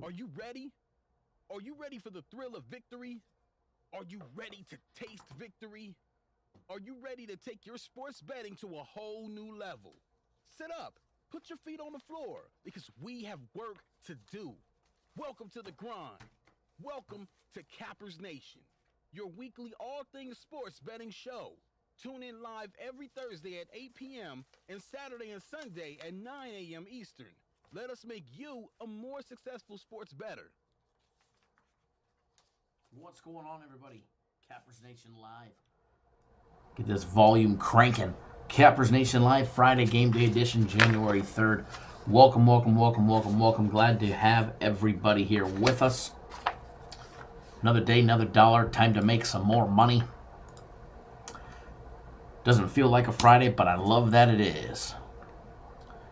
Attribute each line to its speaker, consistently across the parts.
Speaker 1: Are you ready? Are you ready for the thrill of victory? Are you ready to taste victory? Are you ready to take your sports betting to a whole new level? Sit up, put your feet on the floor, because we have work to do. Welcome to the grind. Welcome to Cappers Nation, your weekly all things sports betting show. Tune in live every Thursday at 8 p.m. and Saturday and Sunday at 9 a.m. Eastern. Let us make you a more successful sports bettor.
Speaker 2: What's going on, everybody? Cappers Nation Live. Get this volume cranking. Cappers Nation Live, Friday Game Day Edition, January 3rd. Welcome, welcome, welcome, welcome, welcome. Glad to have everybody here with us. Another day, another dollar. Time to make some more money. Doesn't feel like a Friday, but I love that it is.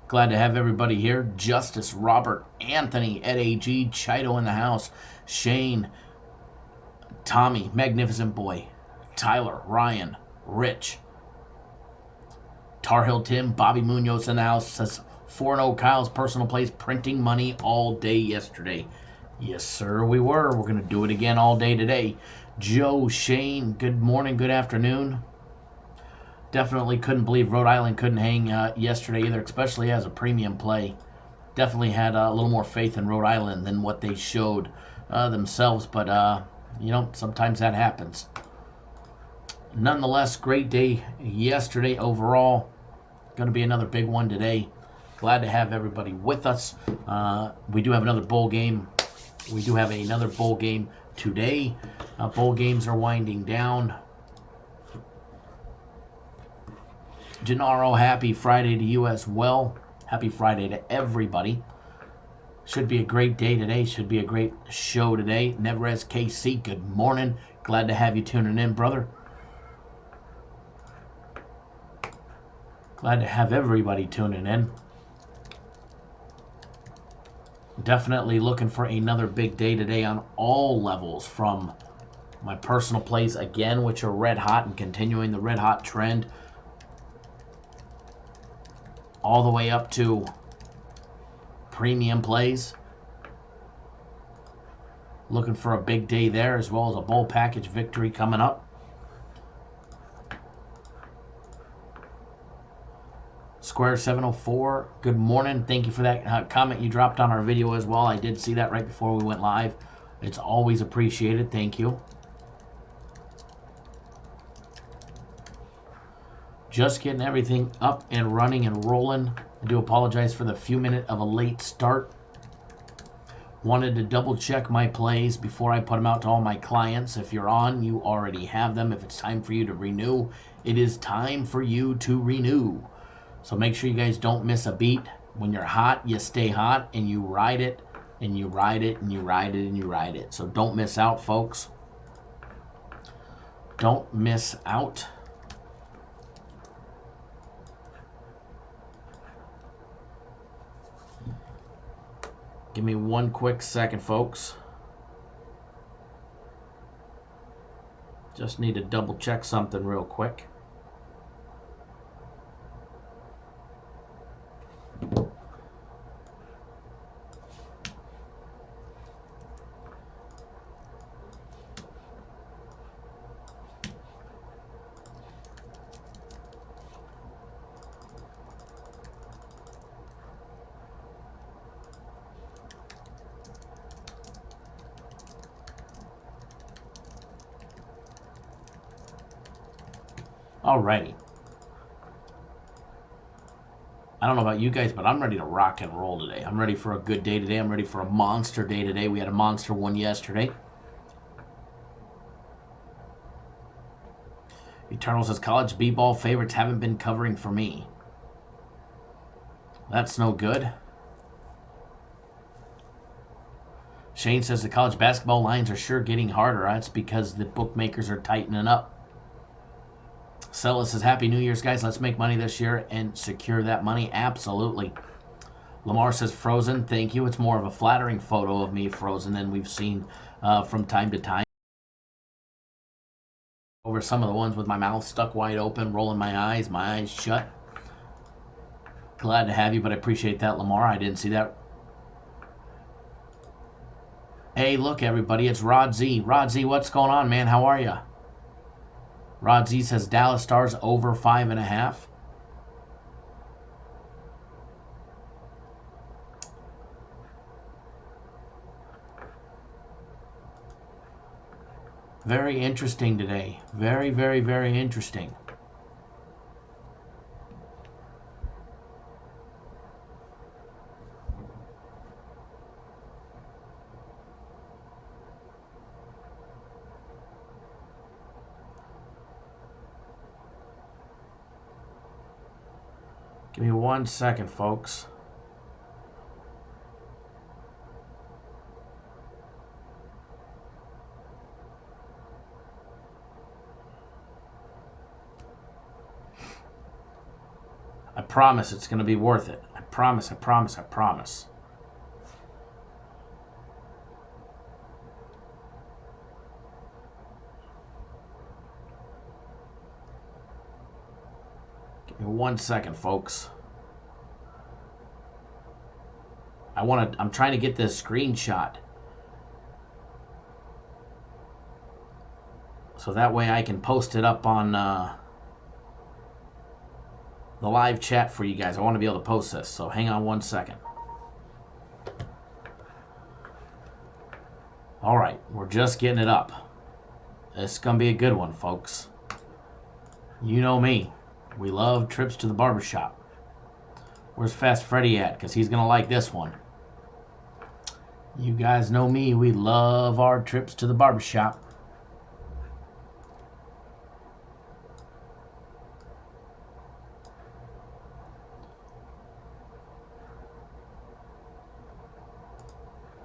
Speaker 2: Glad to have everybody here. Justice, Robert, Anthony, Ed A.G., Chido in the house, Shane, Tommy, Magnificent Boy, Tyler, Ryan, Rich, Tar Heel Tim, Bobby Munoz in the house. Says 4-0 Kyle's personal plays, printing money all day yesterday. Yes, sir, we were. We're going to do it again all day today. Joe, Shane, good morning, good afternoon. Definitely couldn't believe Rhode Island couldn't hang yesterday either, especially as a premium play. Definitely had a little more faith in Rhode Island than what they showed themselves, but, sometimes that happens. Nonetheless, great day yesterday overall. Going to be another big one today. Glad to have everybody with us. We do have another bowl game. We do have another bowl game today. Bowl games are winding down. Gennaro, happy Friday to you as well. Happy Friday to everybody. Should be a great day today. Should be a great show today. Neverez KC, good morning. Glad to have you tuning in, brother. Glad to have everybody tuning in. Definitely looking for another big day today on all levels, from my personal plays again, which are red hot and continuing the red hot trend, all the way up to premium plays. Looking for a big day there, as well as a bowl package victory coming up. Square 704, good morning. Thank you for that comment you dropped on our video as well. I did see that right before we went live. It's always appreciated. Thank you. Just getting everything up and running and rolling. I do apologize for the few minutes of a late start. Wanted to double check my plays before I put them out to all my clients. If you're on, you already have them. If it's time for you to renew, it is time for you to renew. So make sure you guys don't miss a beat. When you're hot, you stay hot and you ride it and you ride it and you ride it and you ride it. So don't miss out, folks. Don't miss out. Give me one quick second, folks. Just need to double check something real quick. Alrighty. I don't know about you guys, but I'm ready to rock and roll today. I'm ready for a good day today. I'm ready for a monster day today. We had a monster one yesterday. Eternal says, college b-ball favorites haven't been covering for me. That's no good. Shane says the college basketball lines are sure getting harder. That's because the bookmakers are tightening up. Sella says, Happy New Year's, guys. Let's make money this year and secure that money. Absolutely. Lamar says, Frozen. Thank you. It's more of a flattering photo of me frozen than we've seen from time to time. Over some of the ones with my mouth stuck wide open, rolling my eyes shut. Glad to have you, but I appreciate that, Lamar. I didn't see that. Hey, look, everybody, it's Rod Z. Rod Z, what's going on, man? How are you? Rod Z says Dallas Stars over 5.5. Very interesting today. Very, very, very interesting. Give me 1 second, folks. I promise it's going to be worth it. I promise, I promise, I promise. Give me 1 second, folks. I'm trying to get this screenshot. So that way I can post it up on the live chat for you guys. I want to be able to post this, so hang on 1 second. All right, we're just getting it up. This is going to be a good one, folks. You know me. We love trips to the barbershop. Where's Fast Freddy at? Because he's going to like this one. You guys know me. We love our trips to the barbershop.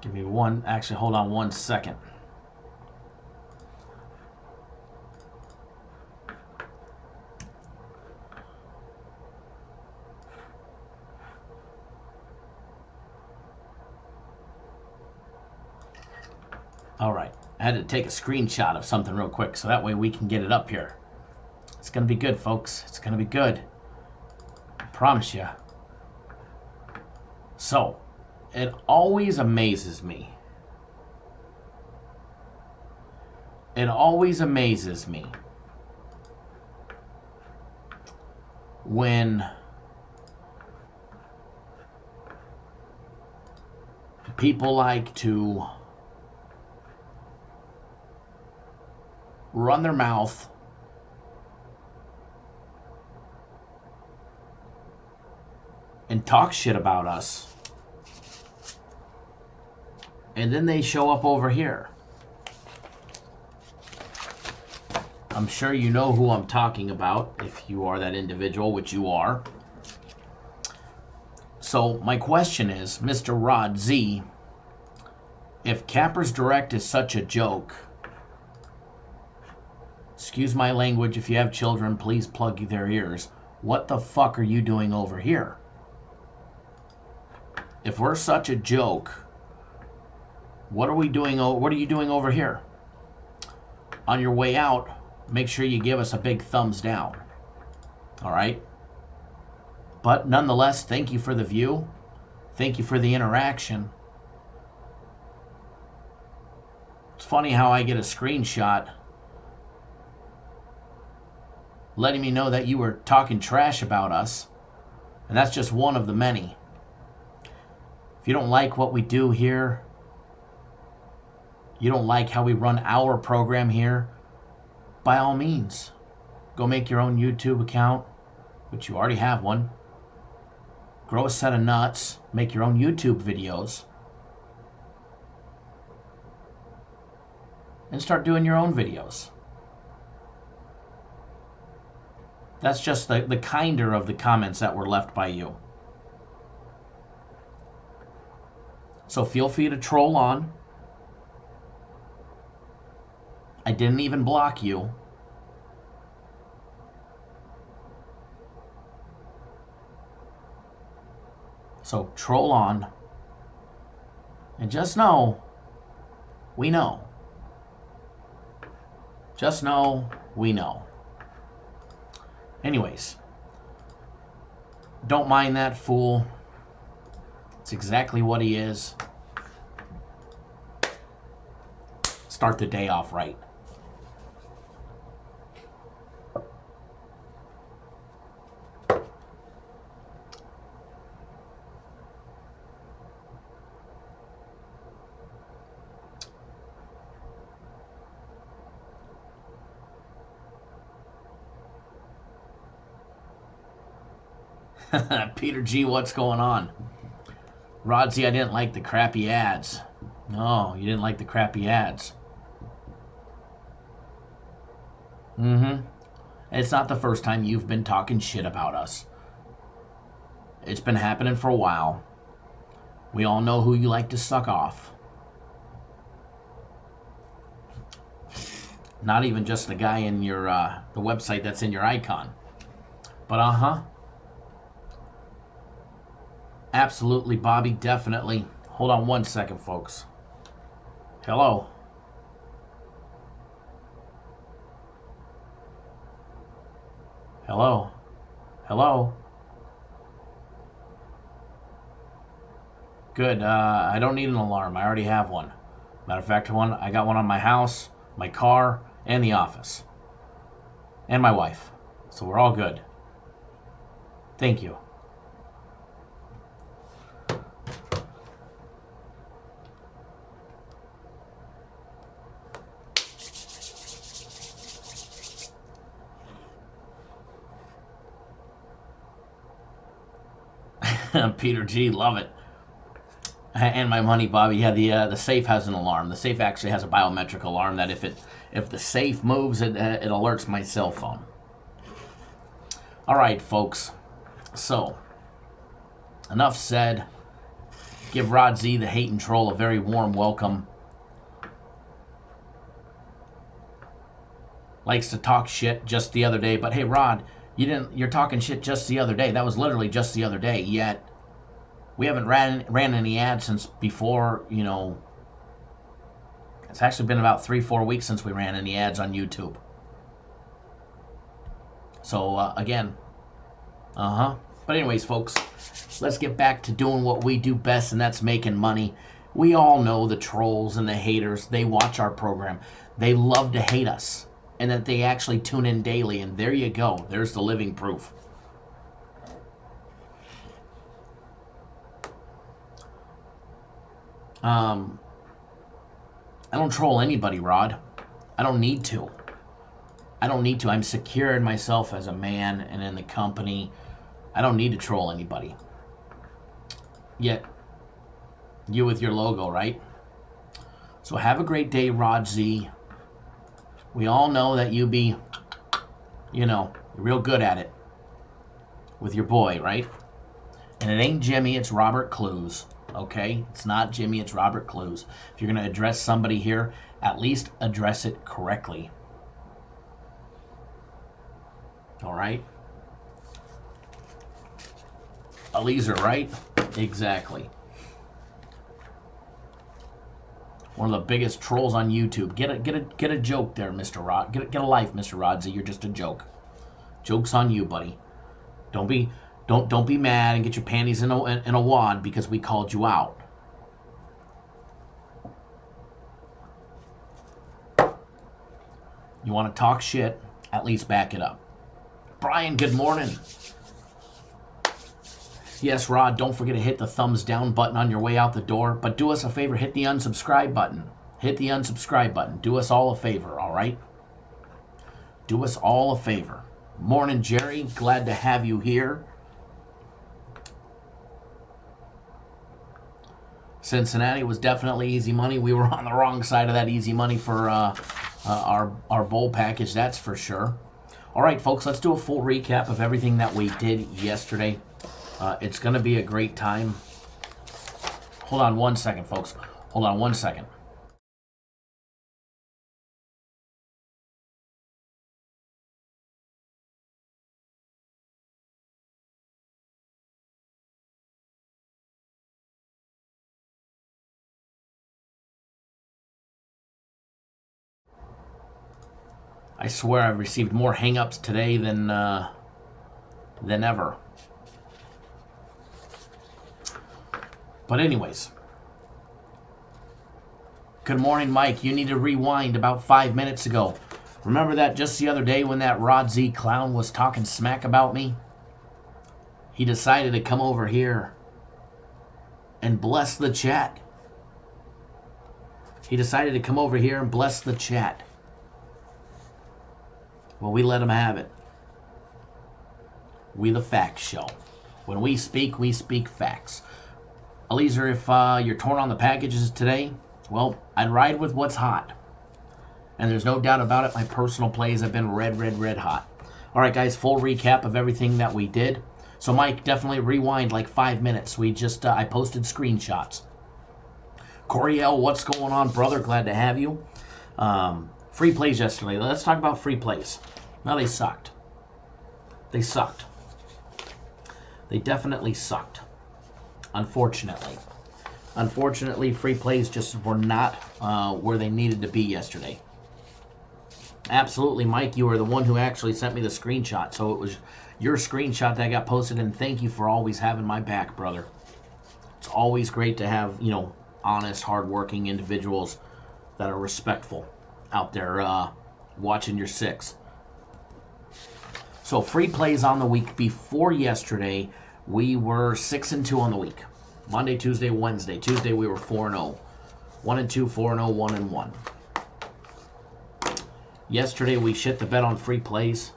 Speaker 2: Give me one. Actually, hold on 1 second. All right. I had to take a screenshot of something real quick so that way we can get it up here. It's going to be good, folks. It's going to be good. I promise you. So, it always amazes me. It always amazes me when people like to run their mouth and talk shit about us, and then they show up over here. I'm sure you know who I'm talking about if you are that individual, which you are. So my question is, Mr. Rod Z, if Capper's Direct is such a joke, excuse my language, if you have children, please plug their ears. What the fuck are you doing over here? If we're such a joke, what are you doing over here? On your way out, make sure you give us a big thumbs down. All right? But nonetheless, thank you for the view. Thank you for the interaction. It's funny how I get a screenshot letting me know that you were talking trash about us. And that's just one of the many. If you don't like what we do here, you don't like how we run our program here, by all means, go make your own YouTube account, which you already have one. Grow a set of nuts, make your own YouTube videos, and start doing your own videos. That's just the kinder of the comments that were left by you. So feel free to troll on. I didn't even block you. So troll on. And just know, we know. Just know, we know. Anyways, don't mind that fool. It's exactly what he is. start the day off right. Peter G, what's going on? Rodsy, I didn't like the crappy ads. No, you didn't like the crappy ads. It's not the first time you've been talking shit about us. It's been happening for a while. We all know who you like to suck off. Not even just the guy in your the website that's in your icon. But absolutely, Bobby, definitely. Hold on one second, folks. Hello. Hello. Hello. Good. I don't need an alarm. I already have one. Matter of fact, I got one on my house, my car, and the office. And my wife. So we're all good. Thank you. Peter G, love it. And my money, Bobby. Yeah, the safe has an alarm. The safe actually has a biometric alarm that if the safe moves, it alerts my cell phone. All right, folks. So, enough said. Give Rod Z, the hate and troll, a very warm welcome. Likes to talk shit just the other day, but hey, Rod, you're talking shit just the other day. That was literally just the other day, yet we haven't ran any ads since before, it's actually been about 3-4 weeks since we ran any ads on YouTube. So, again, but anyways, folks, let's get back to doing what we do best, and that's making money. We all know the trolls and the haters. They watch our program. They love to hate us, and that they actually tune in daily, and there you go. There's the living proof. I don't troll anybody, Rod. I don't need to. I'm secure in myself as a man and in the company. I don't need to troll anybody. Yet, you with your logo, right? So have a great day, Rod Z. We all know that you be, you're real good at it with your boy, right? And it ain't Jimmy, it's Robert Clues. Okay? It's not Jimmy, it's Robert Clues. If you're going to address somebody here, at least address it correctly. All right? Eliezer, right? Exactly. One of the biggest trolls on YouTube. Get a joke there, Mr. Rod. Get a life, Mr. Rodzy. You're just a joke. Joke's on you, buddy. Don't be mad and get your panties in a wad because we called you out. You want to talk shit? At least back it up. Brian, good morning. Yes, Rod, don't forget to hit the thumbs down button on your way out the door. But do us a favor, hit the unsubscribe button. Hit the unsubscribe button. Do us all a favor, all right? Do us all a favor. Morning, Jerry. Glad to have you here. Cincinnati was definitely easy money. We were on the wrong side of that easy money for our bowl package, that's for sure. All right, folks, let's do a full recap of everything that we did yesterday. It's going to be a great time. Hold on one second, folks. Hold on one second. I swear I've received more hang-ups today than ever. But anyways, Good morning, Mike. You need to rewind about 5 minutes ago. Remember that just the other day when that Rod Z clown was talking smack about me? He decided to come over here and bless the chat. He decided to come over here and bless the chat. Well, we let him have it. We the Facts Show. When we speak facts. Eliezer, if you're torn on the packages today, well, I'd ride with what's hot. And there's no doubt about it, my personal plays have been red hot. All right, guys, full recap of everything that we did. So, Mike, definitely rewind like 5 minutes. I posted screenshots. Coriel, what's going on, brother? Glad to have you. Free plays yesterday. Let's talk about free plays. Well, they sucked. They sucked. They definitely sucked. Unfortunately. Unfortunately, free plays just were not where they needed to be yesterday. Absolutely, Mike, you were the one who actually sent me the screenshot. So it was your screenshot that got posted, and thank you for always having my back, brother. It's always great to have, honest, hardworking individuals that are respectful out there watching your six. So free plays on the week before yesterday, we were 6-2 on the week. Monday, Tuesday, Wednesday. Tuesday we were 4-0. 1-2, 4-0, 1-1. Yesterday we shit the bed on free plays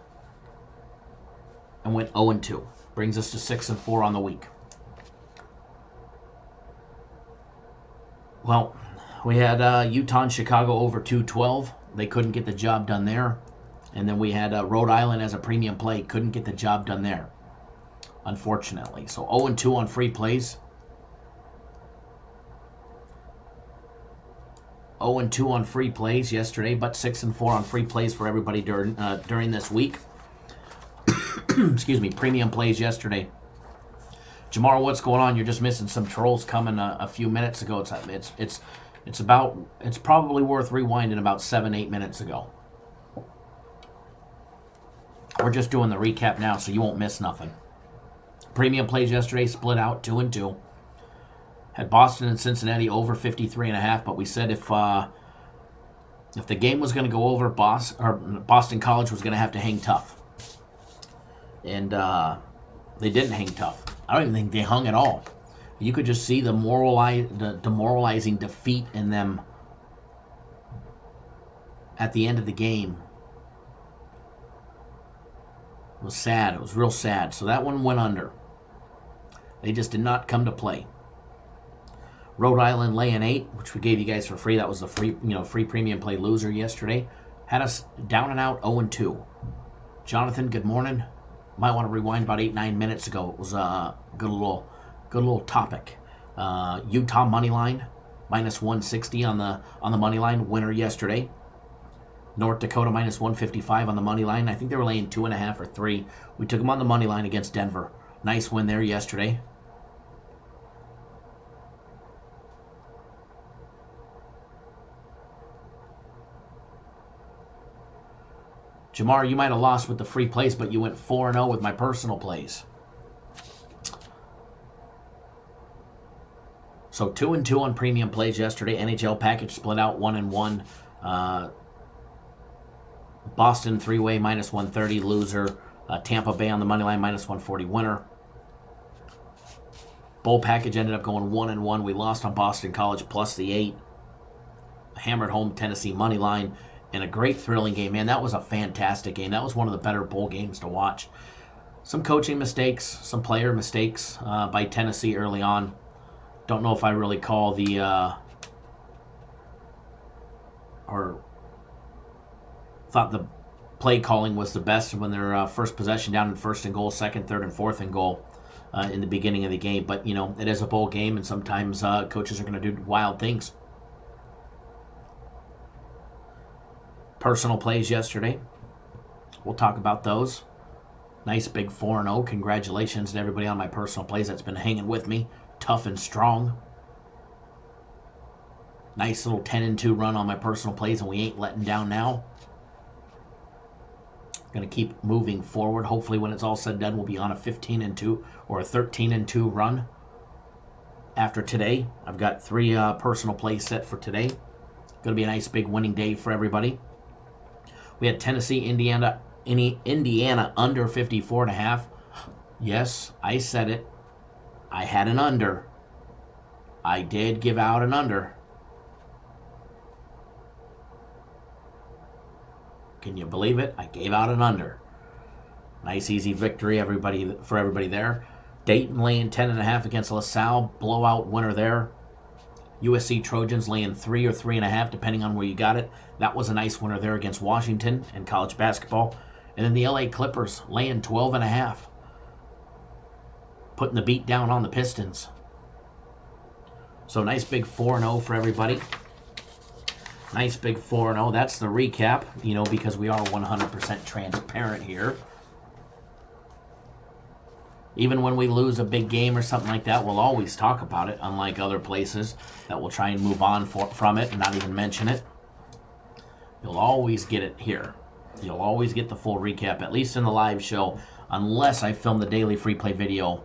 Speaker 2: and went 0-2. Brings us to 6-4 on the week. Well, we had Utah and Chicago over 212. They couldn't get the job done there. And then we had Rhode Island as a premium play. Couldn't get the job done there, unfortunately. So 0-2 on free plays. 0-2 on free plays yesterday, but 6-4 on free plays for everybody during this week. Excuse me, premium plays yesterday. Jamar, what's going on? You're just missing some trolls coming a few minutes ago. It's probably worth rewinding about 7-8 minutes ago. We're just doing the recap now, so you won't miss nothing. Premium plays yesterday split out 2-2. Had Boston and Cincinnati over 53.5, but we said if the game was going to go over, Boston College was going to have to hang tough. And they didn't hang tough. I don't even think they hung at all. You could just see the demoralizing defeat in them at the end of the game. It was sad. It was real sad. So that one went under. They just did not come to play. Rhode Island laying 8, which we gave you guys for free. That was the free premium play loser yesterday. Had us down and out 0-2. Jonathan, good morning. Might want to rewind about 8-9 minutes ago. It was a good little topic. Utah money line minus 160 on the money line, winner yesterday. North Dakota minus 155 on the money line. I think they were laying 2.5 or 3. We took them on the money line against Denver. Nice win there yesterday. Jamar, you might have lost with the free plays, but you went 4-0 with my personal plays. So 2-2 on premium plays yesterday. NHL package split out 1-1. Boston three-way minus 130 loser. Tampa Bay on the money line minus 140 winner. Bowl package ended up going 1-1. We lost on Boston College plus the 8. Hammered home Tennessee money line. And a great thrilling game, man. That was a fantastic game. That was one of the better bowl games to watch. Some coaching mistakes, some player mistakes by Tennessee early on. Don't know if I really call or thought the play calling was the best when their first possession down in first and goal, second, third, and fourth and goal in the beginning of the game. But, it is a bowl game, and sometimes coaches are going to do wild things. Personal plays yesterday. We'll talk about those. Nice big 4-0. Congratulations to everybody on my personal plays that's been hanging with me. Tough and strong. Nice little 10-2 run on my personal plays, and we ain't letting down now. Going to keep moving forward. Hopefully when it's all said and done, we'll be on a 15-2 or a 13-2 run. After today, I've got 3 personal plays set for today. Going to be a nice big winning day for everybody. We had Tennessee, Indiana under 54.5. Yes, I said it. I had an under. I did give out an under. Can you believe it? I gave out an under. Nice easy victory for everybody there. Dayton laying 10.5 against LaSalle. Blowout winner there. USC Trojans laying 3 or 3.5, depending on where you got it. That was a nice winner there against Washington in college basketball. And then the LA Clippers laying 12.5. Putting the beat down on the Pistons. So nice big 4-0 for everybody. Nice big 4-0. That's the recap, because we are 100% transparent here. Even when we lose a big game or something like that, we'll always talk about it, unlike other places that will try and move on from it and not even mention it. You'll always get it here. You'll always get the full recap, at least in the live show, unless I film the daily free play video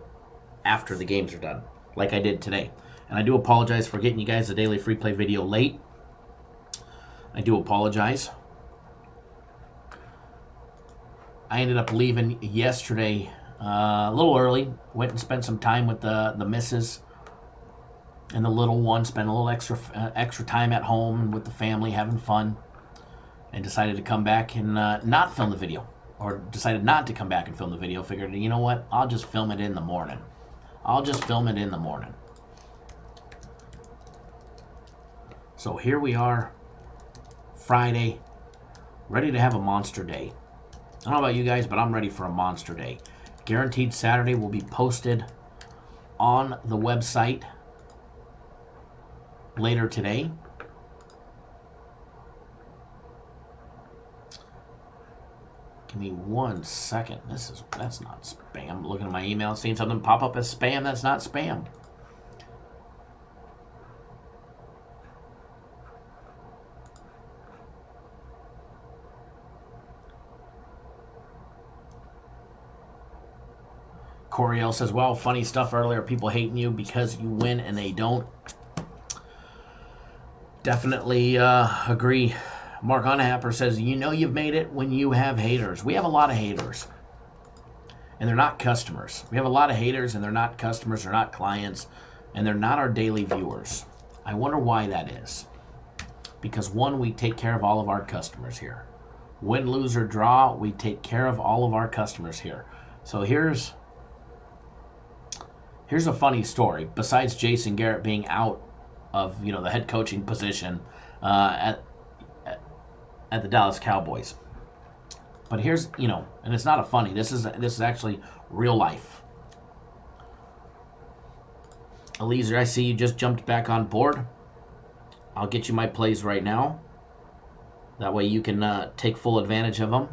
Speaker 2: after the games are done, like I did today. And I do apologize for getting you guys the daily free play video late. I do apologize. I ended up leaving yesterday a little early. Went and spent some time with the missus and the little one. Spent a little extra time at home with the family, having fun. And decided to come back and not film the video. Or decided not to come back and film the video. Figured, you know what? I'll just film it in the morning. So here we are, Friday, ready to have a monster day. I don't know about you guys, but I'm ready for a monster day. Guaranteed Saturday will be posted on the website later today. Give me 1 second. That's not spam. Looking at my email, seeing something pop up as spam. That's not spam. Coriel says, well, funny stuff earlier. People hating you because you win and they don't. Definitely agree. Mark Unhapper says, you've made it when you have haters. We have a lot of haters. And they're not customers. We have a lot of haters and they're not customers. They're not clients. And they're not our daily viewers. I wonder why that is. Because one, we take care of all of our customers here. Win, lose, or draw, we take care of all of our customers here. So here's a funny story. Besides Jason Garrett being out of the head coaching position at the Dallas Cowboys, but here's and it's not a funny. This is actually real life. Eliezer, I see you just jumped back on board. I'll get you my plays right now. That way you can take full advantage of them.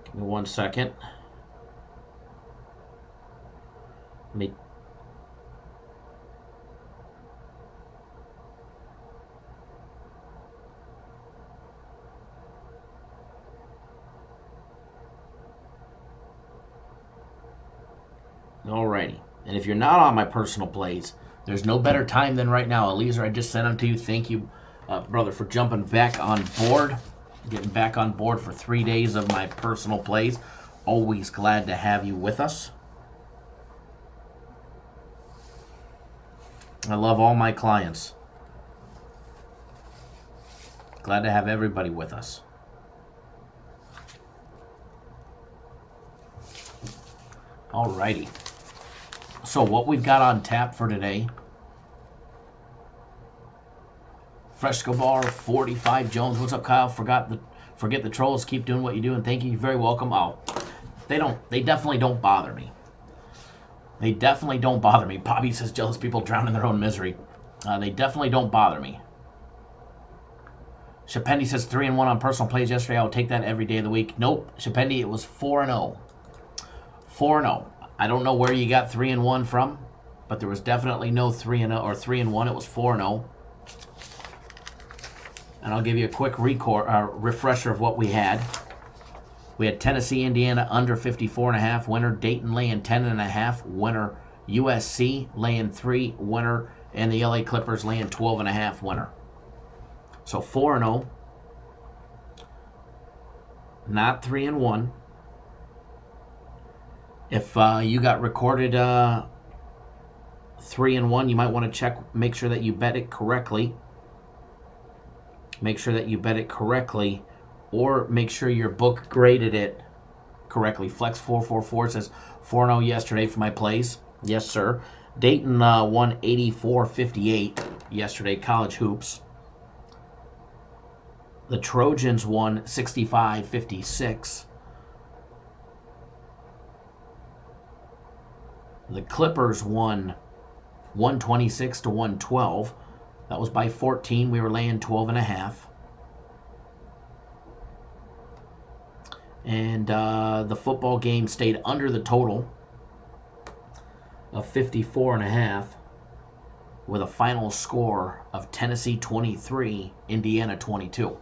Speaker 2: Give me 1 second. Alrighty. And if you're not on my personal plays, there's no better time than right now. Eliezer, I just sent them to you. Thank you, brother, for jumping back on board. Getting back on board for 3 days of my personal plays. Always glad to have you with us. I love all my clients. Glad to have everybody with us. Alrighty. So what we've got on tap for today. Fresco Bar 45 Jones. What's up, Kyle? Forget the trolls. Keep doing what you do, and thank you. You're very welcome. Oh, they definitely don't bother me. They definitely don't bother me. Bobby says jealous people drown in their own misery. They definitely don't bother me. Shapendi says 3-1 on personal plays yesterday. I will take that every day of the week. Nope. Shapendi, it was 4-0. 4-0. I don't know where you got 3-1 from, but there was definitely no 3-0 or 3-1. It was 4-0. And I'll give you a quick refresher of what we had. We had Tennessee, Indiana under 54.5, winner. Dayton laying 10.5, winner. USC laying 3, winner. And the LA Clippers laying 12.5, winner. So 4-0. Not 3-1. If you got recorded 3-1, you might want to check, make sure that you bet it correctly. Make sure that you bet it correctly, or make sure your book graded it correctly. Flex 444 says 4-0 yesterday for my plays. Yes, sir. Dayton won 84-58 yesterday, college hoops. The Trojans won 65-56. The Clippers won 126-112. That was by 14. We were laying 12.5. And the football game stayed under the total of 54.5 with a final score of Tennessee 23, Indiana 22.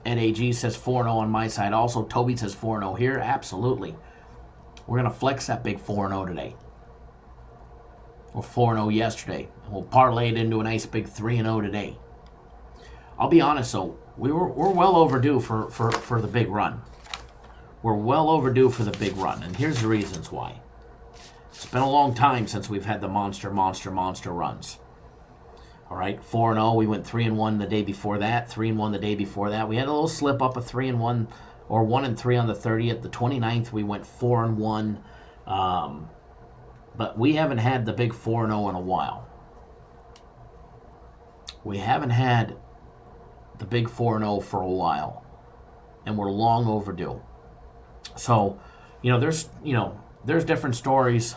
Speaker 2: Ed AG says 4-0 on my side. Also, Toby says 4-0 here. Absolutely. We're going to flex that big 4-0 today. Or 4-0 yesterday. And we'll parlay it into a nice big 3-0 today. I'll be honest, though. We're well overdue for the big run. We're well overdue for the big run. And here's the reasons why. It's been a long time since we've had the monster runs. All right, 4-0. We went 3-1 the day before that, 3-1 the day before that. We had a little slip up of 3-1 or 1-3 on the 30th. The 29th, we went 4-1. But we haven't had the big 4-0 in a while. We haven't had the big 4-0 for a while, and we're long overdue. So, there's different stories,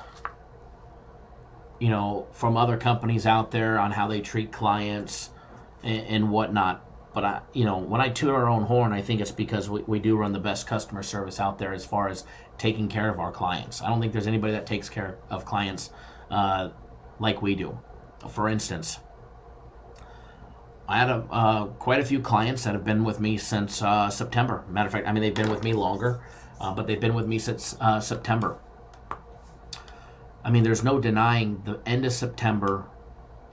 Speaker 2: from other companies out there on how they treat clients and whatnot. But when I toot our own horn, I think it's because we do run the best customer service out there as far as taking care of our clients. I don't think there's anybody that takes care of clients like we do. For instance, I had quite a few clients that have been with me since September. Matter of fact, they've been with me longer, but they've been with me since September. There's no denying the end of September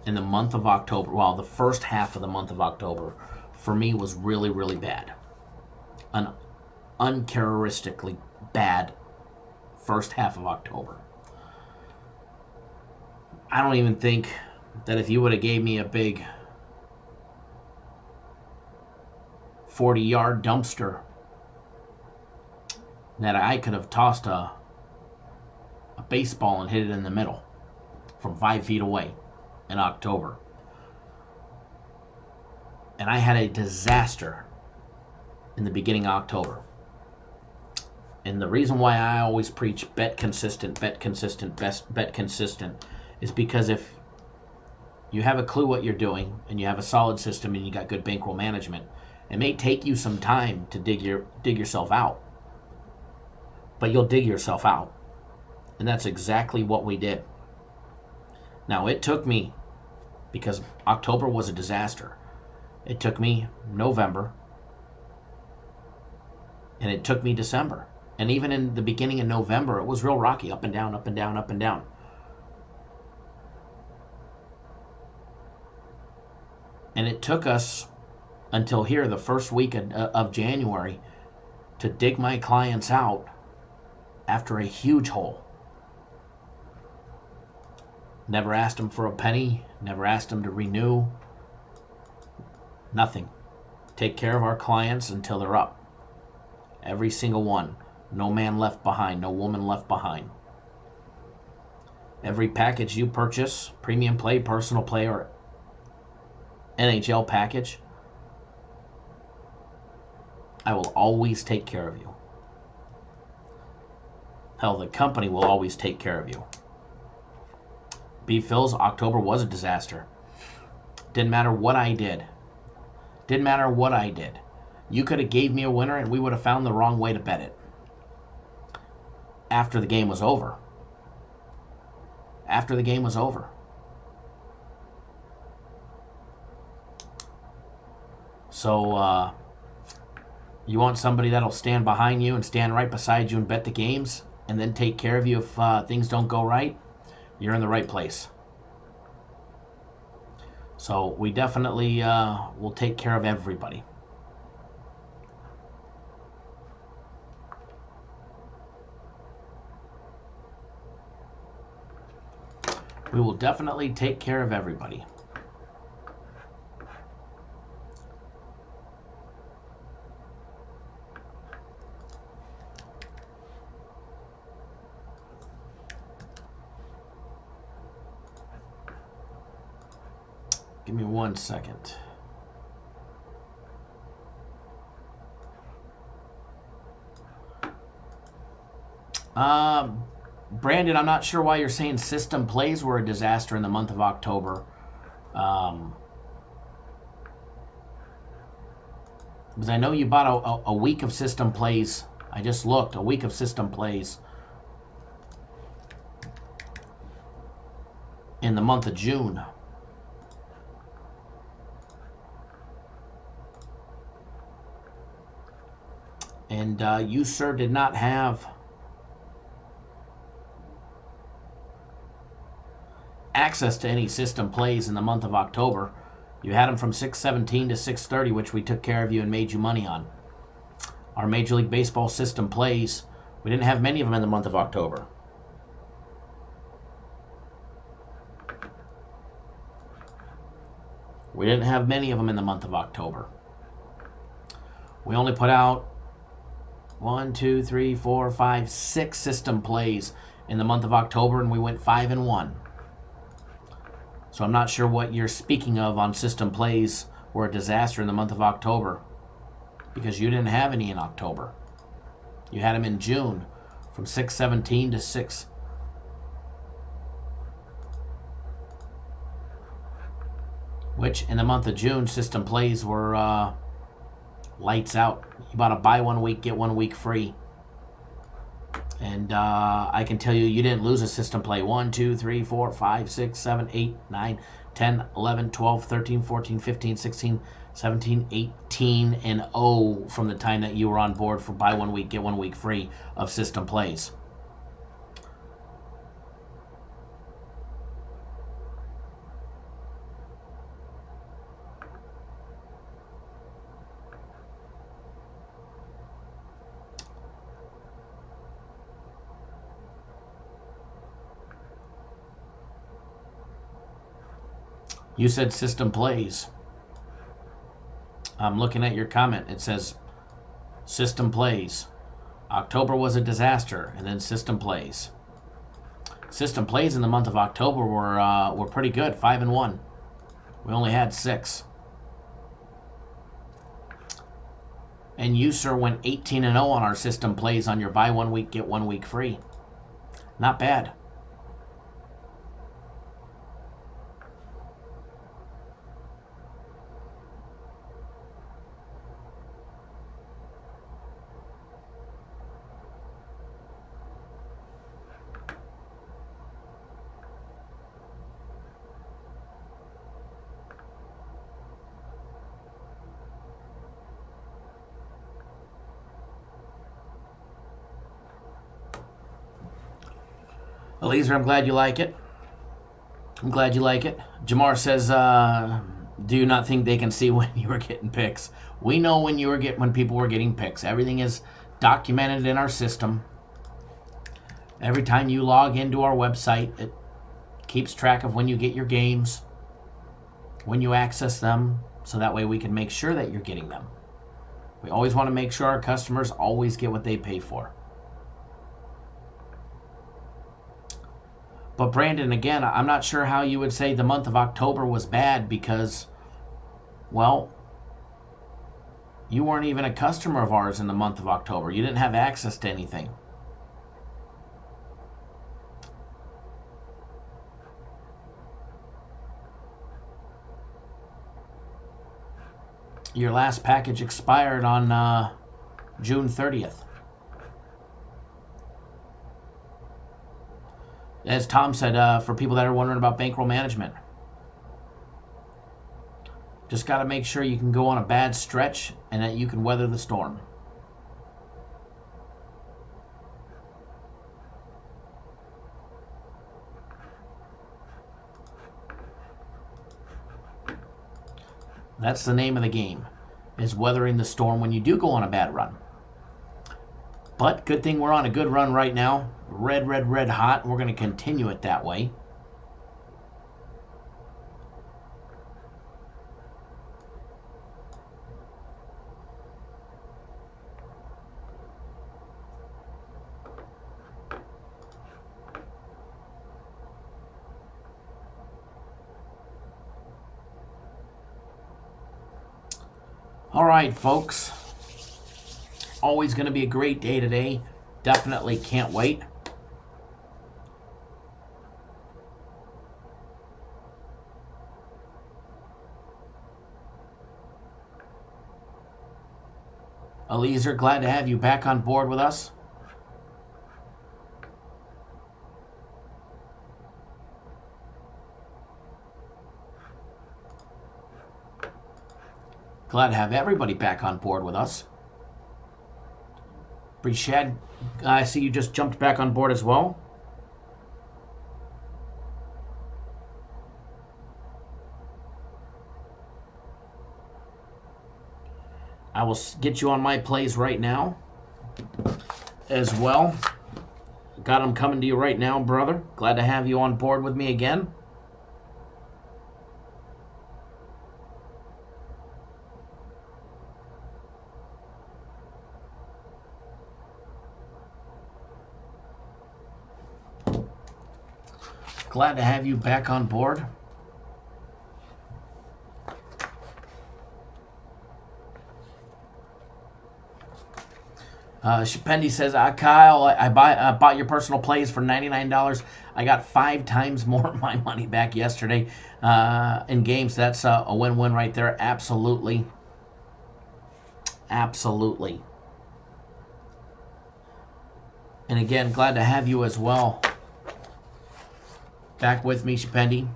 Speaker 2: and the month of October. Well, the first half of the month of October for me was really, really bad. An uncharacteristically bad first half of October. I don't even think that if you would have gave me a big 40-yard dumpster that I could have tossed a baseball and hit it in the middle from 5 feet away in October. And I had a disaster in the beginning of October. And the reason why I always preach bet consistent is because if you have a clue what you're doing and you have a solid system and you got good bankroll management, it may take you some time to dig yourself out. But you'll dig yourself out. And that's exactly what we did. Now, it took me, because October was a disaster, it took me November, and it took me December. And even in the beginning of November, it was real rocky, up and down, up and down, up and down. And it took us until here, the first week of January, to dig my clients out after a huge hole. Never asked them for a penny, never asked them to renew, nothing. Take care of our clients until they're up. Every single one. No man left behind, no woman left behind. Every package you purchase, premium play, personal play, or NHL package, I will always take care of you. Hell, the company will always take care of you. B-Phil's October was a disaster. Didn't matter what I did. You could have gave me a winner and we would have found the wrong way to bet it. After the game was over. So, You want somebody that'll stand behind you and stand right beside you and bet the games and then take care of you if things don't go right? You're in the right place. So we definitely will take care of everybody. We will definitely take care of everybody. Give me 1 second. Brandon, I'm not sure why you're saying system plays were a disaster in the month of October. Because I know you bought a week of system plays. I just looked, a week of system plays in the month of June. And you, sir, did not have access to any system plays in the month of October. You had them from 6/17 to 6/30, which we took care of you and made you money on. Our Major League Baseball system plays, we didn't have many of them in the month of October. We didn't have many of them in the month of October. We only put out 1, 2, 3, 4, 5, 6 system plays in the month of October, and we went 5-1. So I'm not sure what you're speaking of on system plays were a disaster in the month of October, because you didn't have any in October. You had them in June from 6/17 to 6. Which in the month of June, system plays were lights out. You bought a buy 1 week, get 1 week free. And I can tell you, you didn't lose a system play. 1, 2, 3, 4, 5, 6, 7, 8, 9, 10, 11, 12, 13, 14, 15, 16, 17, 18, and 0 from the time that you were on board for buy 1 week, get 1 week free of system plays. You said system plays. I'm looking at your comment. It says system plays. October was a disaster, and then system plays. System plays in the month of October were pretty good, 5-1. We only had 6. And you, sir, went 18-0 on our system plays on your buy 1 week, get 1 week free. Not bad. Eliezer, I'm glad you like it. I'm glad you like it. Jamar says, do you not think they can see when you were getting picks? We know when people were getting picks. Everything is documented in our system. Every time you log into our website, it keeps track of when you get your games, when you access them, so that way we can make sure that you're getting them. We always want to make sure our customers always get what they pay for. But Brandon, again, I'm not sure how you would say the month of October was bad because, well, you weren't even a customer of ours in the month of October. You didn't have access to anything. Your last package expired on June 30th. As Tom said, for people that are wondering about bankroll management, just got to make sure you can go on a bad stretch and that you can weather the storm. That's the name of the game, is weathering the storm when you do go on a bad run. But good thing we're on a good run right now. Red, red, red hot. And we're going to continue it that way. All right, folks. Always going to be a great day today. Definitely can't wait. Eliezer, glad to have you back on board with us. Glad to have everybody back on board with us. Breshad, I see you just jumped back on board as well. I will get you on my plays right now as well. Got them coming to you right now, brother. Glad to have you on board with me again. Glad to have you back on board. Shapendi says, Kyle, I bought your personal plays for $99. I got 5 times more of my money back yesterday in games. That's a win-win right there. Absolutely. Absolutely. And again, glad to have you as well. Back with me, Shapendi.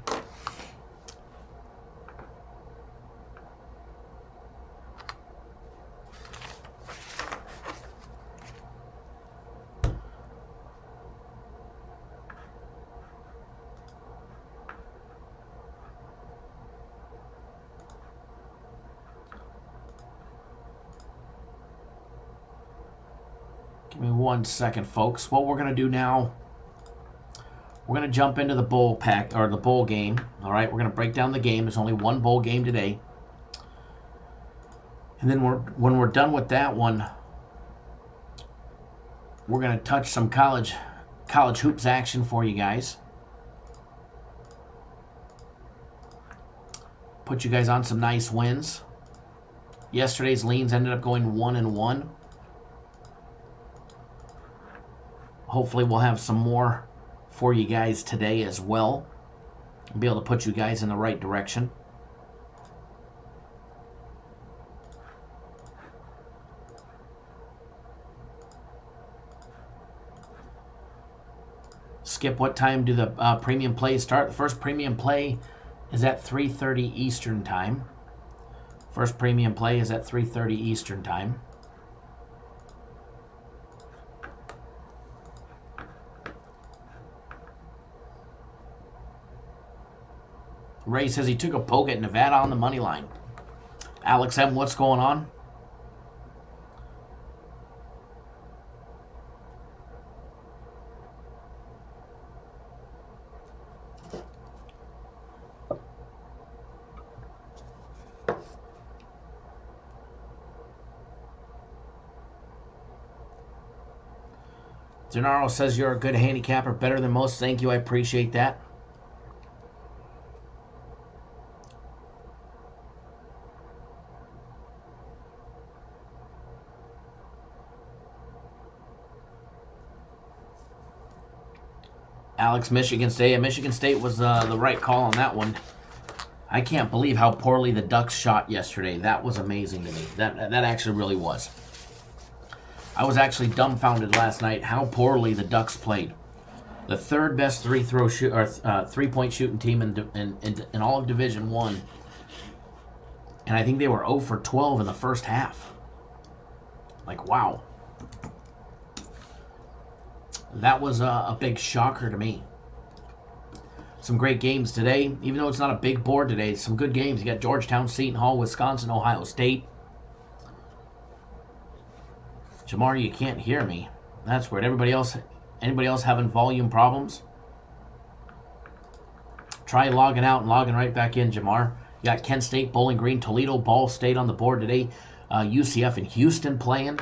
Speaker 2: Give me 1 second, folks. What we're going to do now, we're going to jump into the bowl pack, or the bowl game. All right, we're going to break down the game. There's only one bowl game today. And then when we're done with that one, we're going to touch some college hoops action for you guys. Put you guys on some nice wins. Yesterday's leans ended up going 1-1. Hopefully we'll have some more for you guys today as well. I'll be able to put you guys in the right direction. Skip, what time do the premium plays start? The first premium play is at 3:30 Eastern Time. First premium play is at 3:30 Eastern Time. Ray says he took a poke at Nevada on the money line. Alex M., what's going on? Gennaro says you're a good handicapper, better than most. Thank you, I appreciate that. Alex, Michigan State. Michigan State was the right call on that one. I can't believe how poorly the Ducks shot yesterday. That was amazing to me. That actually really was. I was actually dumbfounded last night how poorly the Ducks played. The third best three-point shooting team in all of Division I, and I think they were 0 for 12 in the first half. Like, wow. That was a big shocker to me. Some great games today. Even though it's not a big board today, some good games. You got Georgetown, Seton Hall, Wisconsin, Ohio State. Jamar, you can't hear me. That's weird. Anybody else having volume problems? Try logging out and logging right back in, Jamar. You got Kent State, Bowling Green, Toledo, Ball State on the board today. UCF and Houston playing.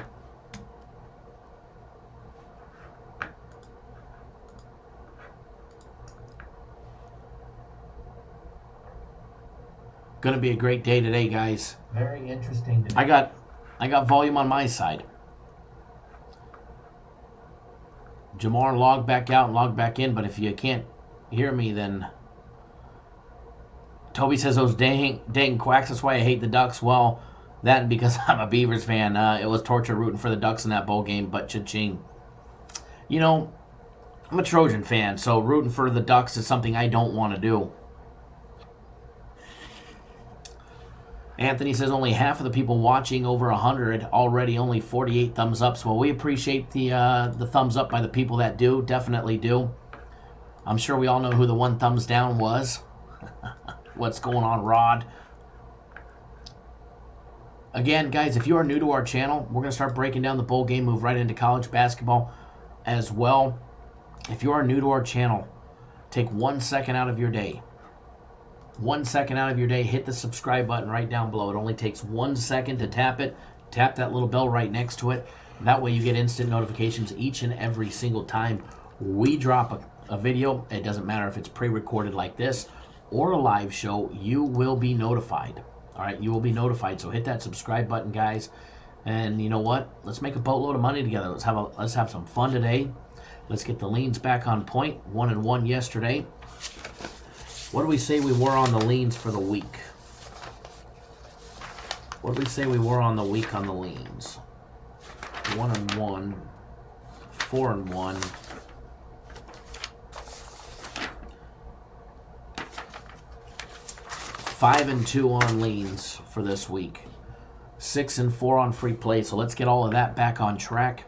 Speaker 2: Going to be a great day today, guys.
Speaker 3: Very interesting today.
Speaker 2: I got volume on my side. Jamar, log back out and log back in, but if you can't hear me, then... Toby says those dang quacks, that's why I hate the Ducks. Well, that and because I'm a Beavers fan. It was torture rooting for the Ducks in that bowl game, but cha-ching. You know, I'm a Trojan fan, so rooting for the Ducks is something I don't want to do. Anthony says only half of the people watching over 100, already only 48 thumbs up. So we appreciate the thumbs up by the people that do, definitely do. I'm sure we all know who the one thumbs down was. What's going on, Rod? Again, guys, if you are new to our channel, we're going to start breaking down the bowl game, move right into college basketball as well. If you are new to our channel, take 1 second out of your day. 1 second out of your day, hit the subscribe button right down below. It only takes 1 second to tap it. Tap that little bell right next to it. That way you get instant notifications each and every single time we drop a video. It doesn't matter if it's pre-recorded like this or a live show, you will be notified. All right, you will be notified. So hit that subscribe button, guys. And you know what? Let's make a boatload of money together. Let's have some fun today. Let's get the leans back on point. 1-1 yesterday. What do we say we were on the leans for the week? What do we say we were on the week on the leans? 1-1, 4-1. 5-2 on leans for this week. 6-4 on free play. So let's get all of that back on track.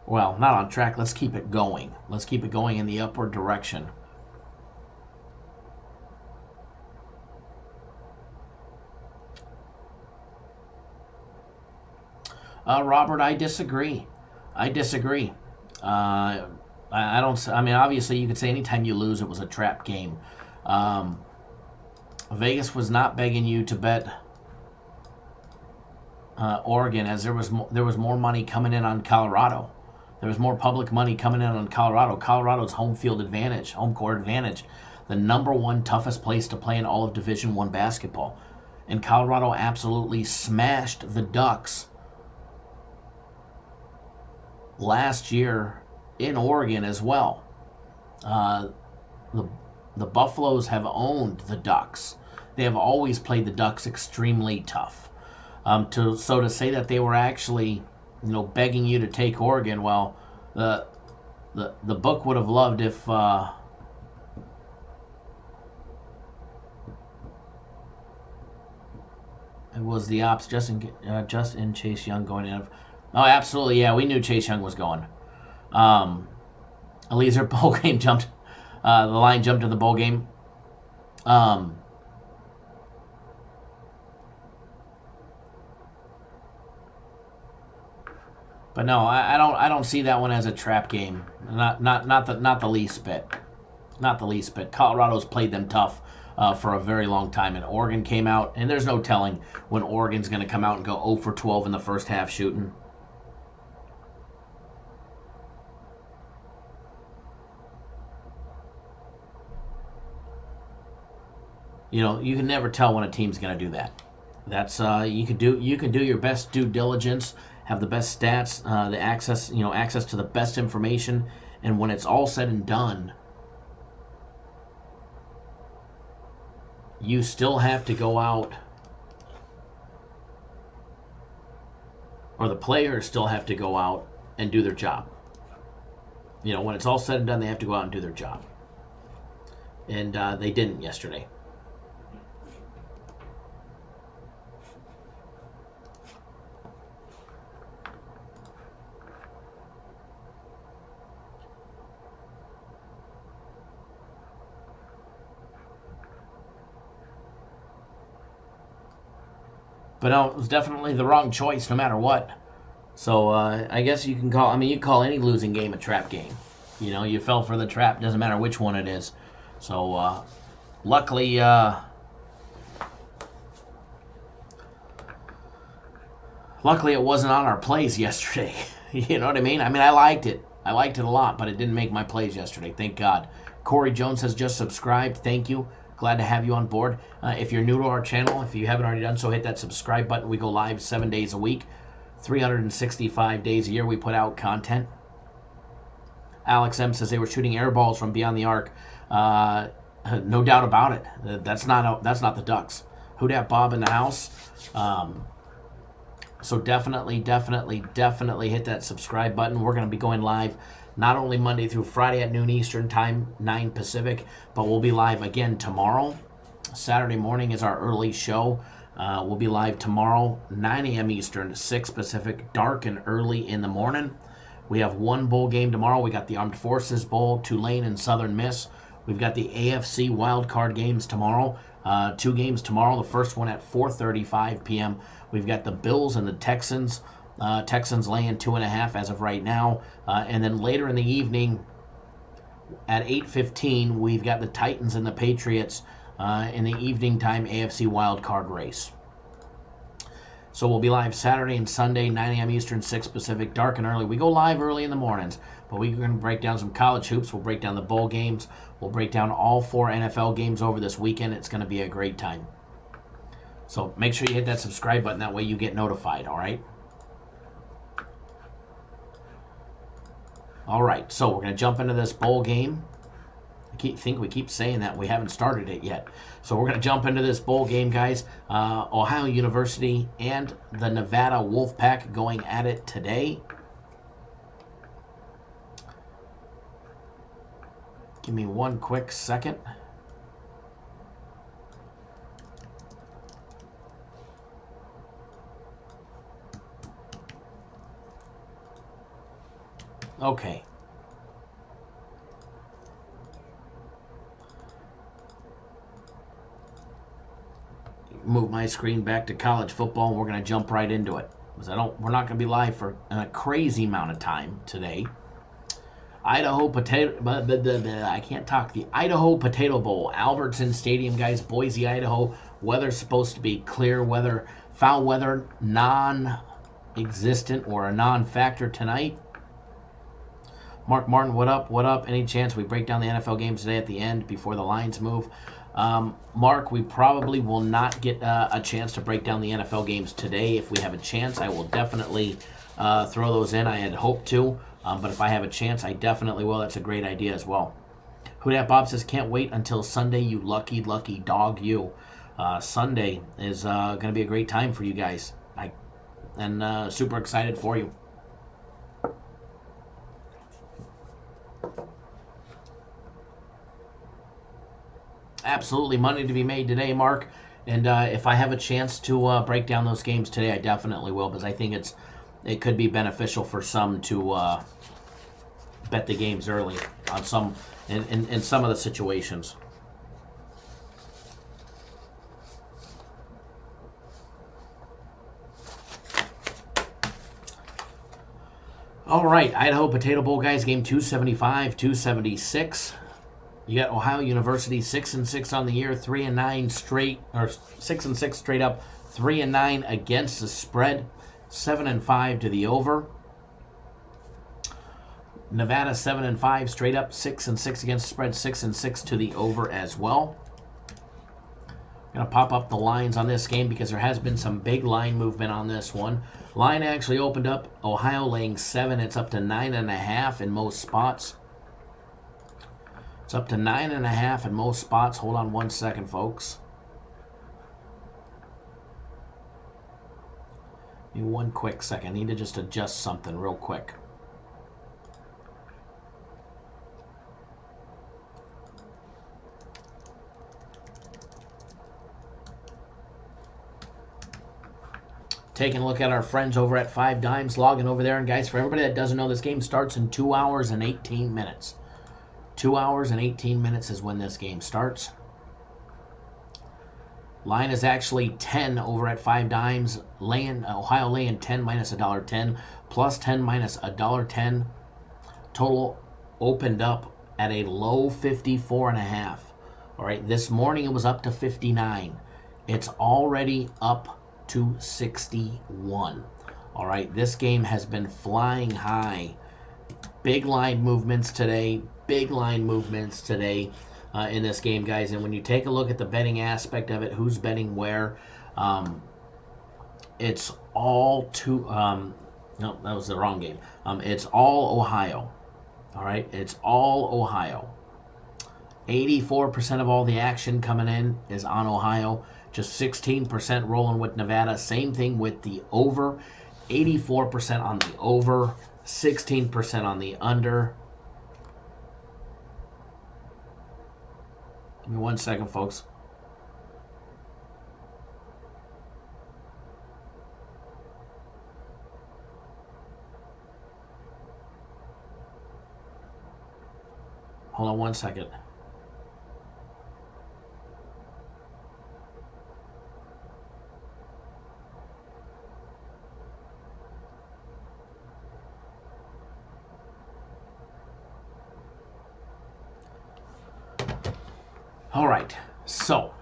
Speaker 2: Well, not on track. Let's keep it going. Let's keep it going in the upward direction. Robert, I disagree. I disagree. I don't. I mean, obviously, you could say anytime you lose, it was a trap game. Vegas was not begging you to bet Oregon, as there was more money coming in on Colorado. There was more public money coming in on Colorado. Colorado's home field advantage, home court advantage, the #1 toughest place to play in all of Division I basketball, and Colorado absolutely smashed the Ducks last year in Oregon as well. The Buffaloes have owned the Ducks. They have always played the Ducks extremely tough. To say that they were actually, begging you to take Oregon, well, the book would have loved if it was the ops. Just in Chase Young going in. Oh, absolutely, yeah. We knew Chase Young was going. Eliezer bowl game jumped. The line jumped to the bowl game. But no, I don't see that one as a trap game. Not the least bit. Not the least bit. Colorado's played them tough for a very long time, and Oregon came out, and there's no telling when Oregon's going to come out and go 0 for 12 in the first half shooting. You can never tell when a team's going to do that. That's you can do your best due diligence, have the best stats, the access to the best information, and when it's all said and done, you still have to go out, or the players still have to go out and do their job. When it's all said and done, they have to go out and do their job, and they didn't yesterday. But no, it was definitely the wrong choice no matter what. So I guess you can call, I mean, you call any losing game a trap game. You know, you fell for the trap, doesn't matter which one it is. So luckily, luckily it wasn't on our plays yesterday. You know what I mean? I mean, I liked it. I liked it a lot, but it didn't make my plays yesterday. Thank God. Corey Jones has just subscribed. Thank you. Glad to have you on board. If you're new to our channel, if you haven't already done so, hit that subscribe button. We go live 7 days a week, 365 days a year. We put out content. Alex M says they were shooting air balls from beyond the arc. No doubt about it. That's not the Ducks. Who dat Bob in the house? So definitely hit that subscribe button. We're going to be going live not only Monday through Friday at noon Eastern time, 9 Pacific, but we'll be live again tomorrow. Saturday morning is our early show. We'll be live tomorrow, 9 a.m. Eastern, 6 Pacific, dark and early in the morning. We have one bowl game tomorrow. We got the Armed Forces Bowl, Tulane and Southern Miss. We've got the AFC wildcard games tomorrow. 2 games tomorrow. The first one at 4:35 p.m. We've got the Bills and the Texans. Texans laying 2.5 as of right now. And then later in the evening at 8:15, we've got the Titans and the Patriots in the evening time AFC wildcard race. So we'll be live Saturday and Sunday, 9 a.m. Eastern, 6 Pacific, dark and early. We go live early in the mornings, but we're going to break down some college hoops. We'll break down the bowl games. We'll break down all 4 NFL games over this weekend. It's going to be a great time. So make sure you hit that subscribe button. That way you get notified, all right? All right, so we're going to jump into this bowl game. I think we keep saying that. We haven't started it yet. So we're going to jump into this bowl game, guys. Ohio University and the Nevada Wolfpack going at it today. Give me one quick second. Okay. Move my screen back to college football, and we're going to jump right into it. Because we're not going to be live for a crazy amount of time today. Idaho Potato, I can't talk. The Idaho Potato Bowl, Albertson Stadium, guys, Boise, Idaho. Weather's supposed to be clear weather, foul weather, non-existent or a non-factor tonight. Mark Martin, what up? What up? Any chance we break down the NFL games today at the end before the lines move? Mark, we probably will not get a chance to break down the NFL games today. If we have a chance, I will definitely throw those in. I had hoped to, but if I have a chance, I definitely will. That's a great idea as well. Who dat Bob says, can't wait until Sunday, you lucky dog, you. Sunday is going to be a great time for you guys. And super excited for you. Absolutely money to be made today, Mark. And if I have a chance to break down those games today, I definitely will, because I think it could be beneficial for some to bet the games early on some in some of the situations. All right, Idaho Potato Bowl, guys, game 275, 276. You got Ohio University 6-6 on the year, 3-9 straight, or 6-6 straight up, 3-9 against the spread, 7-5 to the over. Nevada 7-5 straight up, 6-6 against the spread, 6-6 to the over as well. I'm gonna pop up the lines on this game because there has been some big line movement on this one. Line actually opened up. Ohio laying 7. It's up to 9.5 in most spots. It's up to 9.5 in most spots. Hold on one second, folks. Give me one quick second. I need to just adjust something real quick. Taking a look at our friends over at 5 Dimes, logging over there. And guys, for everybody that doesn't know, this game starts in 2 hours and 18 minutes. 2 hours and 18 minutes is when this game starts. Line is actually 10 over at 5 dimes. Ohio laying 10 minus $1.10, plus 10 minus $1.10. Total opened up at a low 54.5. All right, this morning it was up to 59. It's already up to 61. All right, this game has been flying high. Big line movements today. In this game, guys. And when you take a look at the betting aspect of it, who's betting where, it's all no, that was the wrong game. It's all Ohio. All right, it's all Ohio. 84% of all the action coming in is on Ohio. Just 16% rolling with Nevada. Same thing with the over. 84% on the over. 16% on the under. Give me 1 second, folks. Hold on 1 second. All right, so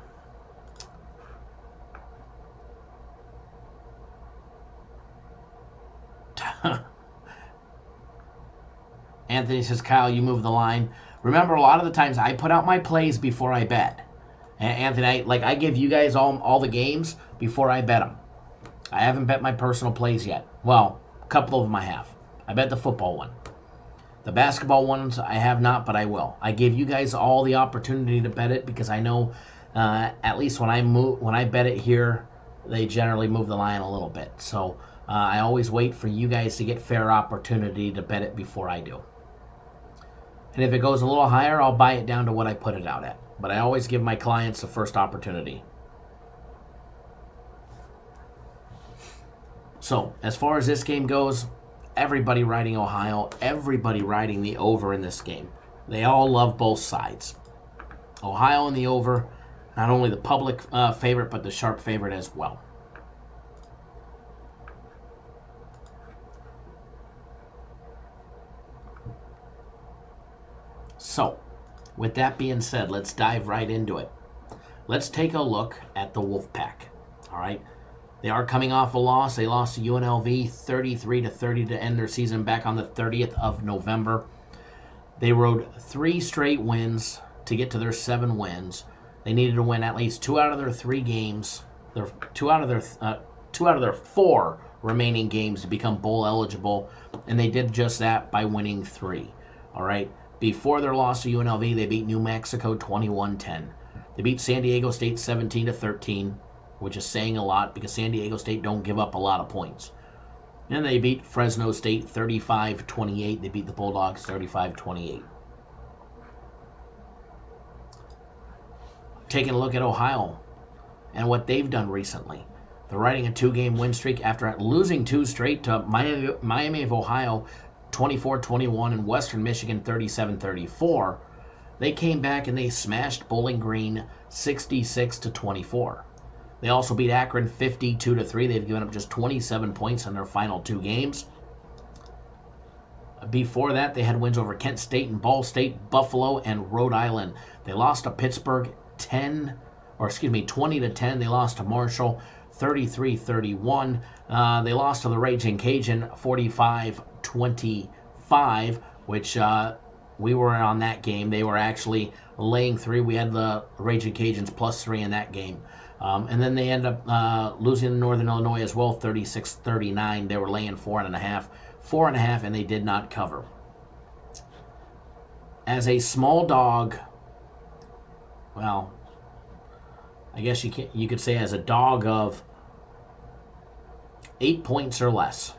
Speaker 2: Anthony says, Kyle, you move the line. Remember, a lot of the times I put out my plays before I bet. And Anthony, I give you guys all the games before I bet them. I haven't bet my personal plays yet. Well, a couple of them I have. I bet the football one. The basketball ones I have not, but I will. I give you guys all the opportunity to bet it because I know at least when I bet it here, they generally move the line a little bit. So I always wait for you guys to get fair opportunity to bet it before I do. And if it goes a little higher, I'll buy it down to what I put it out at. But I always give my clients the first opportunity. So as far as this game goes, everybody riding Ohio, everybody riding the over in this game. They all love both sides. Ohio in the over, not only the public favorite, but the sharp favorite as well. So, with that being said, let's dive right into it. Let's take a look at the Wolfpack. All right. They are coming off a loss. They lost to UNLV 33-30 to end their season back on the 30th of November. They rode 3 straight wins to get to their 7 wins. They needed to win at least 2 out of their 3 games. Two out of their 4 remaining games to become bowl eligible, and they did just that by winning 3. All right. Before their loss to UNLV, they beat New Mexico 21-10. They beat San Diego State 17-13. Which is saying a lot because San Diego State don't give up a lot of points. And they beat Fresno State 35-28. They beat the Bulldogs 35-28. Taking a look at Ohio and what they've done recently. They're riding a 2-game win streak after losing 2 straight to Miami of Ohio 24-21 and Western Michigan 37-34. They came back and they smashed Bowling Green 66-24. They also beat Akron 52-3. They've given up just 27 points in their final 2 games. Before that, they had wins over Kent State and Ball State, Buffalo, and Rhode Island. They lost to Pittsburgh 20-10. They lost to Marshall 33-31. They lost to the Raging Cajun 45-25, which we were on that game. They were actually laying 3. We had the Raging Cajuns +3 in that game. And then they end up losing to Northern Illinois as well, 36-39. They were laying 4.5, and they did not cover. As a small dog, well, I guess you could say as a dog of 8 points or less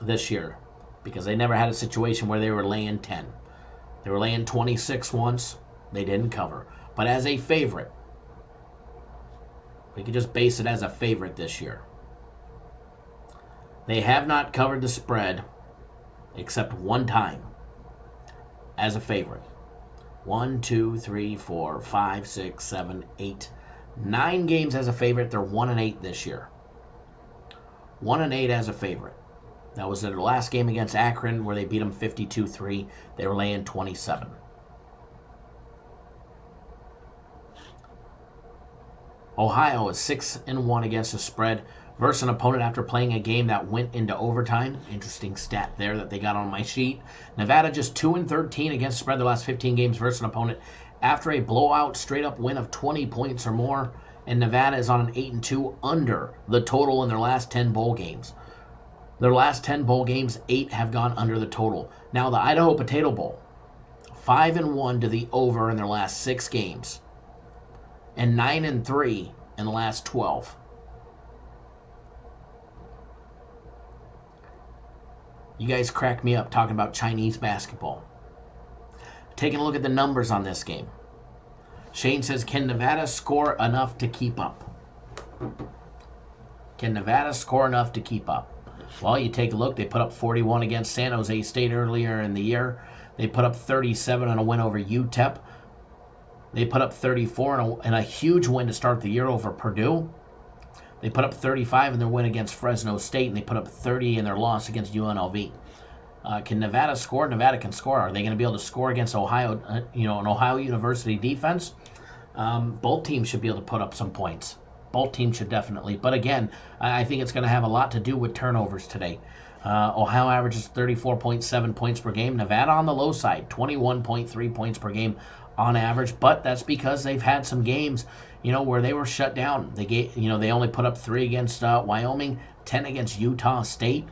Speaker 2: this year, because they never had a situation where they were laying 10. They were laying 26 once. They didn't cover. But as a favorite, we could just base it as a favorite this year. They have not covered the spread except one time as a favorite. 1, 2, 3, 4, 5, 6, 7, 8, 9 games as a favorite. They're 1-8 this year. 1-8 as a favorite. That was their last game against Akron where they beat them 52-3. They were laying 27. Ohio is 6-1 against the spread versus an opponent after playing a game that went into overtime. Interesting stat there that they got on my sheet. Nevada just 2-13 against the spread their last 15 games versus an opponent after a blowout straight-up win of 20 points or more. And Nevada is on an 8-2 under the total in their last 10 bowl games. Their last 10 bowl games, 8 have gone under the total. Now the Idaho Potato Bowl, 5-1 to the over in their last 6 games. And 9-3 in the last 12. You guys crack me up talking about Chinese basketball. Taking a look at the numbers on this game. Shane says, can Nevada score enough to keep up? Can Nevada score enough to keep up? Well, you take a look. They put up 41 against San Jose State earlier in the year. They put up 37 on a win over UTEP. They put up 34 in a huge win to start the year over Purdue. They put up 35 in their win against Fresno State, and they put up 30 in their loss against UNLV. Can Nevada score? Nevada can score. Are they going to be able to score against Ohio? An Ohio University defense? Both teams should be able to put up some points. Both teams should definitely. But again, I think it's going to have a lot to do with turnovers today. Ohio averages 34.7 points per game. Nevada on the low side, 21.3 points per game on average. But that's because they've had some games, where they were shut down. They only put up 3 against Wyoming, 10 against Utah State,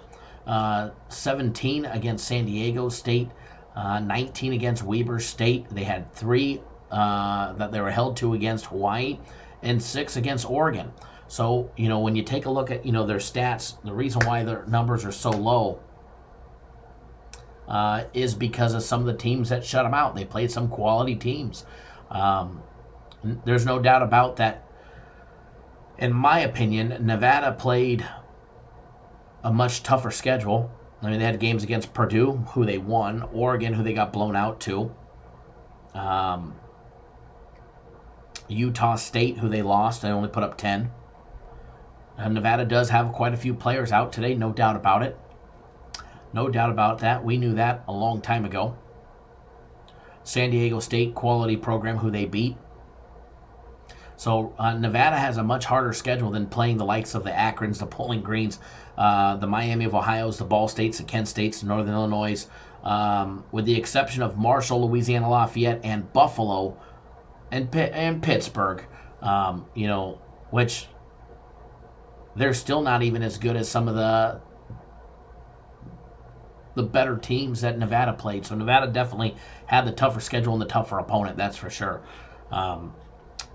Speaker 2: 17 against San Diego State, 19 against Weber State. They had 3 that they were held to against Hawaii, and 6 against Oregon. So, when you take a look at, their stats, the reason why their numbers are so low is because of some of the teams that shut them out. They played some quality teams. There's no doubt about that. In my opinion, Nevada played a much tougher schedule. I mean, they had games against Purdue, who they won, Oregon, who they got blown out to, Utah State, who they lost. They only put up 10. Nevada does have quite a few players out today, no doubt about it. No doubt about that. We knew that a long time ago. San Diego State, quality program, who they beat. So Nevada has a much harder schedule than playing the likes of the Akrons, the Bowling Greens, the Miami of Ohio's, the Ball States, the Kent States, the Northern Illinois, with the exception of Marshall, Louisiana Lafayette, and Buffalo, and Pittsburgh, which they're still not even as good as some of the better teams that Nevada played. So Nevada definitely had the tougher schedule and the tougher opponent, that's for sure.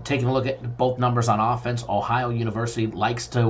Speaker 2: Taking a look at both numbers on offense, Ohio University likes to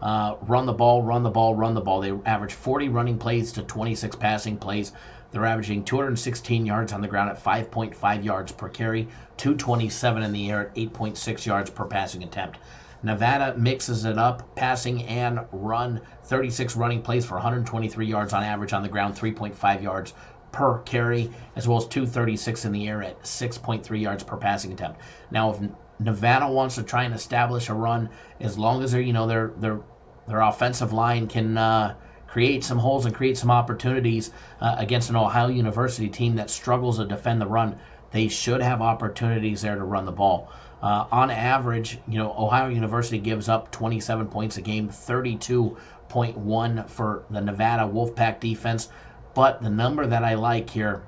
Speaker 2: run the ball. They average 40 running plays to 26 passing plays. They're averaging 216 yards on the ground at 5.5 yards per carry, 227 in the air at 8.6 yards per passing attempt. Nevada mixes it up, passing and run, 36 running plays for 123 yards on average on the ground, 3.5 yards per carry, as well as 236 in the air at 6.3 yards per passing attempt. Now, if Nevada wants to try and establish a run, as long as their offensive line can create some holes and create some opportunities against an Ohio University team that struggles to defend the run, they should have opportunities there to run the ball. On average, Ohio University gives up 27 points a game, 32.1 for the Nevada Wolfpack defense. But the number that I like here,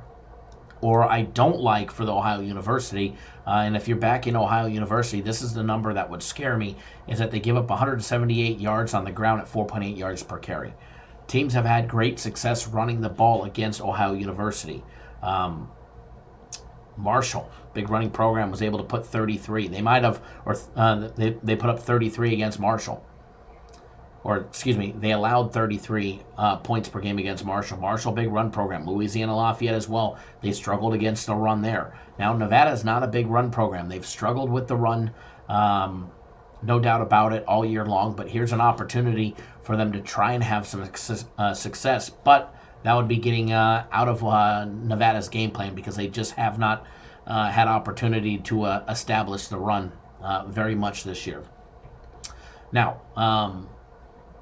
Speaker 2: or I don't like for the Ohio University, and if you're back in Ohio University, this is the number that would scare me, is that they give up 178 yards on the ground at 4.8 yards per carry. Teams have had great success running the ball against Ohio University. Marshall, big running program, was able to put 33. They might have, or they put up 33 against Marshall. They allowed 33 points per game against Marshall. Marshall, big run program. Louisiana Lafayette as well. They struggled against the run there. Now, Nevada is not a big run program. They've struggled with the run, no doubt about it, all year long. But here's an opportunity for them to try and have some success. But that would be getting out of Nevada's game plan because they just have not had opportunity to establish the run very much this year. Now,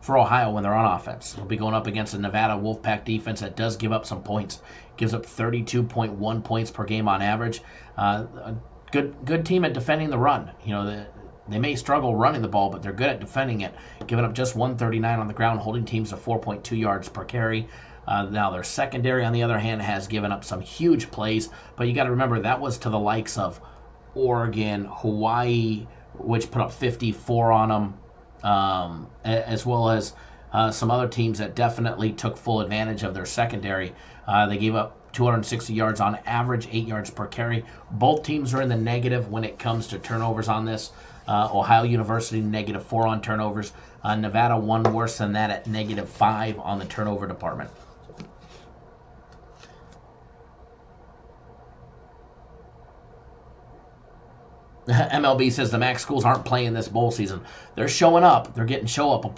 Speaker 2: for Ohio, when they're on offense, they'll be going up against a Nevada Wolfpack defense that does give up some points. Gives up 32.1 points per game on average. A good team at defending the run. They may struggle running the ball, but they're good at defending it, giving up just 139 on the ground, holding teams to 4.2 yards per carry. Now, their secondary, on the other hand, has given up some huge plays, but you got to remember that was to the likes of Oregon, Hawaii, which put up 54 on them, as well as some other teams that definitely took full advantage of their secondary. They gave up 260 yards on average, 8 yards per carry. Both teams are in the negative when it comes to turnovers on this. Ohio University, -4 on turnovers. Nevada, one worse than that at -5 on the turnover department. MLB says the MAC schools aren't playing this bowl season. They're showing up. They're getting show up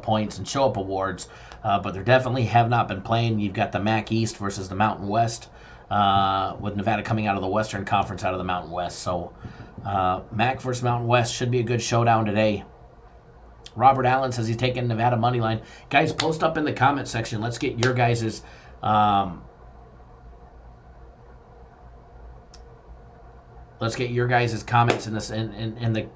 Speaker 2: points and show up awards, but they definitely have not been playing. You've got the MAC East versus the Mountain West, with Nevada coming out of the Western Conference out of the Mountain West. So MAC versus Mountain West should be a good showdown today. Robert Allen says he's taking Nevada money line. Guys, post up in the comment section. Let's get your guys's. Let's get your guys' comments in this in the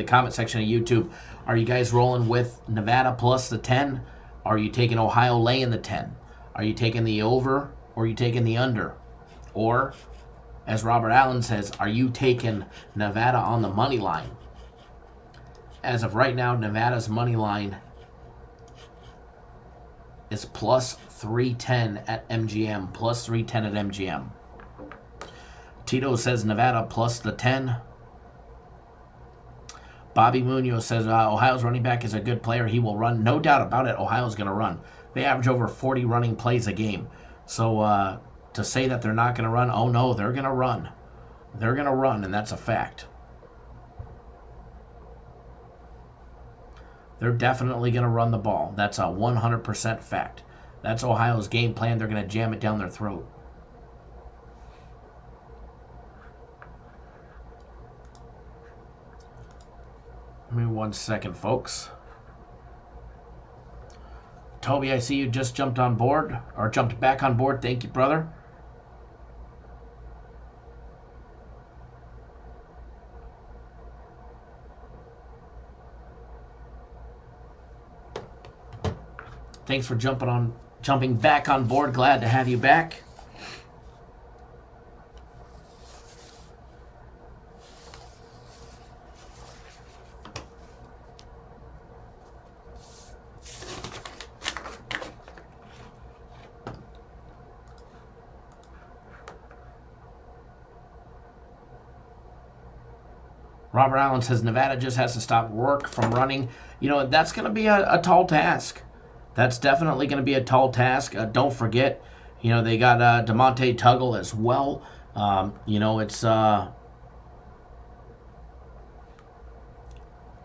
Speaker 2: comment section of YouTube. Are you guys rolling with Nevada plus the 10? Are you taking Ohio laying the 10? Are you taking the over or are you taking the under? Or, as Robert Allen says, are you taking Nevada on the money line? As of right now, Nevada's money line is plus 310 at MGM. Plus 310 at MGM. Tito says Nevada plus the 10. Bobby Munoz says Ohio's running back is a good player. He will run. No doubt about it, Ohio's going to run. They average over 40 running plays a game. So to say that they're not going to run, oh no, they're going to run. They're going to run, and that's a fact. They're definitely going to run the ball. That's a 100% fact. That's Ohio's game plan. They're going to jam it down their throat. Give me 1 second, folks. Toby, I see you just jumped on board, or jumped back on board. Thank you, brother. Thanks for jumping back on board. Glad to have you back. Robert Allen says Nevada just has to stop Rourke from running. That's going to be a tall task. That's definitely going to be a tall task. Don't forget, they got DeMonte Tuggle as well. It's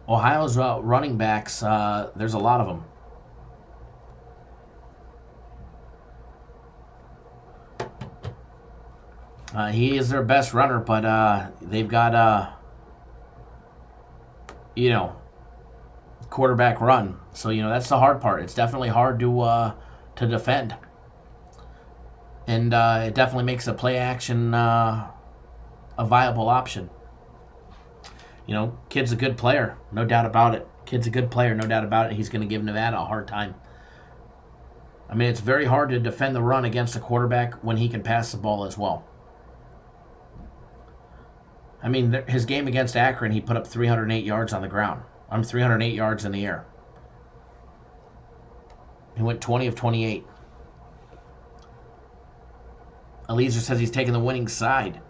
Speaker 2: Ohio's running backs. There's a lot of them. He is their best runner, but they've got quarterback run. So that's the hard part. It's definitely hard to defend, and it definitely makes a play action a viable option. Kid's a good player, no doubt about it. Kid's a good player, no doubt about it. He's going to give Nevada a hard time. I mean, it's very hard to defend the run against a quarterback when he can pass the ball as well. I mean, his game against Akron, he put up 308 yards on the ground. 308 yards in the air. He went 20 of 28. Eliezer says he's taking the winning side.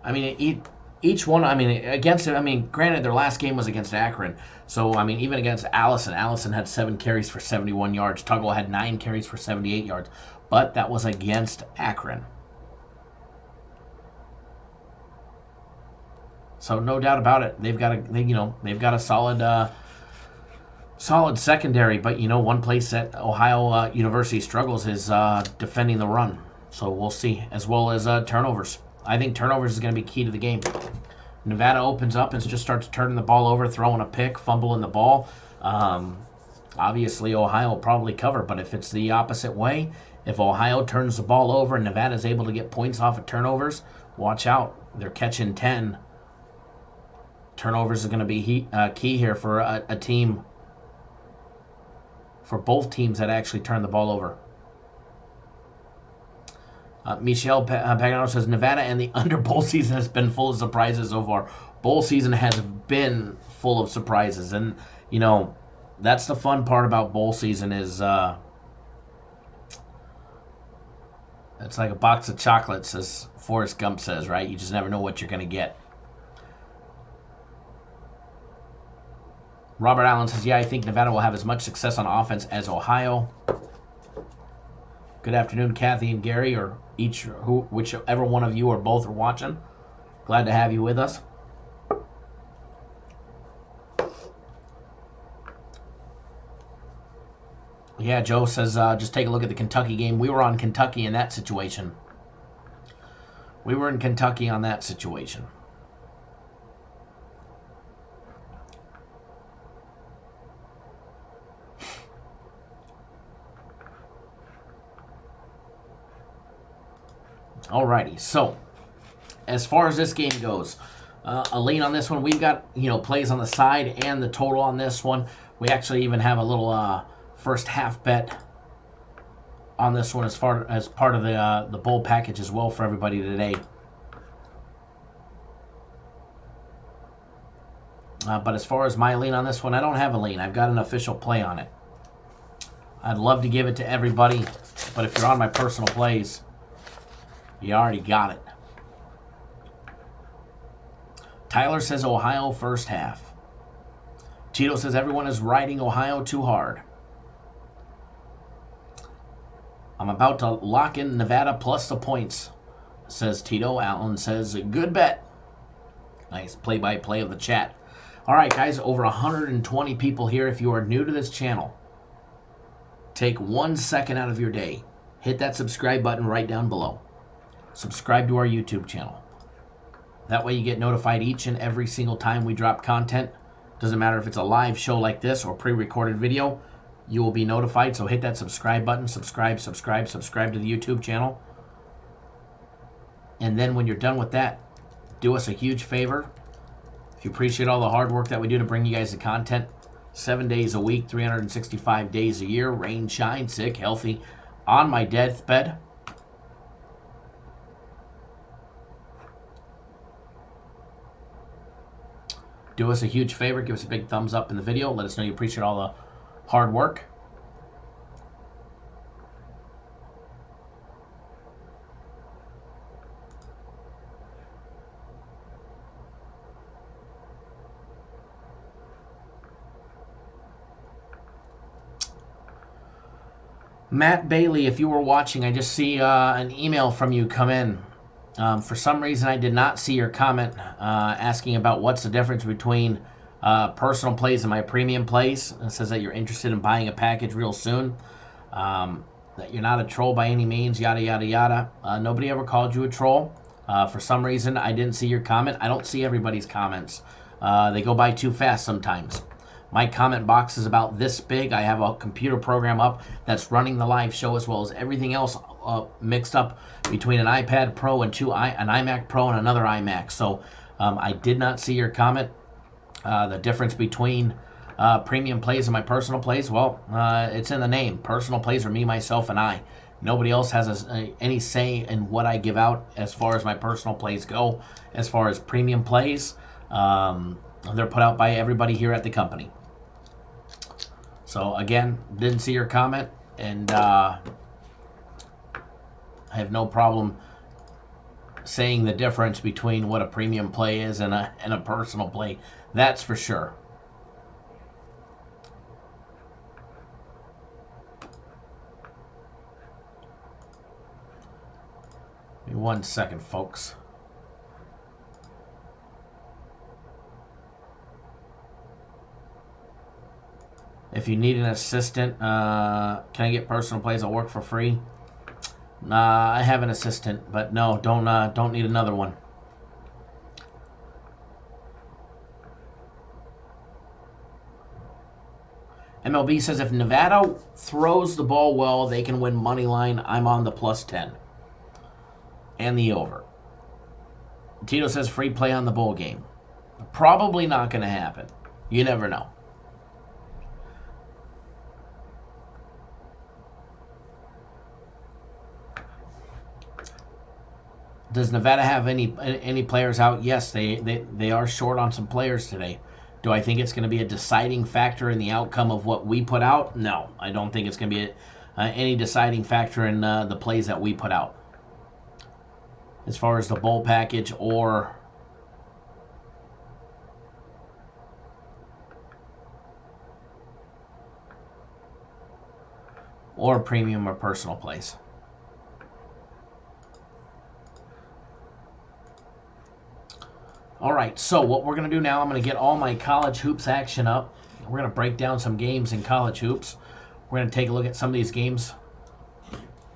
Speaker 2: I mean, each one, against it, granted, their last game was against Akron. So, even against Allison had 7 carries for 71 yards. Tuggle had 9 carries for 78 yards. But that was against Akron. So no doubt about it, they've got a solid secondary. But one place that Ohio University struggles is defending the run. So we'll see, as well as turnovers. I think turnovers is going to be key to the game. Nevada opens up and just starts turning the ball over, throwing a pick, fumbling the ball. Obviously, Ohio will probably cover, but if it's the opposite way, if Ohio turns the ball over and Nevada's able to get points off of turnovers, watch out. They're catching 10. Turnovers is going to be key here for a team, for both teams that actually turn the ball over. Michelle Pagano says, Nevada and the under bowl season has been full of surprises so far. Bowl season has been full of surprises. And, you know, that's the fun part about bowl season is it's like a box of chocolates, as Forrest Gump says, right? You just never know what you're going to get. Robert Allen says, yeah, I think Nevada will have as much success on offense as Ohio. Good afternoon, Kathy and Gary, or whichever one of you or both are watching. Glad to have you with us. Yeah, Joe says, just take a look at the Kentucky game. We were on Kentucky in that situation. We were in Kentucky on that situation. Alrighty, so as far as this game goes, a lean on this one. We've got plays on the side and the total on this one. We actually even have a little first half bet on this one as part of the bowl package as well for everybody today. But as far as my lean on this one, I don't have a lean. I've got an official play on it. I'd love to give it to everybody, but if you're on my personal plays, you already got it. Tyler says Ohio first half. Tito says everyone is riding Ohio too hard. I'm about to lock in Nevada plus the points, says Tito. Allen says good bet. Nice play-by-play of the chat. All right, guys, over 120 people here. If you are new to this channel, take 1 second out of your day. Hit that subscribe button right down below. Subscribe to our YouTube channel. That way you get notified each and every single time we drop content. Doesn't matter if it's a live show like this or pre-recorded video, you will be notified. So hit that subscribe button, subscribe to the YouTube channel. And then when you're done with that, do us a huge favor. If you appreciate all the hard work that we do to bring you guys the content, 7 days a week, 365 days a year, rain, shine, sick, healthy, on my deathbed, do us a huge favor, give us a big thumbs up in the video. Let us know you appreciate all the hard work. Matt Bailey, if you were watching, I just see an email from you come in. For some reason, I did not see your comment asking about what's the difference between personal plays and my premium plays. It says that you're interested in buying a package real soon, that you're not a troll by any means, yada, yada, yada. Nobody ever called you a troll. For some reason, I didn't see your comment. I don't see everybody's comments. They go by too fast sometimes. My comment box is about this big. I have a computer program up that's running the live show as well as everything else mixed up between an iPad Pro and an iMac Pro and another iMac. So I did not see your comment. The difference between premium plays and my personal plays, well, it's in the name. Personal plays are me, myself, and I. Nobody else has any say in what I give out as far as my personal plays go. As far as premium plays, they're put out by everybody here at the company. So again, didn't see your comment, and I have no problem saying the difference between what a premium play is and a personal play. That's for sure. Give me 1 second, folks. If you need an assistant, can I get personal plays? I'll work for free. I have an assistant, but no, don't need another one. MLB says if Nevada throws the ball well, they can win money line. I'm on the +10 and the over. Tito says free play on the bowl game. Probably not going to happen. You never know. Does Nevada have any players out? Yes, they are short on some players today. Do I think it's going to be a deciding factor in the outcome of what we put out? No, I don't think it's going to be any deciding factor in the plays that we put out. As far as the bowl package or premium or personal plays. All right, so what we're going to do now, I'm going to get all my college hoops action up. We're going to break down some games in college hoops. We're going to take a look at some of these games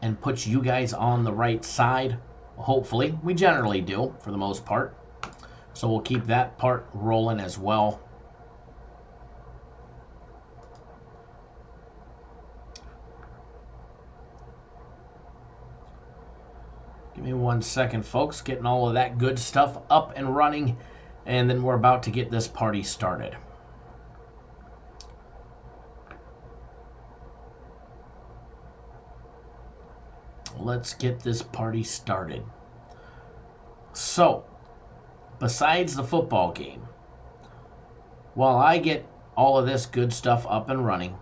Speaker 2: and put you guys on the right side. Hopefully. We generally do, for the most part. So we'll keep that part rolling as well. Give me 1 second, folks. Getting all of that good stuff up and running, and then we're about to get this party started. Let's get this party started. So, besides the football game, while I get all of this good stuff up and running,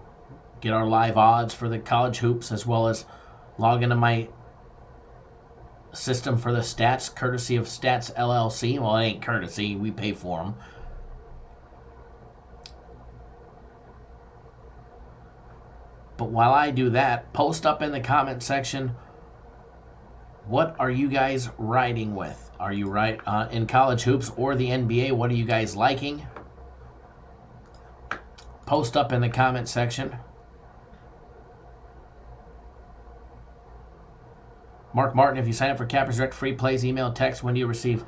Speaker 2: get our live odds for the college hoops, as well as log into my system for the stats, courtesy of Stats LLC. Well, it ain't courtesy. We pay for them. But while I do that, post up in the comment section, what are you guys riding with? Are you right in college hoops or the NBA? What are you guys liking? Post up in the comment section. Mark Martin, if you sign up for Cappers Direct free plays, email, text, when do you receive?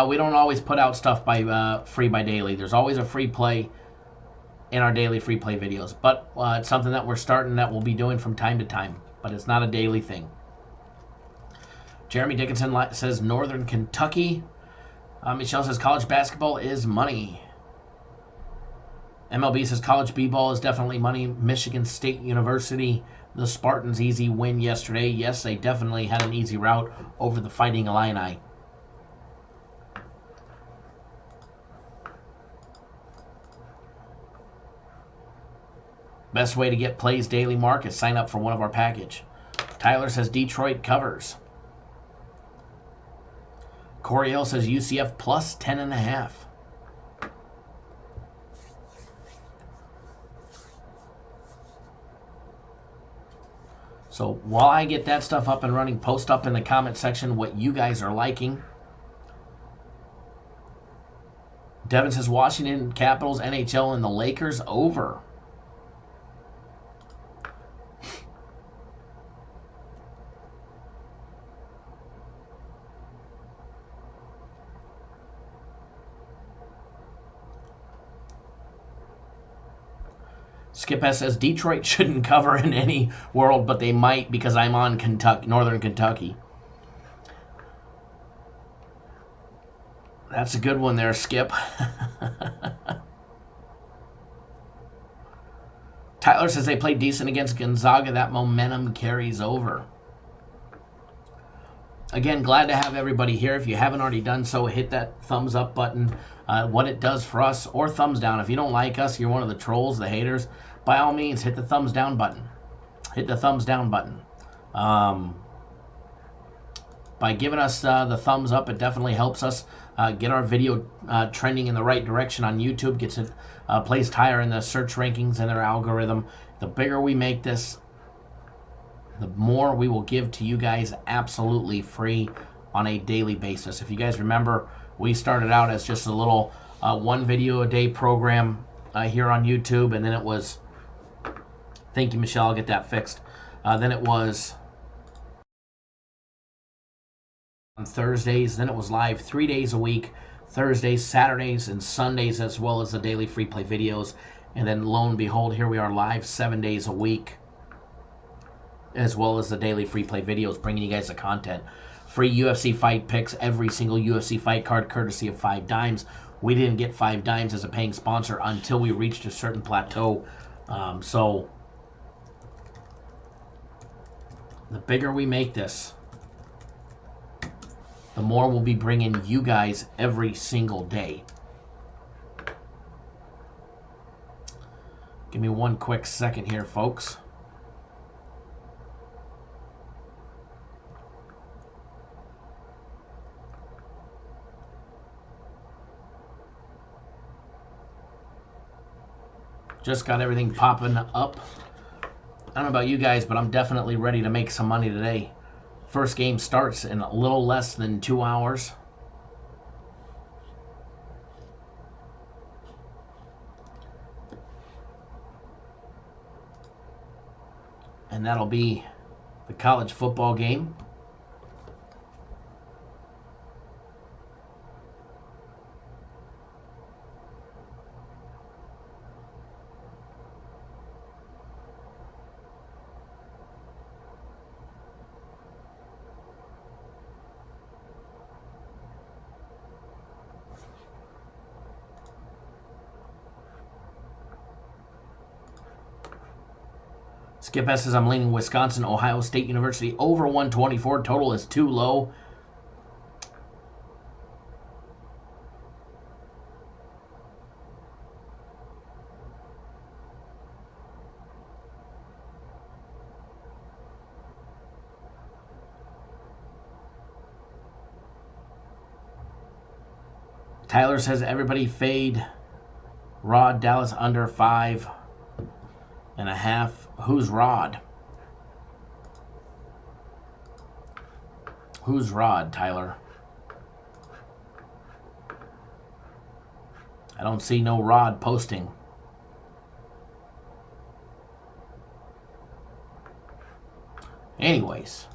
Speaker 2: We don't always put out stuff by free by daily. There's always a free play in our daily free play videos. But it's something that we're starting that we'll be doing from time to time. But it's not a daily thing. Jeremy Dickinson says Northern Kentucky. Michelle says college basketball is money. MLB says college b-ball is definitely money. Michigan State University. The Spartans' easy win yesterday. Yes, they definitely had an easy route over the Fighting Illini. Best way to get plays daily, Mark, is sign up for one of our package. Tyler says Detroit covers. Coriel says UCF plus 10.5. So while I get that stuff up and running, post up in the comment section what you guys are liking. Devin says Washington Capitals, NHL, and the Lakers over. Skip S says Detroit shouldn't cover in any world, but they might because I'm on Northern Kentucky. That's a good one there, Skip. Tyler says they played decent against Gonzaga. That momentum carries over. Again, glad to have everybody here. If you haven't already done so, hit that thumbs up button. What it does for us, or thumbs down. If you don't like us, you're one of the trolls, the haters, by all means, hit the thumbs down button. Hit the thumbs down button. By giving us the thumbs up, it definitely helps us get our video trending in the right direction on YouTube, gets it placed higher in the search rankings and their algorithm. The bigger we make this, the more we will give to you guys absolutely free on a daily basis. If you guys remember, we started out as just a little one video a day program here on YouTube, and then it was, thank you, Michelle, I'll get that fixed. Then it was on Thursdays. Then it was live 3 days a week, Thursdays, Saturdays, and Sundays, as well as the daily free play videos. And then lo and behold, here we are live 7 days a week, as well as the daily free play videos, bringing you guys the content. Free UFC fight picks, every single UFC fight card, courtesy of 5 Dimes. We didn't get 5 Dimes as a paying sponsor until we reached a certain plateau. So the bigger we make this, the more we'll be bringing you guys every single day. Give me one quick second here, folks. Just got everything popping up. I don't know about you guys, but I'm definitely ready to make some money today. First game starts in a little less than 2 hours. And that'll be the college football game. Skip S says I'm leaning Wisconsin, Ohio State University over 124. Total is too low. Tyler says everybody fade Rod, Dallas under 5.5. Who's Rod? Who's Rod, Tyler? I don't see no Rod posting. Anyways.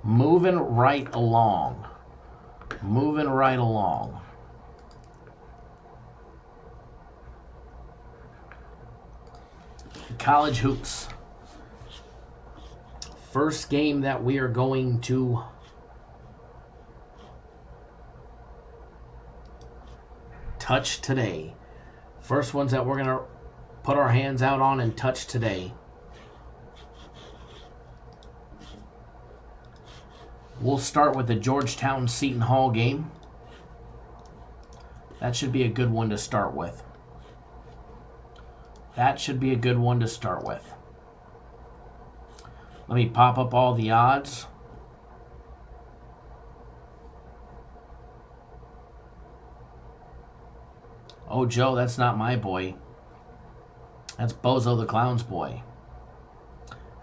Speaker 2: Moving right along. Moving right along. College hoops. First game that we are going to touch today. First ones that we're going to put our hands out on and touch today. We'll start with the Georgetown-Seton Hall game. That should be a good one to start with. That should be a good one to start with. Let me pop up all the odds. Oh, Joe, that's not my boy. That's Bozo the Clown's boy.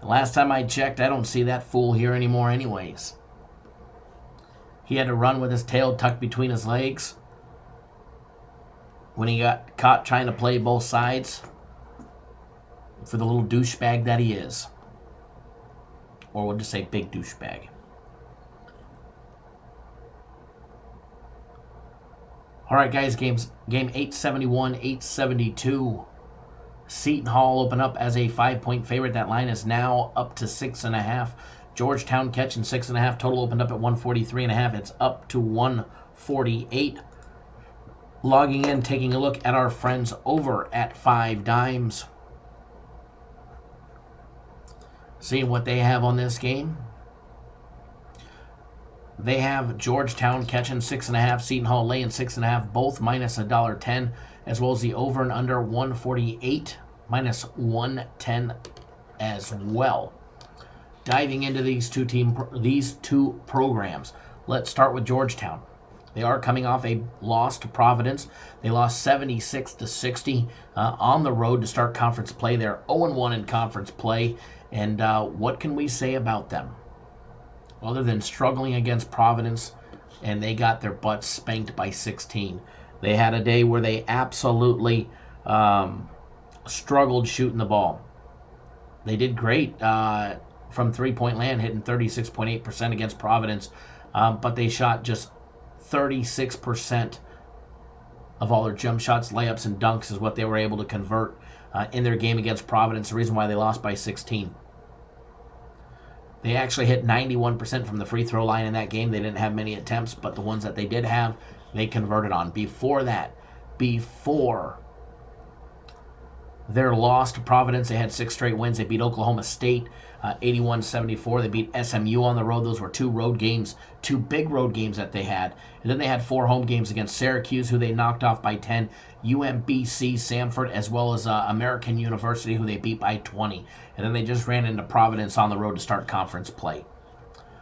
Speaker 2: The last time I checked, I don't see that fool here anymore anyways. He had to run with his tail tucked between his legs when he got caught trying to play both sides. For the little douchebag that he is. Or we'll just say big douchebag. Alright guys, game 871, 872. Seton Hall open up as a 5-point favorite. That line is now up to 6.5. Georgetown catching 6.5. Total opened up at 143.5. It's up to 148. Logging in, taking a look at our friends over at 5 Dimes. Seeing what they have on this game. They have Georgetown catching 6.5, Seton Hall laying 6.5, both minus $1.10, as well as the over and under 148 minus 110 as well. Diving into these two programs. Let's start with Georgetown. They are coming off a loss to Providence. They lost 76-60 on the road to start conference play. They're 0-1 in conference play. And what can we say about them? Other than struggling against Providence, and they got their butts spanked by 16. They had a day where they absolutely struggled shooting the ball. They did great from three-point land, hitting 36.8% against Providence, but they shot just 36% of all their jump shots, layups, and dunks is what they were able to convert in their game against Providence, the reason why they lost by 16. They actually hit 91% from the free throw line in that game. They didn't have many attempts, but the ones that they did have, they converted on. Before their loss to Providence, they had 6 straight wins. They beat Oklahoma State 81-74. They beat SMU on the road. Those were 2 road games, 2 big road games that they had. And then they had 4 home games against Syracuse, who they knocked off by 10, UMBC, Samford, as well as American University, who they beat by 20. And then they just ran into Providence on the road to start conference play.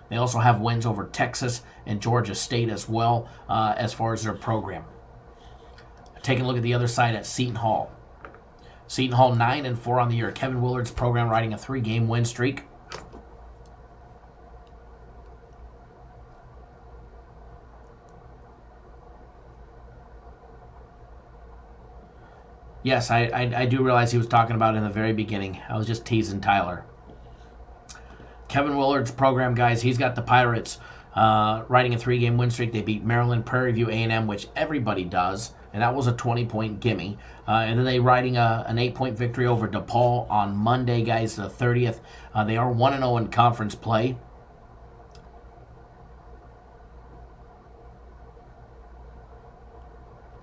Speaker 2: They also have wins over Texas and Georgia State as well as far as their program. Taking a look at the other side at Seton Hall. Seton Hall 9-4 on the year. Kevin Willard's program riding a 3-game win streak. Yes, I do realize he was talking about it in the very beginning. I was just teasing Tyler. Kevin Willard's program, guys, he's got the Pirates riding a 3-game win streak. They beat Maryland, Prairie View, A&M, which everybody does, and that was a 20-point gimme. And then they riding an 8-point victory over DePaul on Monday, guys, the 30th. They are 1-0 in conference play.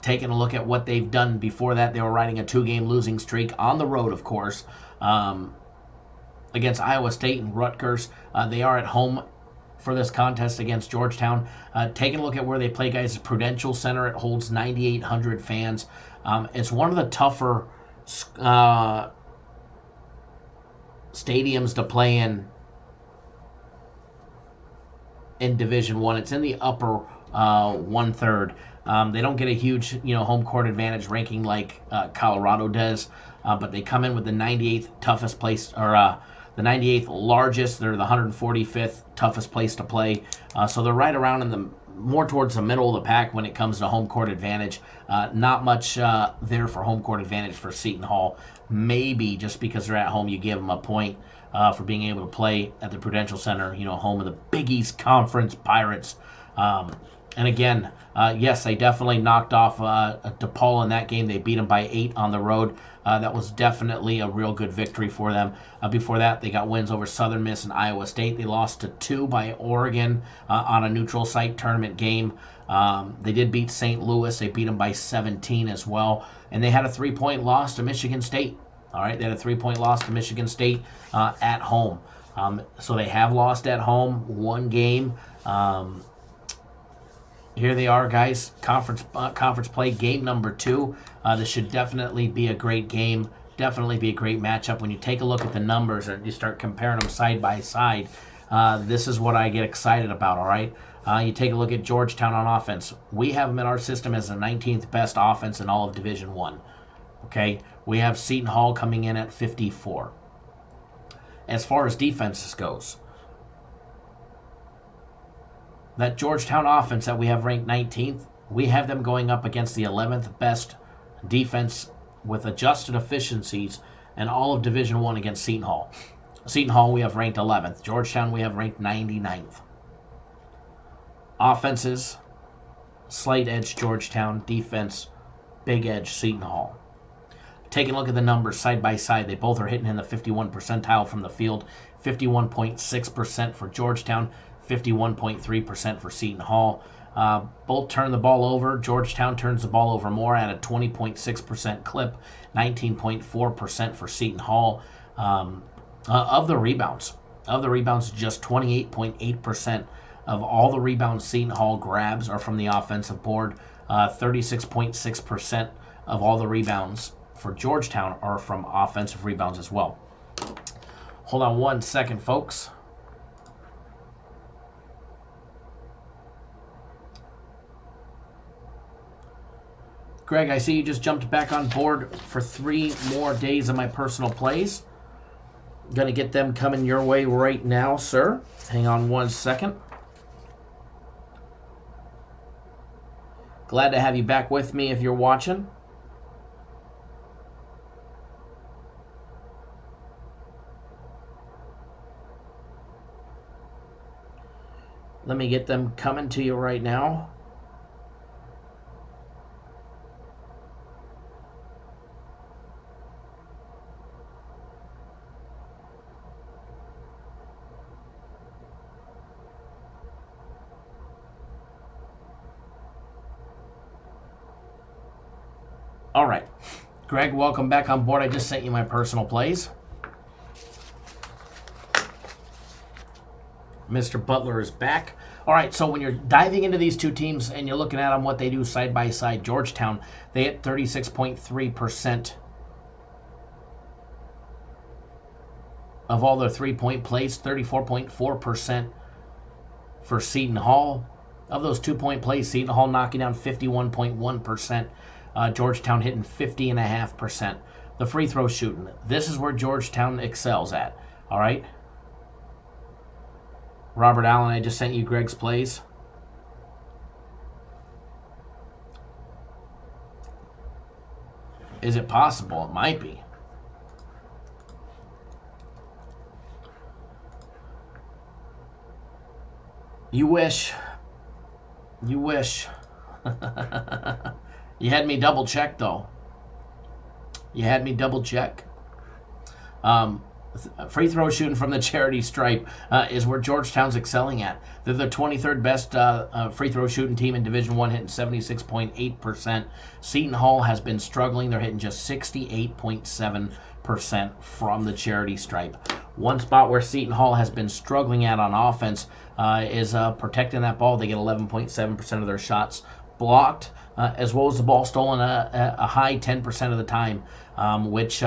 Speaker 2: Taking a look at what they've done before that, they were riding a 2-game losing streak on the road, of course, against Iowa State and Rutgers. They are at home for this contest against Georgetown. Taking a look at where they play, guys, Prudential Center. It holds 9,800 fans. It's one of the tougher stadiums to play in Division I. It's in the upper one-third. They don't get a huge, home court advantage ranking like Colorado does, but they come in with the 98th toughest place, or the 98th largest. They're the 145th toughest place to play. So they're right around more towards the middle of the pack when it comes to home court advantage. Not much there for home court advantage for Seton Hall. Maybe just because they're at home, you give them a point for being able to play at the Prudential Center, home of the Big East Conference Pirates. And again, yes, they definitely knocked off DePaul in that game. They beat them by 8 on the road. That was definitely a real good victory for them. Before that, they got wins over Southern Miss and Iowa State. They lost to 2 by Oregon on a neutral site tournament game. They did beat St. Louis. They beat them by 17 as well. And they had a 3-point loss to Michigan State. All right, they had a 3-point loss to Michigan State at home. So they have lost at home 1 game. Here they are, guys. Conference play, game number 2. This should definitely be a great game. Definitely be a great matchup. When you take a look at the numbers and you start comparing them side by side, this is what I get excited about, all right? You take a look at Georgetown on offense. We have them in our system as the 19th best offense in all of Division I. Okay? We have Seton Hall coming in at 54. As far as defenses goes, that Georgetown offense that we have ranked 19th, we have them going up against the 11th best defense with adjusted efficiencies in all of Division I against Seton Hall. Seton Hall we have ranked 11th. Georgetown we have ranked 99th. Offenses, slight edge Georgetown. Defense, big edge Seton Hall. Taking a look at the numbers side by side, they both are hitting in the 51 percentile from the field. 51.6% for Georgetown, 51.3% for Seton Hall. Both turn the ball over. Georgetown turns the ball over more at a 20.6% clip, 19.4% for Seton Hall. Of the rebounds, just 28.8% of all the rebounds Seton Hall grabs are from the offensive board. 36.6% of all the rebounds for Georgetown are from offensive rebounds as well. Hold on 1 second, folks. Greg, I see you just jumped back on board for 3 more days of my personal plays. Going to get them coming your way right now, sir. Hang on 1 second. Glad to have you back with me if you're watching. Let me get them coming to you right now. All right. Greg, welcome back on board. I just sent you my personal plays. Mr. Butler is back. All right, so when you're diving into these two teams and you're looking at them, what they do side by side, Georgetown, they hit 36.3% of all their three-point plays, 34.4% for Seton Hall. Of those 2-point plays, Seton Hall knocking down 51.1%. Georgetown hitting 50.5%. The free throw shooting. This is where Georgetown excels at. All right. Robert Allen, I just sent you Greg's plays. Is it possible? It might be. You wish. You wish. You had me double check, though. You had me double check. Free throw shooting from the charity stripe is where Georgetown's excelling at. They're the 23rd best free throw shooting team in Division I, hitting 76.8%. Seton Hall has been struggling. They're hitting just 68.7% from the charity stripe. One spot where Seton Hall has been struggling at on offense is protecting that ball. They get 11.7% of their shots blocked, as well as the ball stolen a high 10% of the time, which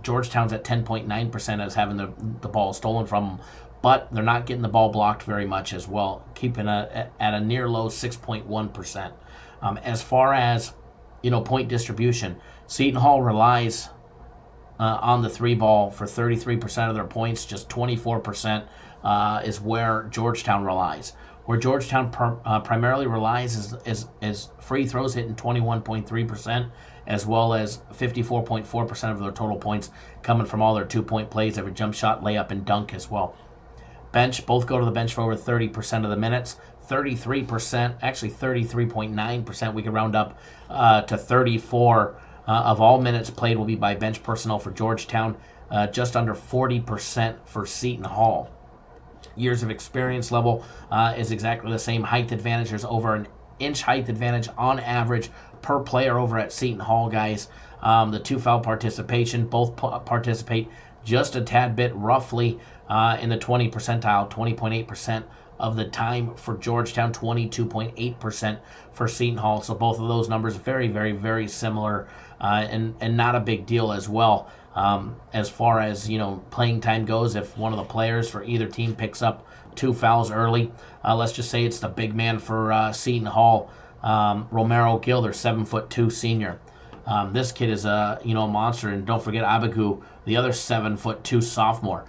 Speaker 2: Georgetown's at 10.9% as having the ball stolen from them. But they're not getting the ball blocked very much as well, keeping at a near low 6.1%. As far as point distribution, Seton Hall relies on the three ball for 33% of their points. Just 24% is where Georgetown relies. Where Georgetown primarily relies is free throws, hitting 21.3%, as well as 54.4% of their total points coming from all their 2-point plays, every jump shot, layup, and dunk as well. Bench, both go to the bench for over 30% of the minutes. 33%, actually 33.9%, we could round up to 34 of all minutes played will be by bench personnel for Georgetown, just under 40% for Seton Hall. Years of experience level is exactly the same. Height advantage, there's over an inch height advantage on average per player over at Seton Hall, guys. The 2-foul participation, both participate just a tad bit, roughly in the 20 percentile, 20.8% of the time for Georgetown, 22.8% for Seton Hall. So both of those numbers very, very, very similar, and not a big deal as well. As far as playing time goes, if one of the players for either team picks up 2 fouls early, let's just say it's the big man for Seton Hall, Romero Gill, their 7'2" senior. This kid is a monster, and don't forget Abagu, the other 7'2" sophomore.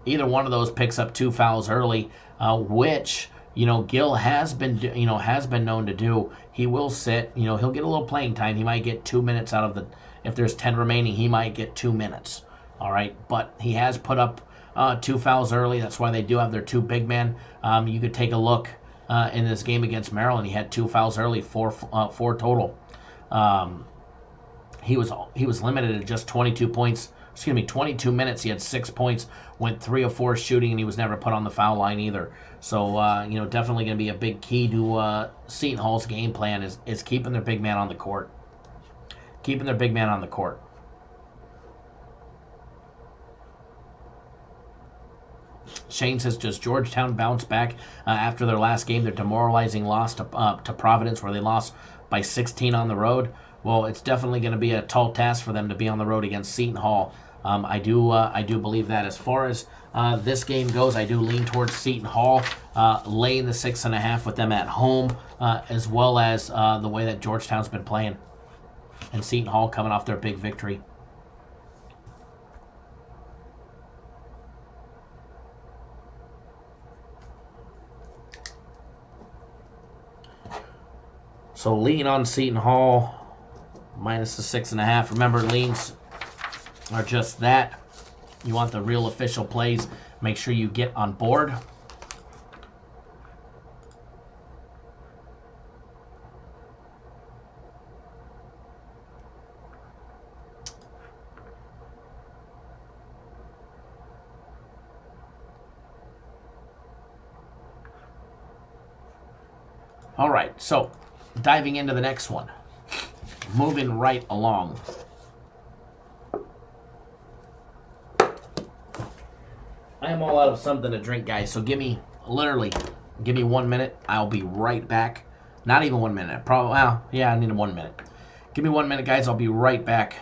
Speaker 2: Either one of those picks up 2 fouls early, which Gill has been known to do. He will sit. He'll get a little playing time. He might get 2 minutes out of the. If there's 10 remaining, he might get 2 minutes. All right, but he has put up 2 fouls early. That's why they do have their 2 big men. You could take a look in this game against Maryland. He had 2 fouls early, four total. He was limited at just 22 points. 22 minutes. He had 6 points, went 3 of 4 shooting, and he was never put on the foul line either. So, definitely going to be a big key to Seton Hall's game plan is keeping their big man on the court. Keeping their big man on the court. Shane says, does Georgetown bounce back after their last game? Their demoralizing loss to Providence, where they lost by 16 on the road. Well, it's definitely going to be a tall task for them to be on the road against Seton Hall. I do believe that. As far as this game goes, I do lean towards Seton Hall, laying the 6.5 with them at home, as well as the way that Georgetown's been playing, and Seton Hall coming off their big victory. So lean on Seton Hall, minus the 6.5. Remember, leans are just that. You want the real official plays. Make sure you get on board. All right, so diving into the next one. Moving right along. I am all out of something to drink, guys, so give me 1 minute. I'll be right back. Not even 1 minute. Probably, well, yeah, I need 1 minute. Give me 1 minute, guys. I'll be right back.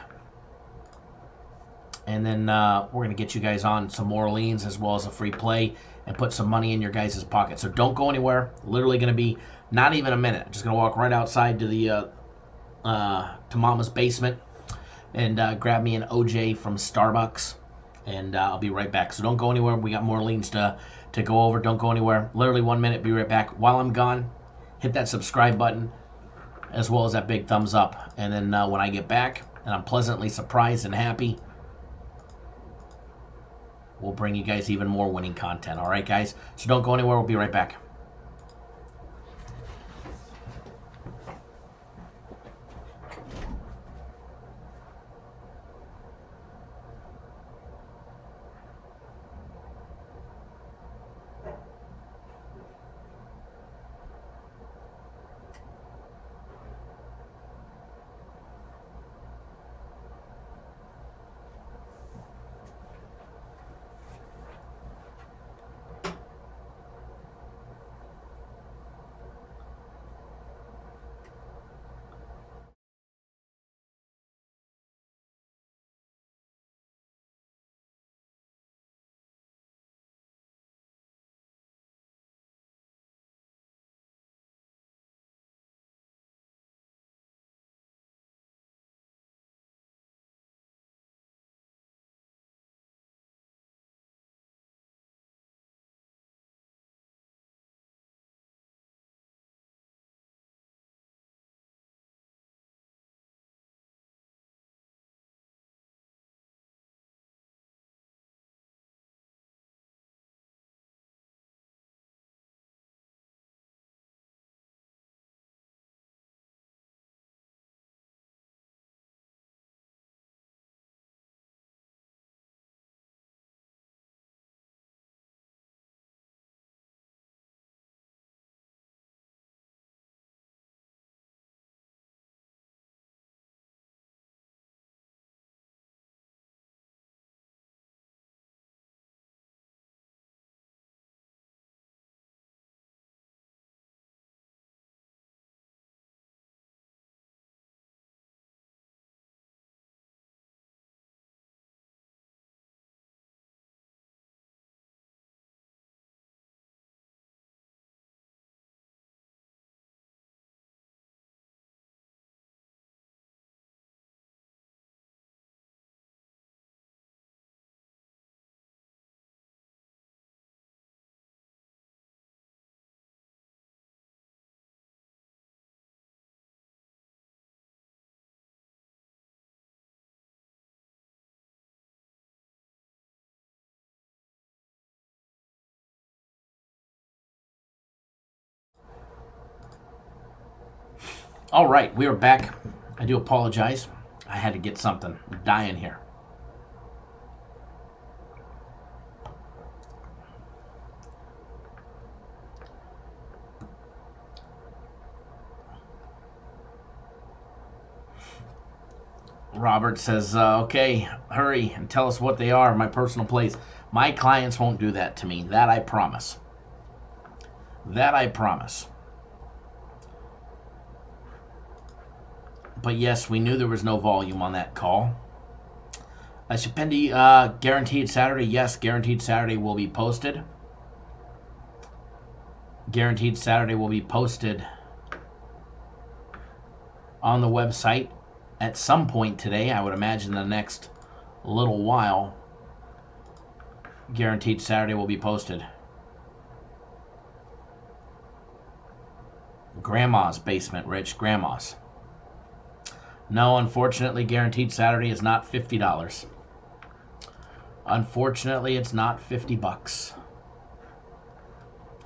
Speaker 2: And then we're going to get you guys on some more leans as well as a free play and put some money in your guys' pocket. So don't go anywhere. Literally going to be not even a minute. Just going to walk right outside to the to Mama's basement and grab me an OJ from Starbucks. And I'll be right back. So don't go anywhere. We got more leans to go over. Don't go anywhere. Literally 1 minute. Be right back. While I'm gone, hit that subscribe button as well as that big thumbs up. And then when I get back and I'm pleasantly surprised and happy, we'll bring you guys even more winning content. All right, guys? So don't go anywhere. We'll be right back. All right, we are back. I do apologize. I had to get something. I'm dying here. Robert says, okay, hurry and tell us what they are, my personal plays. My clients won't do that to me. That I promise. That I promise. But yes, we knew there was no volume on that call. Shapendi, guaranteed Saturday. Yes, guaranteed Saturday will be posted. Guaranteed Saturday will be posted on the website at some point today. I would imagine the next little while. Guaranteed Saturday will be posted. Grandma's basement, Rich. Grandma's. No, unfortunately, guaranteed Saturday is not $50. Unfortunately, it's not $50.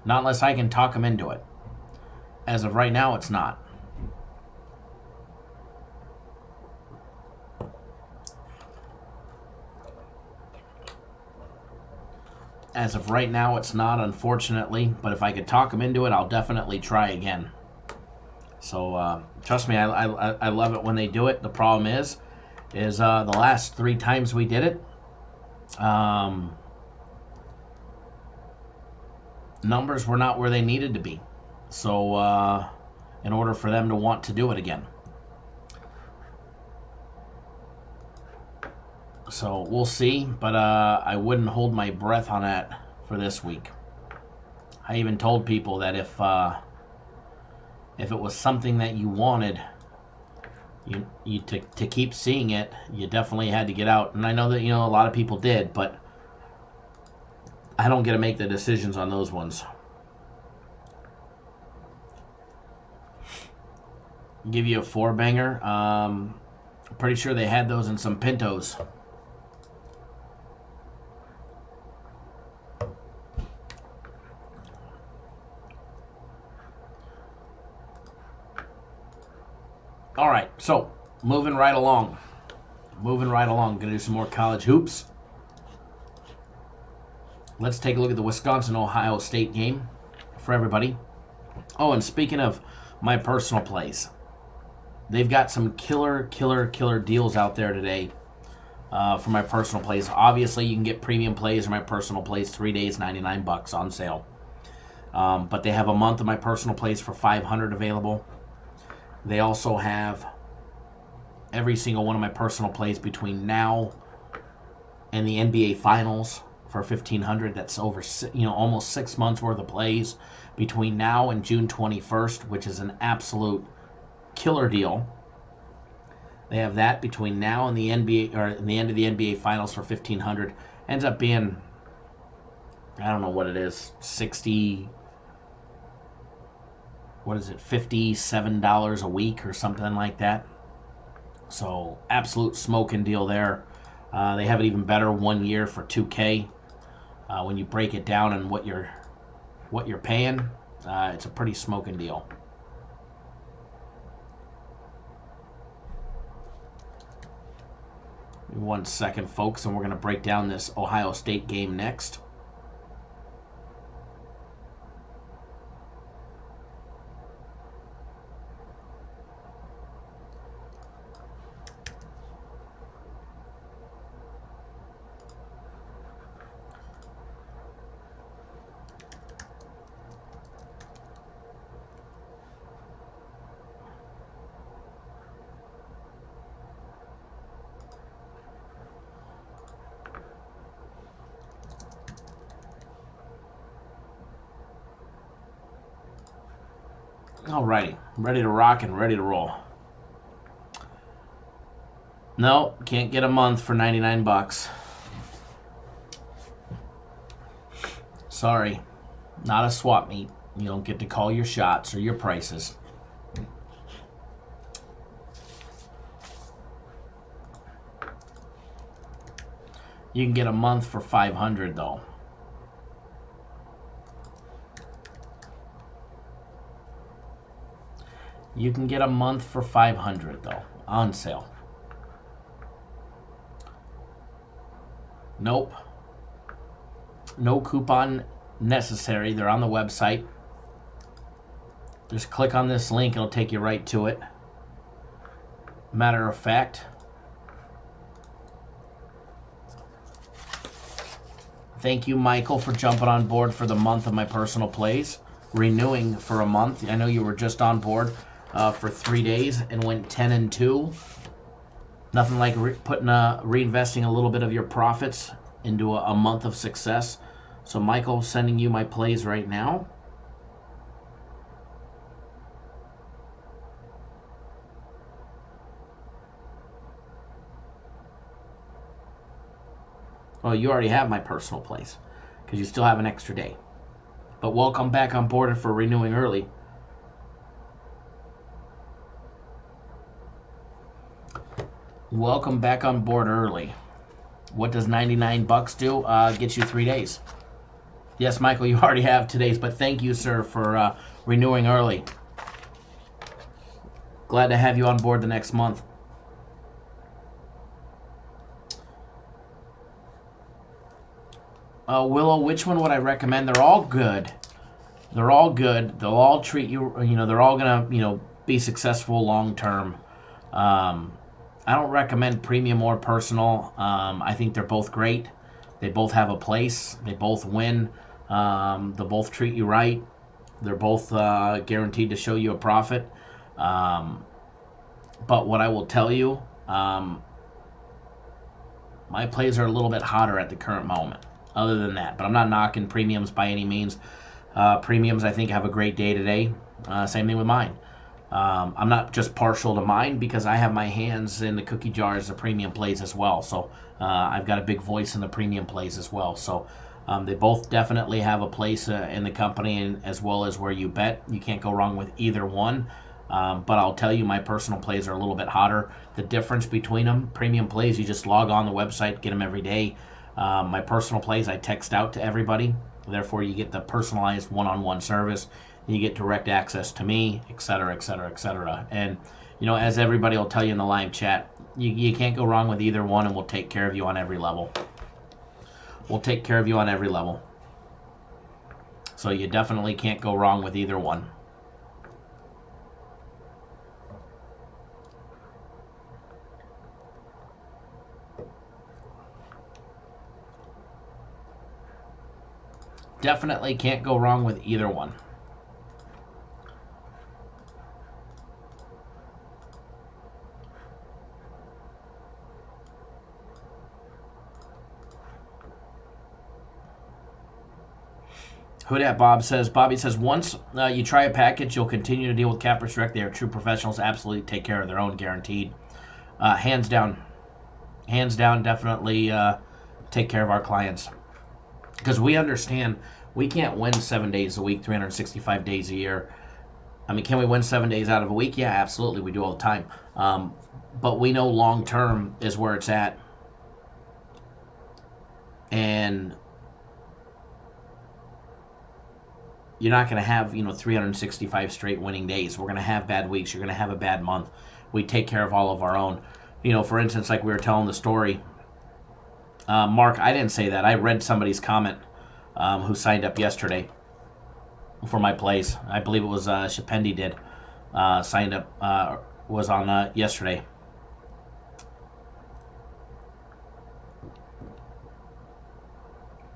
Speaker 2: Not unless I can talk them into it. As of right now, it's not. As of right now, it's not, unfortunately. But if I could talk them into it, I'll definitely try again. So trust me, I love it when they do it. The problem is the last 3 times we did it, numbers were not where they needed to be. So in order for them to want to do it again. So we'll see, but I wouldn't hold my breath on that for this week. I even told people that if it was something that you wanted, you to keep seeing it, you definitely had to get out. And I know that a lot of people did, but I don't get to make the decisions on those ones. Give you a 4-banger. Pretty sure they had those in some Pintos. All right, so moving right along. Going to do some more college hoops. Let's take a look at the Wisconsin-Ohio State game for everybody. Oh, and speaking of my personal plays, they've got some killer deals out there today for my personal plays. Obviously, you can get premium plays or my personal plays 3 days, $99 on sale. But they have a month of my personal plays for $500 available. They also have every single one of my personal plays between now and the NBA Finals for $1,500. That's over almost 6 months worth of plays between now and June 21st, which is an absolute killer deal. They have that between now and the NBA or the end of the NBA Finals for $1,500. Ends up being, I don't know what it is, $57 a week or something like that. So absolute smoking deal there. They have it even better 1 year for $2K. When you break it down and what you're paying, it's a pretty smoking deal. One second, folks, and we're going to break down this Ohio State game next. Alrighty, ready to rock and ready to roll. No, can't get a month for $99. Sorry, not a swap meet. You don't get to call your shots or your prices. You can get a month for $500 though. You can get a month for $500 though, on sale. Nope. No coupon necessary. They're on the website. Just click on this link, it'll take you right to it. Matter of fact, thank you, Michael, for jumping on board for the month of my personal plays. Renewing for a month. I know you were just on board for 3 days and went 10-2. Nothing like reinvesting a little bit of your profits into a month of success. So, Michael, sending you my plays right now. Well, you already have my personal plays because you still have an extra day. But welcome back on board for renewing early. Welcome back on board early. What does $99 do? Get you 3 days. Yes, Michael, you already have today's, but thank you, sir, for renewing early. Glad to have you on board the next month. Willow, which one would I recommend? They're all good. They're all good. They'll all treat you, they're all going to, be successful long term. I don't recommend premium or personal. I think they're both great. They both have a place. They both win. They both treat you right. They're both guaranteed to show you a profit. But what I will tell you, my plays are a little bit hotter at the current moment. Other than that, but I'm not knocking premiums by any means. Premiums, I think, have a great day today. Same thing with mine. I'm not just partial to mine because I have my hands in the cookie jars of premium plays as well. So I've got a big voice in the premium plays as well. So they both definitely have a place in the company, and as well as where you bet. You can't go wrong with either one. But I'll tell you, my personal plays are a little bit hotter. The difference between them, premium plays, you just log on the website, get them every day. My personal plays, I text out to everybody. Therefore, you get the personalized one-on-one service. You get direct access to me, et cetera, et cetera, et cetera. And, as everybody will tell you in the live chat, you can't go wrong with either one, and we'll take care of you on every level. We'll take care of you on every level. So you definitely can't go wrong with either one. Definitely can't go wrong with either one. Who dat Bob says? Bobby says, once you try a package, you'll continue to deal with Cappers Direct. They are true professionals. Absolutely take care of their own, guaranteed. Hands down, definitely take care of our clients. Because we understand we can't win 7 days a week, 365 days a year. I mean, can we win 7 days out of a week? Yeah, absolutely. We do all the time. But we know long term is where it's at. And you're not going to have, 365 straight winning days. We're going to have bad weeks. You're going to have a bad month. We take care of all of our own. For instance, like we were telling the story, Mark, I didn't say that. I read somebody's comment who signed up yesterday for my plays. I believe it was Shapendi did. Signed up, was on yesterday.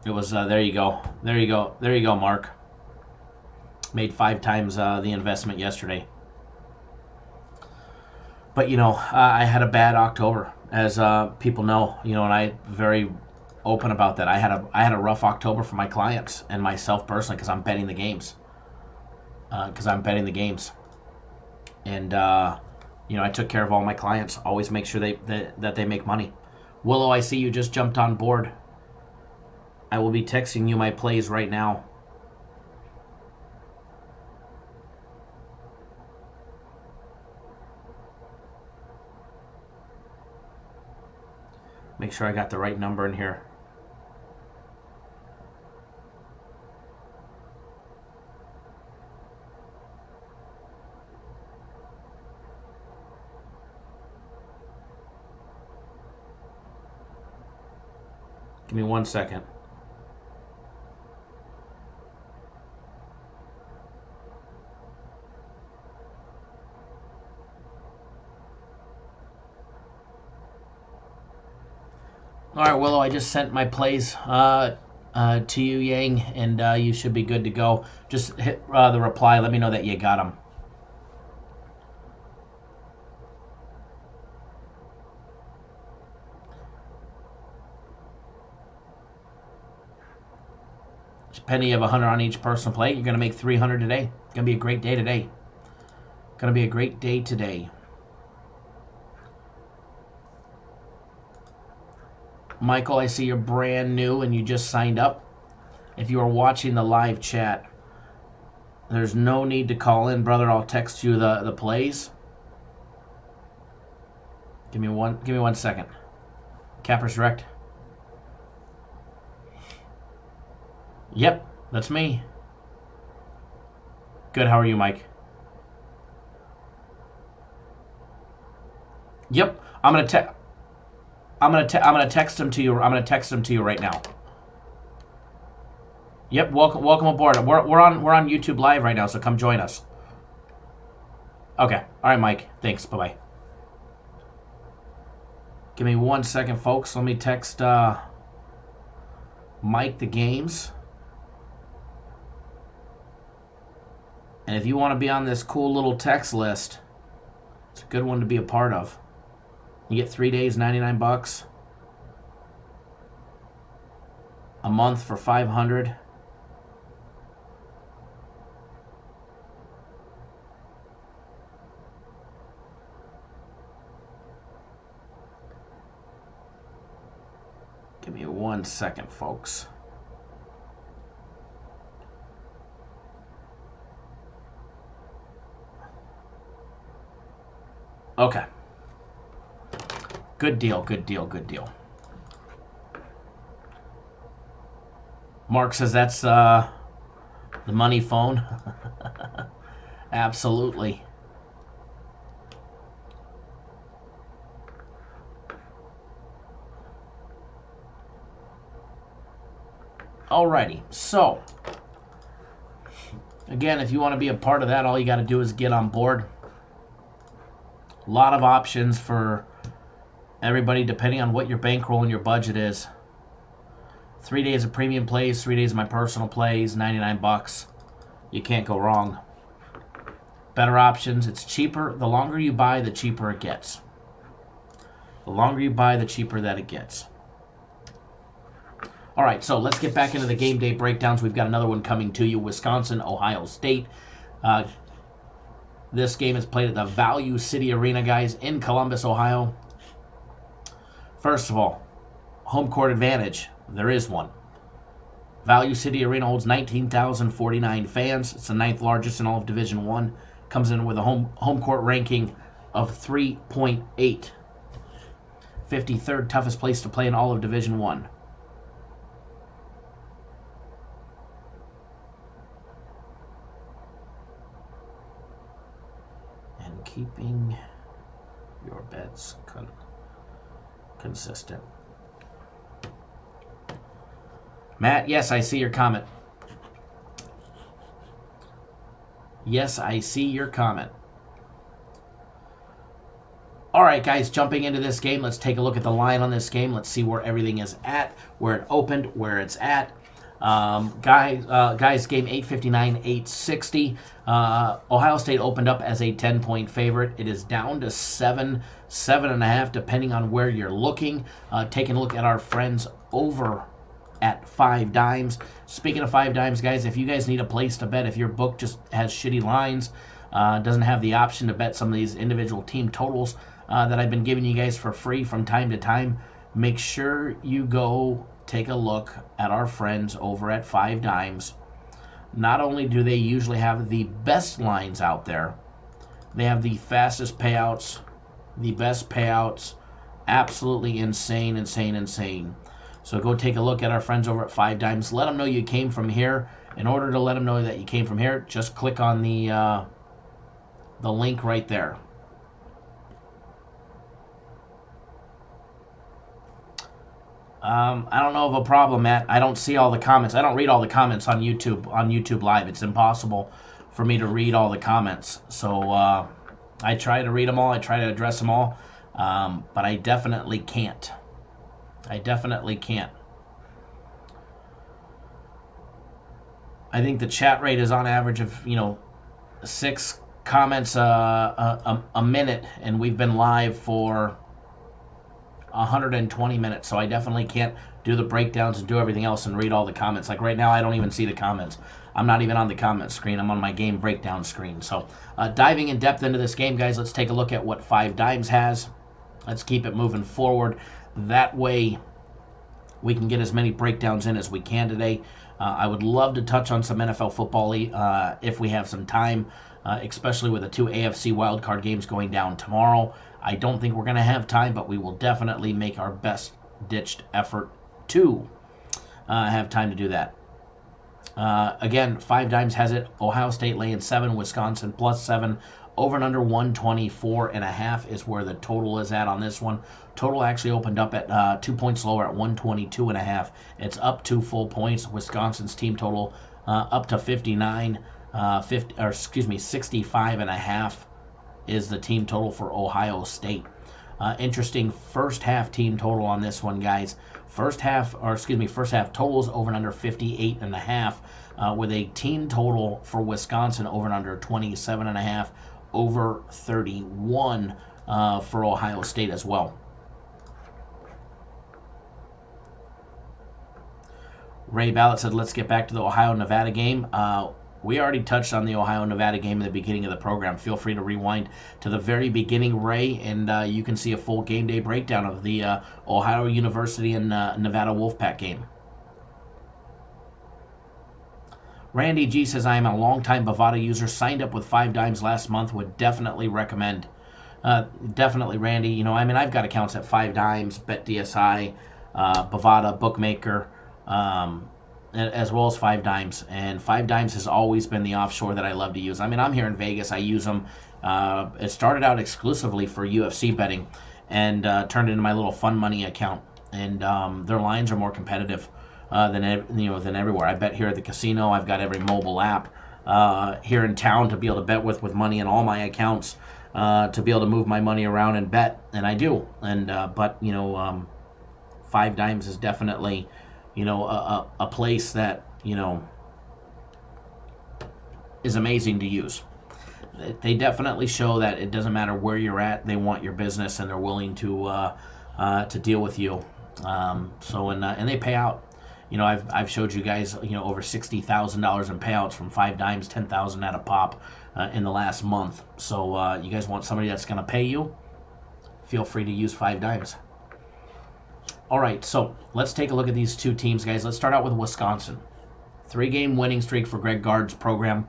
Speaker 2: It was, there you go. There you go, Mark. Made 5 times the investment yesterday. But, I had a bad October, as people know, and I'm very open about that. I had a rough October for my clients and myself personally because I'm betting the games. And, I took care of all my clients. Always make sure that they make money. Willow, I see you just jumped on board. I will be texting you my plays right now. Make sure I got the right number in here. Give me 1 second. All right, Willow, I just sent my plays to you, Yang, and you should be good to go. Just hit the reply. Let me know that you got them. Penny, you have 100 on each personal play. You're going to make 300 today. It's going to be a great day today. Michael, I see you're brand new and you just signed up. If you are watching the live chat, there's no need to call in, brother. I'll text you the plays. Give me 1 second. Cappers Direct. Yep, that's me. Good. How are you, Mike? Yep, I'm gonna text them to you. I'm gonna text them to you right now. Yep, welcome aboard. We're on YouTube Live right now, so come join us. Okay. All right, Mike. Thanks. Bye-bye. Give me 1 second, folks. Let me text Mike the games. And if you want to be on this cool little text list, it's a good one to be a part of. You get 3 days, $99. A month for $500. Give me 1 second, folks. Okay. Good deal, good deal, good deal. Mark says that's the money phone. Absolutely. Alrighty, so again, if you want to be a part of that, all you got to do is get on board. A lot of options for everybody depending on what your bankroll and your budget is. 3 days of premium plays, 3 days of my personal plays, $99. You can't go wrong. Better options, it's cheaper. The longer you buy, the cheaper it gets. The longer you buy, the cheaper that it gets. All right, so let's get back into the game day breakdowns. We've got another one coming to you, Wisconsin, Ohio State. This game is played at the Value City Arena, guys, in Columbus, Ohio. First of all, home court advantage. There is one. Value City Arena holds 19,049 fans. It's the 9th largest in all of Division I. Comes in with a home court ranking of 3.8. 53rd toughest place to play in all of Division I. Keeping your bets consistent. Matt, yes, I see your comment. Yes, I see your comment. All right, guys, jumping into this game, let's take a look at the line on this game. Let's see where everything is at, where it opened, where it's at. Guys, game 859, 860. Ohio State opened up as a 10-point favorite. It is down to 7.5, depending on where you're looking. Taking a look at our friends over at 5 Dimes. Speaking of 5 Dimes, guys, if you guys need a place to bet, if your book just has shitty lines, doesn't have the option to bet some of these individual team totals that I've been giving you guys for free from time to time, make sure you go take a look at our friends over at 5 Dimes. Not only do they usually have the best lines out there, they have the fastest payouts, the best payouts, absolutely insane, insane, insane. So go take a look at our friends over at 5 Dimes. Let them know you came from here. In order to let them know that you came from here, just click on the link right there. I don't know of a problem, Matt. I don't see all the comments. I don't read all the comments on YouTube Live. It's impossible for me to read all the comments. So I try to read them all. I try to address them all. But I definitely can't. I definitely can't. I think the chat rate is on average of, 6 comments a minute, and we've been live for 120 minutes, so I definitely can't do the breakdowns and do everything else and read all the comments. Like right now, I don't even see the comments. I'm not even on the comment screen. I'm on my game breakdown screen. So diving in depth into this game, guys, let's take a look at what 5 Dimes has. Let's keep it moving forward. That way we can get as many breakdowns in as we can today. I would love to touch on some NFL football if we have some time, especially with the 2 AFC wildcard games going down tomorrow. I don't think we're going to have time, but we will definitely make our best-ditched effort to have time to do that. Again, 5 Dimes has it. Ohio State laying 7, Wisconsin +7. Over and under 124.5 is where the total is at on this one. Total actually opened up at 2 points lower at 122.5. It's up 2 full points. Wisconsin's team total up to 65.5. is the team total for Ohio State. Interesting first half team total on this one, guys. First half totals over and under 58.5, with a team total for Wisconsin over and under 27.5, over 31 for Ohio State as well. Ray Ballard said, let's get back to the Ohio-Nevada game. We already touched on the Ohio-Nevada game in the beginning of the program. Feel free to rewind to the very beginning, Ray, and you can see a full game day breakdown of the Ohio University and Nevada Wolfpack game. Randy G says, I am a longtime Bovada user, signed up with 5 dimes last month, would definitely recommend. Definitely, Randy. I've got accounts at 5 dimes, BetDSI, Bovada, Bookmaker, as well as 5 dimes. And 5 dimes has always been the offshore that I love to use. I'm here in Vegas. I use them. It started out exclusively for UFC betting and turned into my little fun money account. And their lines are more competitive than everywhere. I bet here at the casino. I've got every mobile app here in town to be able to bet with money in all my accounts, to be able to move my money around and bet, and I do. And but 5 dimes is definitely a place that is amazing to use. They definitely show that it doesn't matter where you're at, they want your business and they're willing to deal with you. And they pay out. I've showed you guys over $60,000 in payouts from 5 dimes, 10,000 at a pop in the last month. So you guys want somebody that's going to pay you? Feel free to use 5 dimes. All right, so let's take a look at these two teams, guys. Let's start out with Wisconsin. 3-game winning streak for Greg Gard's program.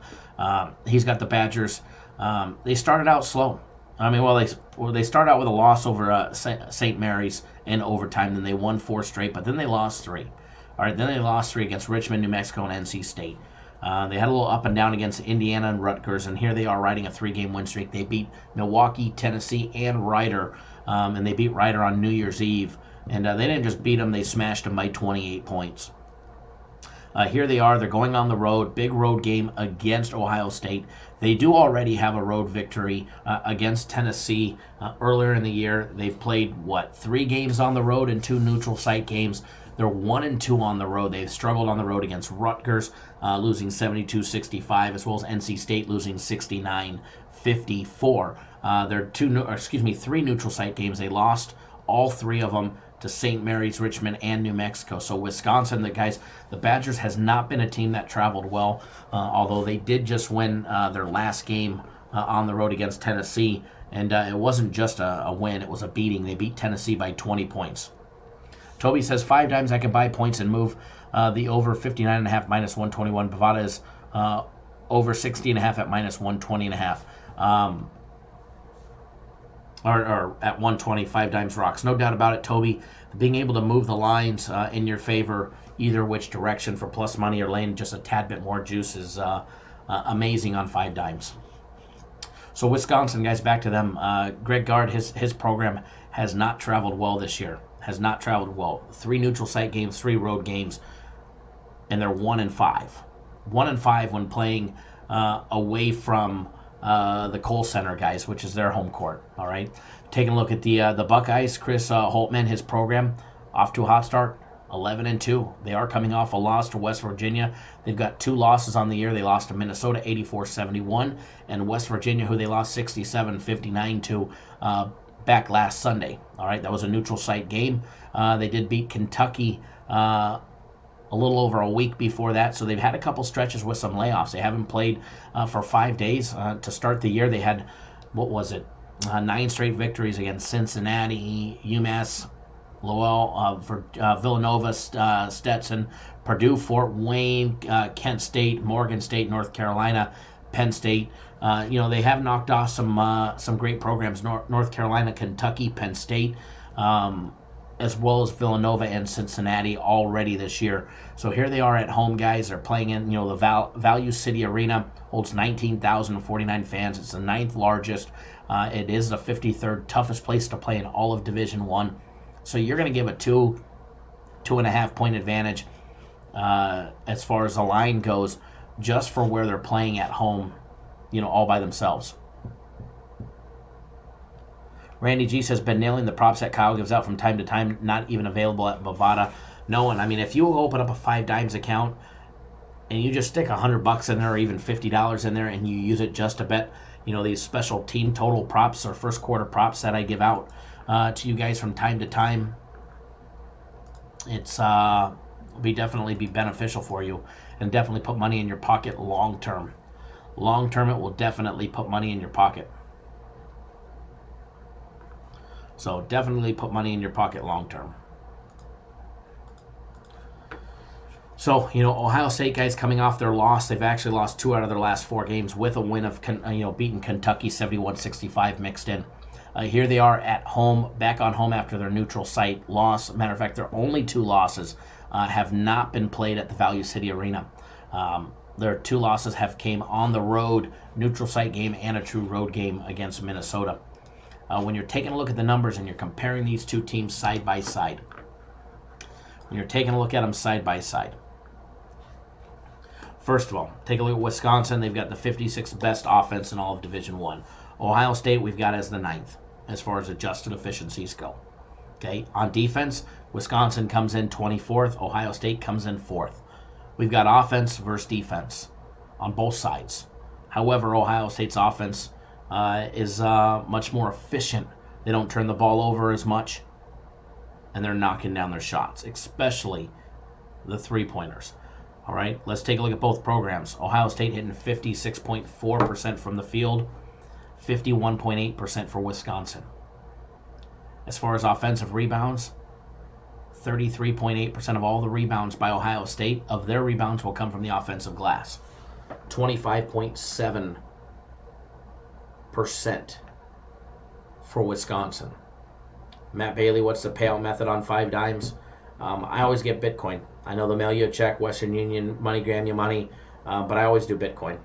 Speaker 2: He's got the Badgers. They started out slow. They started out with a loss over St. Mary's in overtime. Then they won 4 straight, but then they lost 3. All right, then they lost 3 against Richmond, New Mexico, and NC State. They had a little up and down against Indiana and Rutgers, and here they are riding a 3-game win streak. They beat Milwaukee, Tennessee, and Rider, and they beat Rider on New Year's Eve. And they didn't just beat them, they smashed them by 28 points. Here they are, they're going on the road, big road game against Ohio State. They do already have a road victory against Tennessee earlier in the year. They've played, 3 games on the road and 2 neutral site games. They're 1-2 on the road. They've struggled on the road against Rutgers, losing 72-65, as well as NC State losing 69-54. They're 3 neutral site games. They lost all 3 of them to St. Mary's, Richmond, and New Mexico. So Wisconsin, the Badgers has not been a team that traveled well, although they did just win their last game on the road against Tennessee. And it wasn't just a win, it was a beating. They beat Tennessee by 20 points. Toby says 5 times I can buy points and move the over 59.5 minus 121. Bovada is over 60.5 at minus 120.5. Or at 120, 5 dimes rocks. No doubt about it, Toby. Being able to move the lines in your favor, either which direction for plus money or laying just a tad bit more juice is amazing on 5 dimes. So Wisconsin, guys, back to them. Greg Gard, his program has not traveled well this year. Has not traveled well. 3 neutral site games, 3 road games, and they're 1-5. 1-5 when playing away from the Kohl Center, guys, which is their home court. All right, taking a look at the Buckeyes. Chris Holtman, his program, off to a hot start, 11-2. They are coming off a loss to West Virginia. They've got 2 losses on the year. They lost to Minnesota 84-71, and West Virginia, who they lost 67-59 to back last Sunday. All right, that was a neutral site game. They did beat Kentucky a little over a week before that, so they've had a couple stretches with some layoffs. They haven't played for 5 days to start the year. They had, 9 straight victories against Cincinnati, UMass, Lowell, Villanova, Stetson, Purdue, Fort Wayne, Kent State, Morgan State, North Carolina, Penn State. They have knocked off some great programs, North Carolina, Kentucky, Penn State, as well as Villanova and Cincinnati already this year. So here they are at home, guys. They're playing in, the Value City Arena, holds 19,049 fans. It's the 9th largest. It is the 53rd toughest place to play in all of Division I. So you're going to give a 2.5 point advantage as far as the line goes, just for where they're playing at home, all by themselves. Randy G says, been nailing the props that Kyle gives out from time to time, not even available at Bovada. No one. I mean, if you open up a 5 Dimes account and you just stick $100 in there or even $50 in there and you use it just to bet, these special team total props or first quarter props that I give out to you guys from time to time, it's definitely be beneficial for you and definitely put money in your pocket long term. Long term, it will definitely put money in your pocket. So definitely put money in your pocket long term. So, Ohio State guys coming off their loss, they've actually lost 2 out of their last 4 games with a win of, beating Kentucky 71-65 mixed in. Here they are at home, back on home after their neutral site loss. Matter of fact, their only 2 losses have not been played at the Value City Arena. Their 2 losses have came on the road, neutral site game and a true road game against Minnesota. When you're taking a look at the numbers and you're comparing these 2 teams side by side, when you're taking a look at them side by side, first of all, take a look at Wisconsin. They've got the 56th best offense in all of Division I. Ohio State we've got as the 9th as far as adjusted efficiencies go. Okay, on defense, Wisconsin comes in 24th. Ohio State comes in 4th. We've got offense versus defense on both sides. However, Ohio State's offense is much more efficient. They don't turn the ball over as much, and they're knocking down their shots, especially the three-pointers. All right, let's take a look at both programs. Ohio State hitting 56.4% from the field, 51.8% for Wisconsin. As far as offensive rebounds, 33.8% of all the rebounds by Ohio State, of their rebounds will come from the offensive glass. 25.7% for Wisconsin. Matt Bailey, what's the payout method on 5 Dimes? I always get Bitcoin. I know they'll mail you a check, Western Union, MoneyGram you money, but I always do Bitcoin.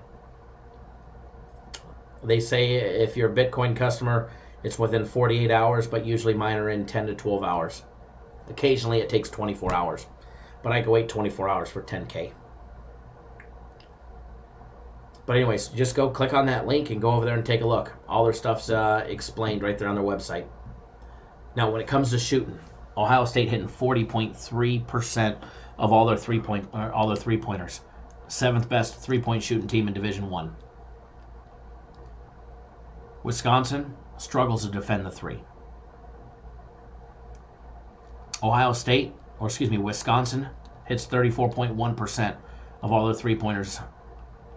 Speaker 2: They say if you're a Bitcoin customer, it's within 48 hours, but usually mine are in 10 to 12 hours. Occasionally it takes 24 hours, but I can wait 24 hours for 10K. But anyways, just go click on that link and go over there and take a look. All their stuff's explained right there on their website. Now, when it comes to shooting, Ohio State hitting 40.3% of all their three-pointers. 7th best three-point shooting team in Division I. Wisconsin struggles to defend the 3. Wisconsin hits 34.1% of all their three-pointers.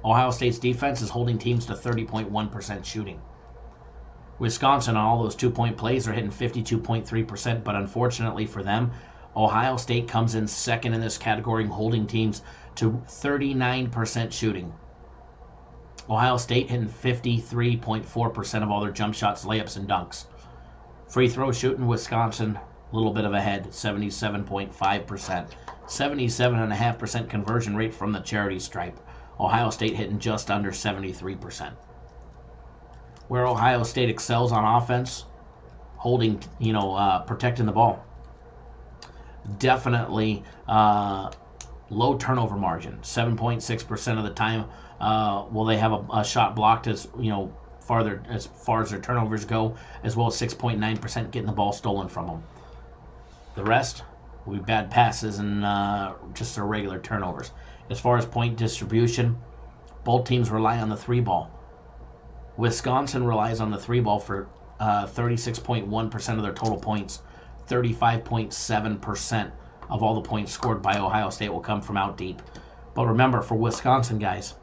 Speaker 2: Ohio State's defense is holding teams to 30.1% shooting. Wisconsin, on all those 2-point plays, are hitting 52.3%, but unfortunately for them, Ohio State comes in second in this category, holding teams to 39% shooting. Ohio State hitting 53.4% of all their jump shots, layups, and dunks. Free throw shooting, Wisconsin, a little bit of a head, 77.5%. 77.5% conversion rate from the charity stripe. Ohio State hitting just under 73%. Where Ohio State excels on offense, holding, protecting the ball. Definitely low turnover margin. 7.6% of the time will they have a shot blocked as far as their turnovers go, as well as 6.9% getting the ball stolen from them. The rest will be bad passes and just their regular turnovers. As far as point distribution, both teams rely on the 3-ball. Wisconsin relies on the 3-ball for 36.1% of their total points. 35.7% of all the points scored by Ohio State will come from out deep. But remember, for Wisconsin, guys,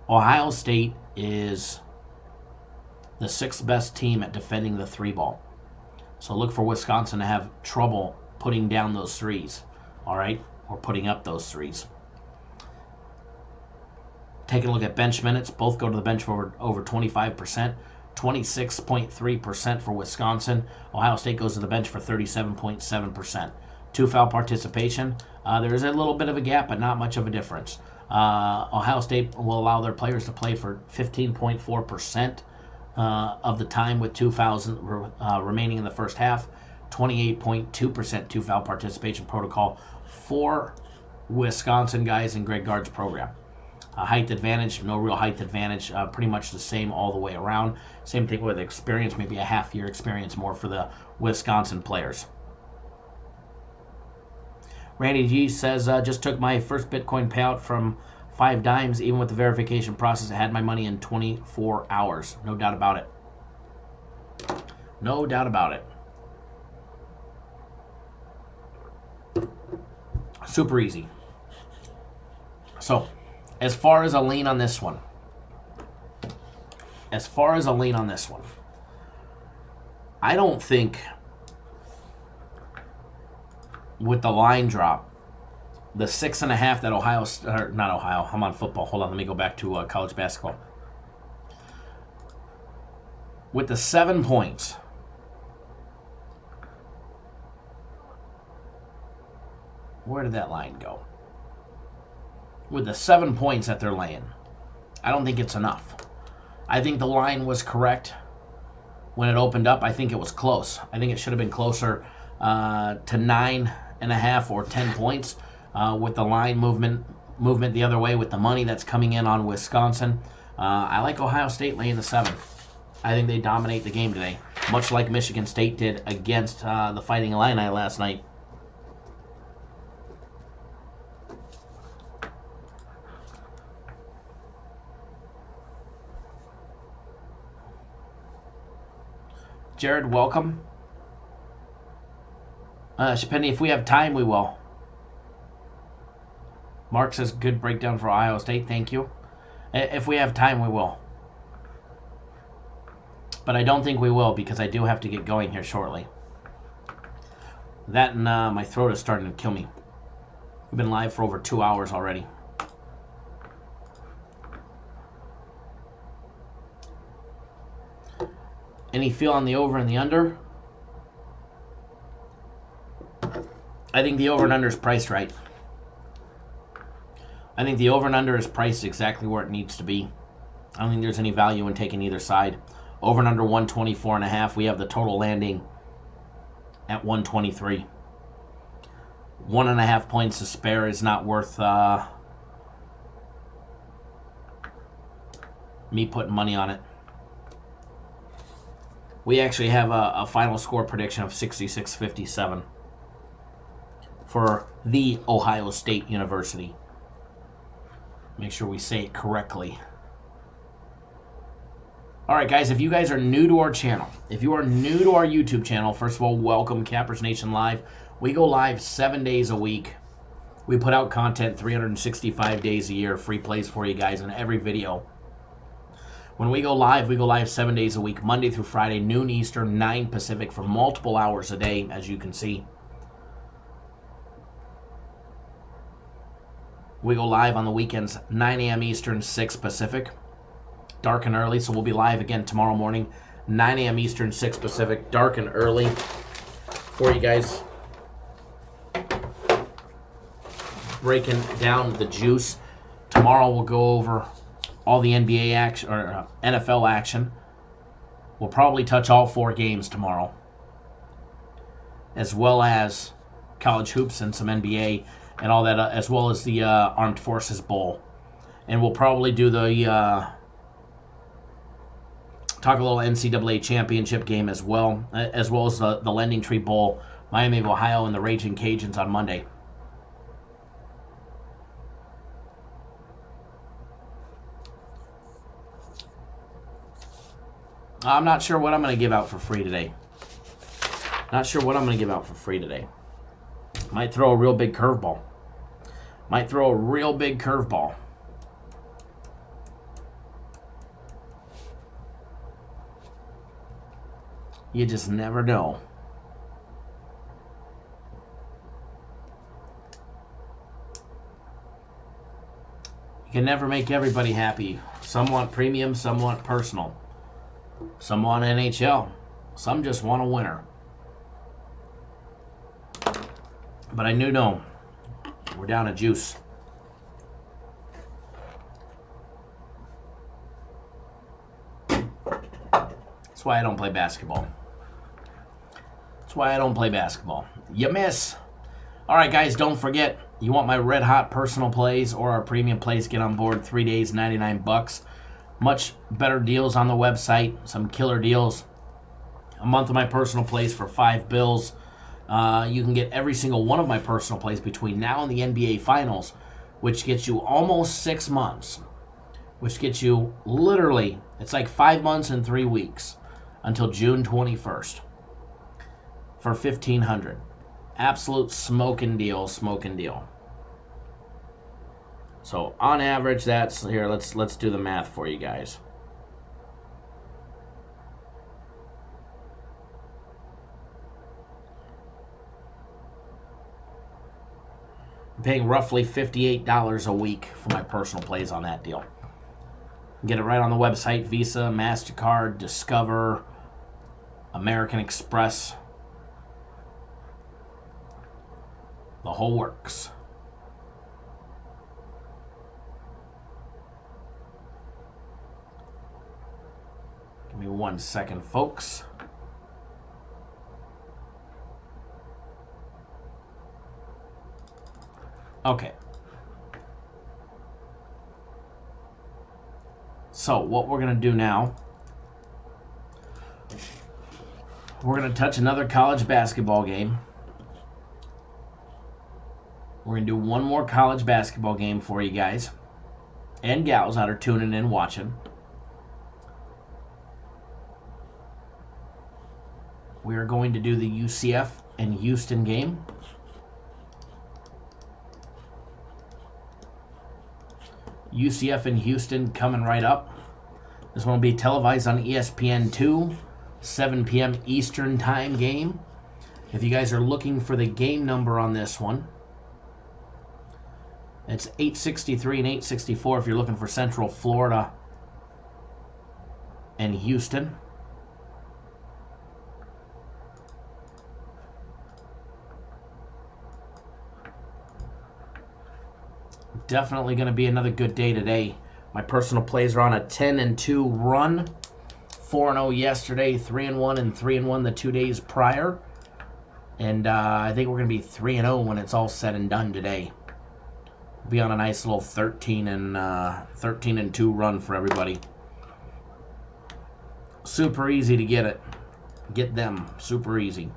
Speaker 2: Ohio State is the 6th best team at defending the 3-ball. So look for Wisconsin to have trouble putting down those threes, all right, or putting up those threes. Taking a look at bench minutes, both go to the bench for over 25%. 26.3% for Wisconsin. Ohio State goes to the bench for 37.7%. 2-foul participation. There is a little bit of a gap, but not much of a difference. Ohio State will allow their players to play for 15.4% of the time with 2 fouls remaining in the first half. 28.2% 2-foul participation protocol for Wisconsin guys in Greg Gard's program. Height advantage, no real height advantage. Pretty much the same all the way around. Same thing with experience, maybe a half-year experience more for the Wisconsin players. Randy G says, just took my first Bitcoin payout from 5 dimes. Even with the verification process, I had my money in 24 hours. No doubt about it. No doubt about it. Super easy. So, as far as a lean on this one. I don't think with the line drop, the 6.5 that Ohio, or not Ohio, I'm on football. Hold on, let me go back to college basketball. With the 7 points, where did that line go? With the 7 points that they're laying, I don't think it's enough. I think the line was correct when it opened up. I think it was close. I think it should have been closer to 9.5 or 10 points with the line movement the other way with the money that's coming in on Wisconsin. I like Ohio State laying the 7. I think they dominate the game today, much like Michigan State did against the Fighting Illini last night. Jared, welcome. Shapendi, if we have time, we will. Mark says, good breakdown for Ohio State. Thank you. If we have time, we will. But I don't think we will because I do have to get going here shortly. That and my throat is starting to kill me. We've been live for over 2 hours already. Any feel on the over and the under? I think the over and under is priced right. I think the over and under is priced exactly where it needs to be. I don't think there's any value in taking either side. Over and under 124.5. We have the total landing at 123. 1.5 points to spare is not worth me putting money on it. We actually have a final score prediction of 66-57 for the Ohio State University. Make sure we say it correctly. All right, guys, if you guys are new to our channel, if you are new to our YouTube channel, first of all, welcome, Cappers Nation Live. We go live 7 days a week. We put out content 365 days a year, free plays for you guys in every video. When we go live 7 days a week, Monday through Friday, noon Eastern, 9 Pacific, for multiple hours a day, as you can see. We go live on the weekends, 9 a.m. Eastern, 6 Pacific. Dark and early, so we'll be live again tomorrow morning, 9 a.m. Eastern, 6 Pacific, dark and early for you guys. Breaking down the juice. Tomorrow we'll go over all the NBA action or NFL action. We'll probably touch all 4 games tomorrow, as well as college hoops and some NBA and all that, as well as the Armed Forces Bowl. And we'll probably do the talk a little NCAA championship game as well as the Lending Tree Bowl, Miami of Ohio, and the Raging Cajuns on Monday. I'm not sure what I'm going to give out for free today. Might throw a real big curveball. You just never know. You can never make everybody happy. Some want premium, some want personal. Some want NHL. Some just want a winner. But I do know we're down to juice. That's why I don't play basketball. You miss. All right, guys, don't forget, You want my red hot personal plays or our premium plays? Get on board. 3 days, $99. Much better deals on the website. Some killer deals. A month of my personal plays for $5. You can get every single one of my personal plays between now and the NBA Finals, which gets you almost 6 months. Which gets you literally, it's like 5 months and 3 weeks until June 21st for $1,500. Absolute smoking deal. So on average, that's here. Let's do the math for you guys. I'm paying roughly $58 a week for my personal plays on that deal. Get it right on the website. Visa, MasterCard, Discover, American Express. The whole works. Give me 1 second, folks. Okay. So what we're going to do now, we're going to touch another college basketball game. We're going to do one more college basketball game for you guys and gals that are tuning in watching. We are going to do the UCF and Houston game. UCF and Houston coming right up. This one will be televised on ESPN2, 7 p.m. Eastern time game. If you guys are looking for the game number on this one, it's 863 and 864 if you're looking for Central Florida and Houston. Definitely going to be another good day today. My personal plays are on a 10-2 run. 4-0 yesterday, 3-1 and 3-1 the 2 days prior. And I think we're going to be 3-0 when it's all said and done today. We'll be on a nice little 13-2 run for everybody. Super easy to get it. Get them. Super easy.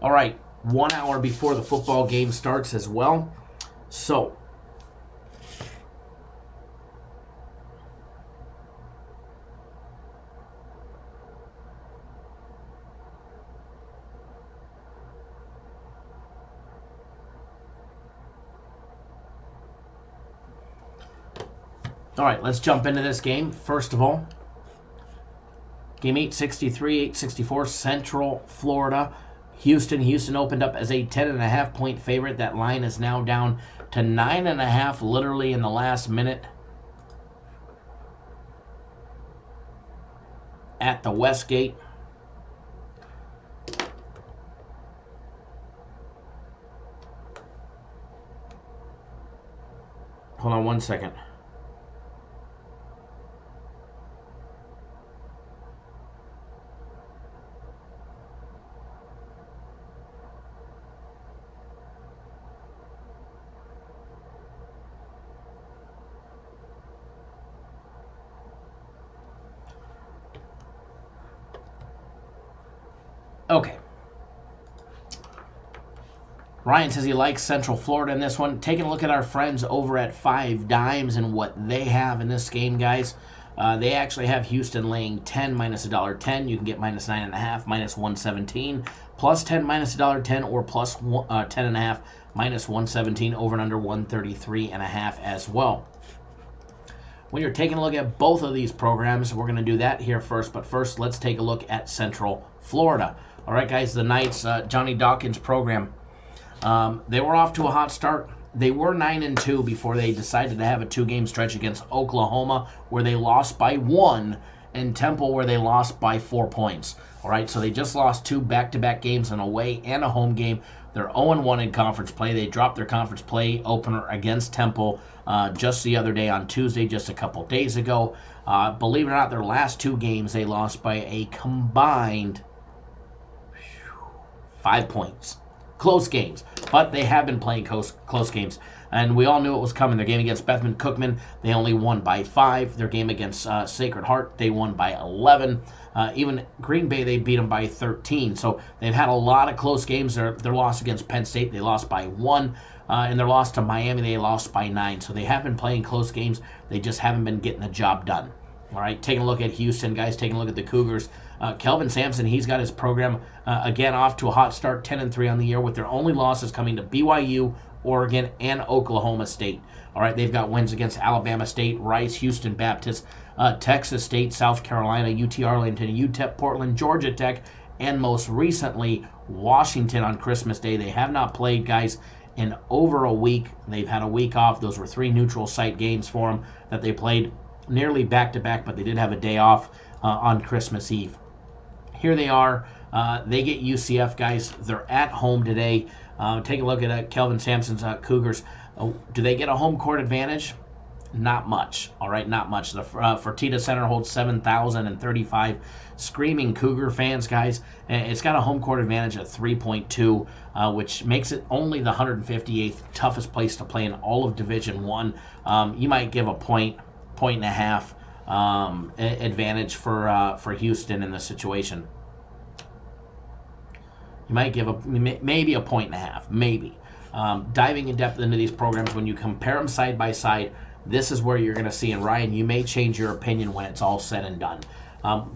Speaker 2: All right. 1 hour before the football game starts as well. So, all right, let's jump into this game. First of all, game 863, 864, Central Florida. Houston opened up as a 10.5 point favorite. That line is now down to 9.5 literally in the last minute at the Westgate. Hold on 1 second. Okay. Ryan says he likes Central Florida in this one. Taking a look at our friends over at 5 Dimes and what they have in this game, guys. They actually have Houston laying 10 minus $1.10. You can get minus 9.5, minus 117, plus 10 minus $1.10, or plus 10.5, minus 117, over and under 133.5 as well. When you're taking a look at both of these programs, we're going to do that here first. But first, let's take a look at Central Florida. All right, guys, the Knights, Johnny Dawkins' program, they were off to a hot start. They were 9-2 before they decided to have a 2-game stretch against Oklahoma, where they lost by 1, and Temple, where they lost by 4 points. All right, so they just lost 2 back-to-back games, an away and a home game. They're 0-1 in conference play. They dropped their conference play opener against Temple just the other day on Tuesday, just a couple days ago. Believe it or not, their last 2 games, they lost by a combined 5 points. Close games, but they have been playing close games. And we all knew it was coming. Their game against Bethman Cookman, they only won by 5. Their game against Sacred Heart, they won by 11. Even Green Bay, they beat them by 13. So they've had a lot of close games. Their loss against Penn State, they lost by 1. And their loss to Miami, they lost by 9. So they have been playing close games. They just haven't been getting the job done. All right, taking a look at Houston, guys, taking a look at the Cougars. Kelvin Sampson, he's got his program, again, off to a hot start, 10-3 on the year, with their only losses coming to BYU, Oregon, and Oklahoma State. All right, they've got wins against Alabama State, Rice, Houston Baptist, Texas State, South Carolina, UT Arlington, UTEP, Portland, Georgia Tech, and most recently, Washington on Christmas Day. They have not played, guys, in over a week. They've had a week off. Those were 3 neutral site games for them that they played nearly back-to-back, but they did have a day off on Christmas Eve. Here they are. They get UCF, guys. They're at home today. Take a look at Kelvin Sampson's Cougars. Do they get a home court advantage? Not much. All right, not much. The Fertitta Center holds 7,035 screaming Cougar fans, guys. It's got a home court advantage of 3.2, which makes it only the 158th toughest place to play in all of Division I. You might give a point and a half advantage for Houston in this situation. You might give maybe a point and a half, maybe. Diving in depth into these programs, when you compare them side by side, this is where you're going to see. And Ryan, you may change your opinion when it's all said and done.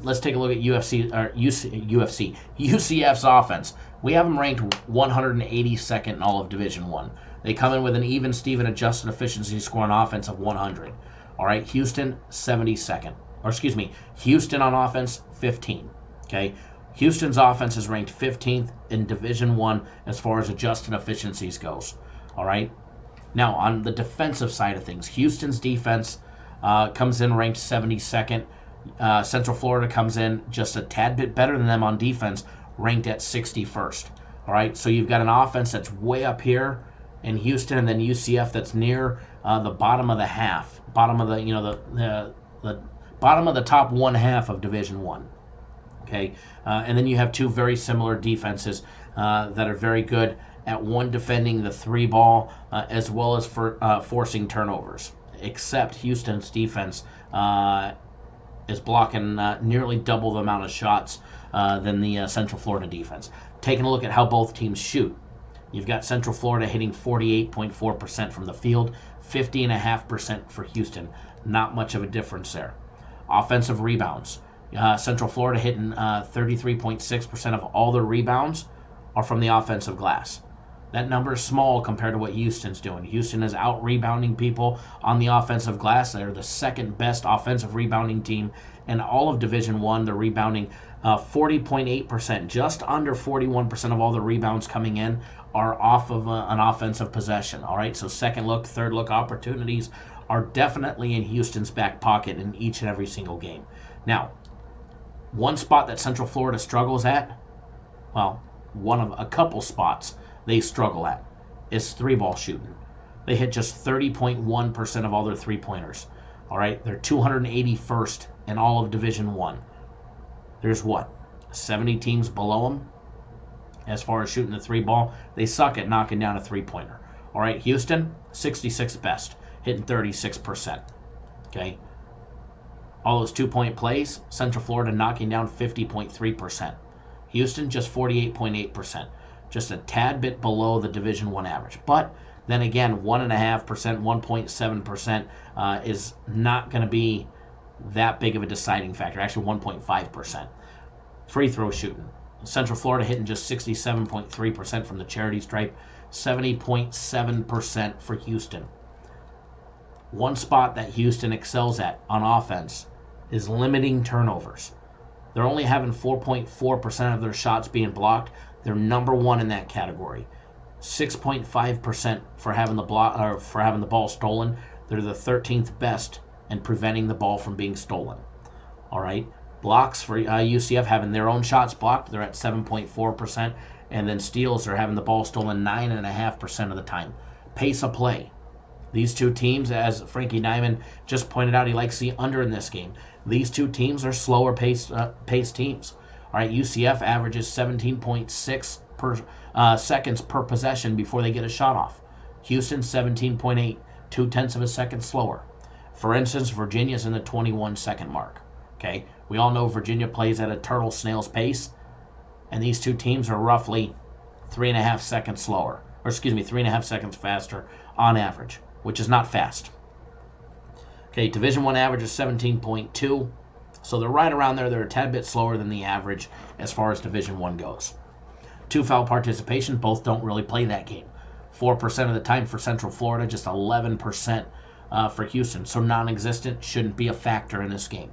Speaker 2: Let's take a look at UCF's offense. We have them ranked 182nd in all of Division I. They come in with an even Steven adjusted efficiency score on offense of 100. All right, Houston, 72nd. Or excuse me, Houston on offense, 15. Okay, Houston's offense is ranked 15th in Division I as far as adjusted efficiencies goes. All right. Now, on the defensive side of things, Houston's defense comes in ranked 72nd. Central Florida comes in just a tad bit better than them on defense, ranked at 61st. All right, so you've got an offense that's way up here in Houston, and then UCF that's near the bottom of the half, bottom of the the bottom of the top one half of Division I. Okay, and then you have 2 very similar defenses that are very good at one defending the 3 ball as well as for forcing turnovers. Except Houston's defense is blocking nearly double the amount of shots than the Central Florida defense. Taking a look at how both teams shoot. You've got Central Florida hitting 48.4% from the field, 50.5% for Houston. Not much of a difference there. Offensive rebounds. Central Florida hitting 33.6% of all their rebounds are from the offensive glass. That number is small compared to what Houston's doing. Houston is out-rebounding people on the offensive glass. They're the second best offensive rebounding team in all of Division I. They're rebounding 40.8%. Just under 41% of all the rebounds coming in are off of an offensive possession. All right, so second look, third look opportunities are definitely in Houston's back pocket in each and every single game. Now, one spot that Central Florida struggles at, well, one of a couple spots they struggle at, is 3-ball shooting. They hit just 30.1% of all their 3-pointers. All right, they're 281st in all of Division I. There's 70 teams below them as far as shooting the 3-ball. They suck at knocking down a 3-pointer. All right, Houston, 66th best, hitting 36%. Okay, all those 2-point plays, Central Florida knocking down 50.3%. Houston, just 48.8%. Just a tad bit below the Division I average. But then again, 1.5%, 1.7% is not going to be that big of a deciding factor. Actually, 1.5%. Free throw shooting. Central Florida hitting just 67.3% from the charity stripe, 70.7% for Houston. One spot that Houston excels at on offense is limiting turnovers. They're only having 4.4% of their shots being blocked. They're number 1 in that category. 6.5% for having the ball stolen. They're the 13th best in preventing the ball from being stolen. All right. Blocks for UCF having their own shots blocked. They're at 7.4%. And then steals are having the ball stolen 9.5% of the time. Pace of play. These two teams, as Frankie Diamond just pointed out, he likes the under in this game. These two teams are slower paced teams. All right, UCF averages 17.6 seconds per possession before they get a shot off. Houston, 17.8, 0.2 of a second slower. For instance, Virginia's in the 21-second mark. Okay, we all know Virginia plays at a turtle snail's pace, and these two teams are roughly 3.5 seconds slower, or 3.5 seconds faster on average, which is not fast. Okay, Division I average is 17.2, so they're right around there. They're a tad bit slower than the average as far as Division I goes. 2 foul participation, both don't really play that game. 4% of the time for Central Florida, just 11% for Houston. So non-existent, shouldn't be a factor in this game.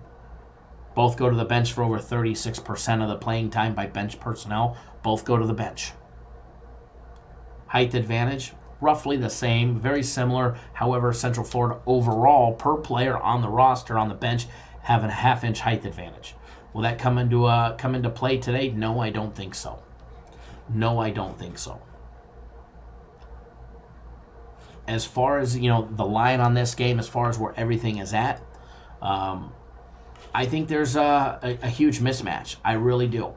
Speaker 2: Both go to the bench for over 36% of the playing time by bench personnel. Both go to the bench. Height advantage, roughly the same, very similar. However, Central Florida overall, per player on the roster, on the bench, have a half-inch height advantage. Will that come into play today? No, I don't think so. No, I don't think so. As far as, the line on this game, as far as where everything is at, I think there's a huge mismatch. I really do.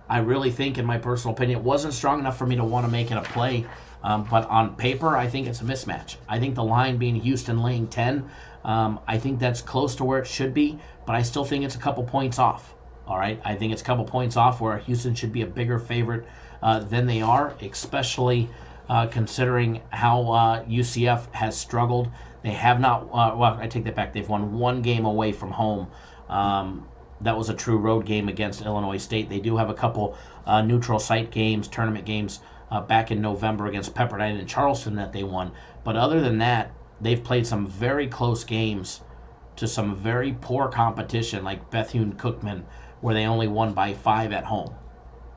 Speaker 2: I really think, in my personal opinion, it wasn't strong enough for me to want to make it a play. But on paper, I think it's a mismatch. I think the line being Houston laying 10, I think that's close to where it should be, but I still think it's a couple points off. All right? I think it's a couple points off where Houston should be a bigger favorite than they are, especially considering how UCF has struggled. They have not, I take that back. They've won one game away from home. That was a true road game against Illinois State. They do have a couple neutral site games, tournament games back in November against Pepperdine and Charleston that they won. But other than that, they've played some very close games to some very poor competition like Bethune-Cookman, where they only won by 5 at home.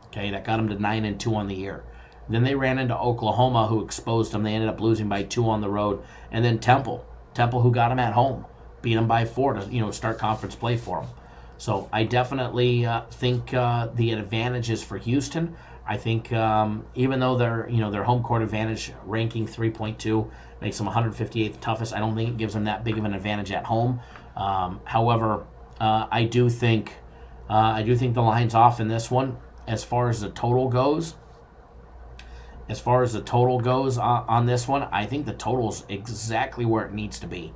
Speaker 2: Okay, that got them to 9-2 on the year. Then they ran into Oklahoma, who exposed them. They ended up losing by 2 on the road. And then Temple, who got them at home, beat them by 4 to start conference play for them. So I definitely think the advantage is for Houston. I think even though their home court advantage ranking 3.2 makes them 158th toughest, I don't think it gives them that big of an advantage at home. However, I do think the line's off in this one as far as the total goes. As far as the total goes on this one, I think the total's exactly where it needs to be.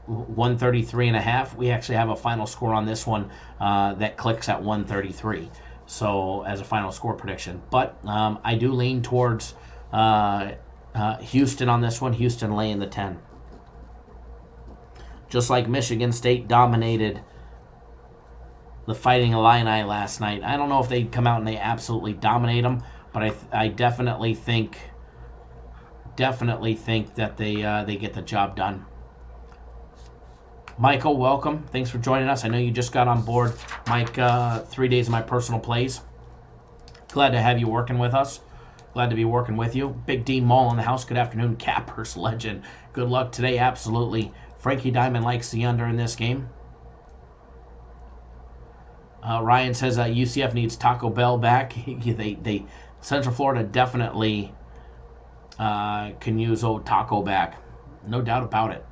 Speaker 2: 133.5. We actually have a final score on this one that clicks at 133. So as a final score prediction, but I do lean towards Houston on this one. Houston laying the 10. Just like Michigan State dominated the Fighting Illini last night. I don't know if they'd come out and they absolutely dominate them, but I definitely think that they get the job done. Michael, welcome. Thanks for joining us. I know you just got on board, Mike, 3 days of my personal plays. Glad to have you working with us. Glad to be working with you. Big Dean Mall in the house. Good afternoon, Cappers legend. Good luck today, absolutely. Frankie Diamond likes the under in this game. Ryan says UCF needs Taco Bell back. They Central Florida definitely can use old Taco back. No doubt about it.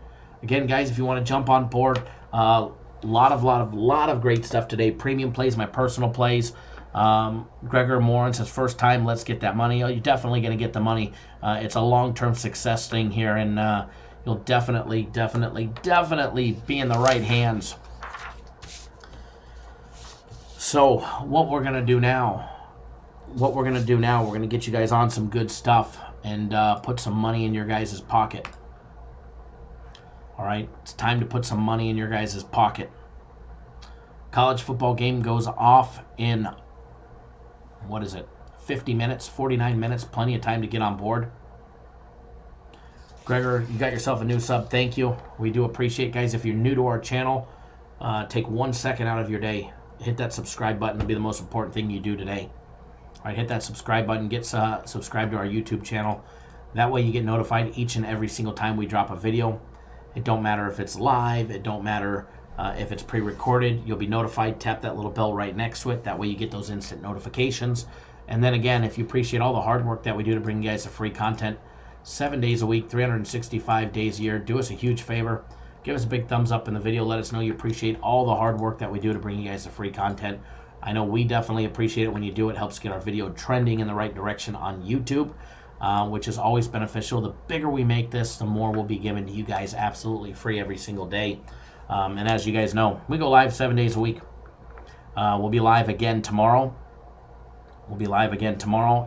Speaker 2: Again, guys, if you want to jump on board, lot of great stuff today. Premium plays, my personal plays. Gregor Morin says, first time, let's get that money. Oh, you're definitely going to get the money. It's a long-term success thing here, and you'll definitely be in the right hands. So what we're going to do now, we're going to get you guys on some good stuff and put some money in your guys' pocket. All right, it's time to put some money in your guys' pocket. College football game goes off in, 50 minutes, 49 minutes, plenty of time to get on board. Gregor, you got yourself a new sub. Thank you. We do appreciate, guys. If you're new to our channel, take 1 second out of your day. Hit that subscribe button. It'll be the most important thing you do today. All right, hit that subscribe button. Get subscribed to our YouTube channel. That way you get notified each and every single time we drop a video. It don't matter if it's live. It don't matter if it's pre-recorded. You'll be notified. Tap that little bell right next to it. That way you get those instant notifications. And then again, if you appreciate all the hard work that we do to bring you guys the free content, 7 days a week, 365 days a year, do us a huge favor. Give us a big thumbs up in the video. Let us know you appreciate all the hard work that we do to bring you guys the free content. I know we definitely appreciate it when you do. It helps get our video trending in the right direction on YouTube, which is always beneficial. The bigger we make this, the more we'll be given to you guys absolutely free every single day. And as you guys know, we go live 7 days a week. We'll be live again tomorrow.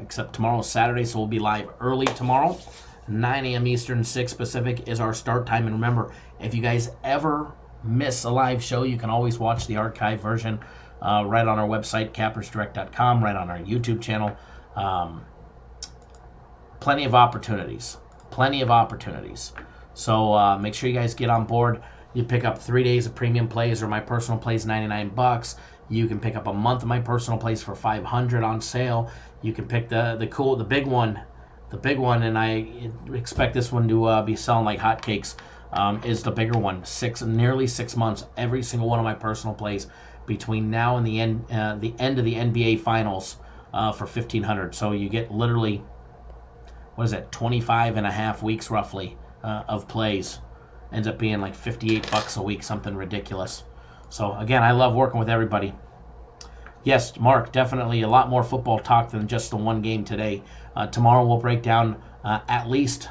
Speaker 2: Except tomorrow's Saturday, so we'll be live early tomorrow. 9 a.m. Eastern, 6 Pacific is our start time. And remember, if you guys ever miss a live show, you can always watch the archive version right on our website, cappersdirect.com, right on our YouTube channel. Plenty of opportunities. So make sure you guys get on board. You pick up 3 days of premium plays or my personal plays, $99. You can pick up a month of my personal plays for $500 on sale. You can pick the big one, and I expect this one to be selling like hotcakes. Is the bigger one, nearly 6 months, every single one of my personal plays between now and the end of the NBA Finals for $1,500. So you get literally, 25 and a half weeks roughly of plays. Ends up being like $58 a week, something ridiculous. So again, I love working with everybody. Yes, Mark, definitely a lot more football talk than just the one game today. Tomorrow we'll break down at least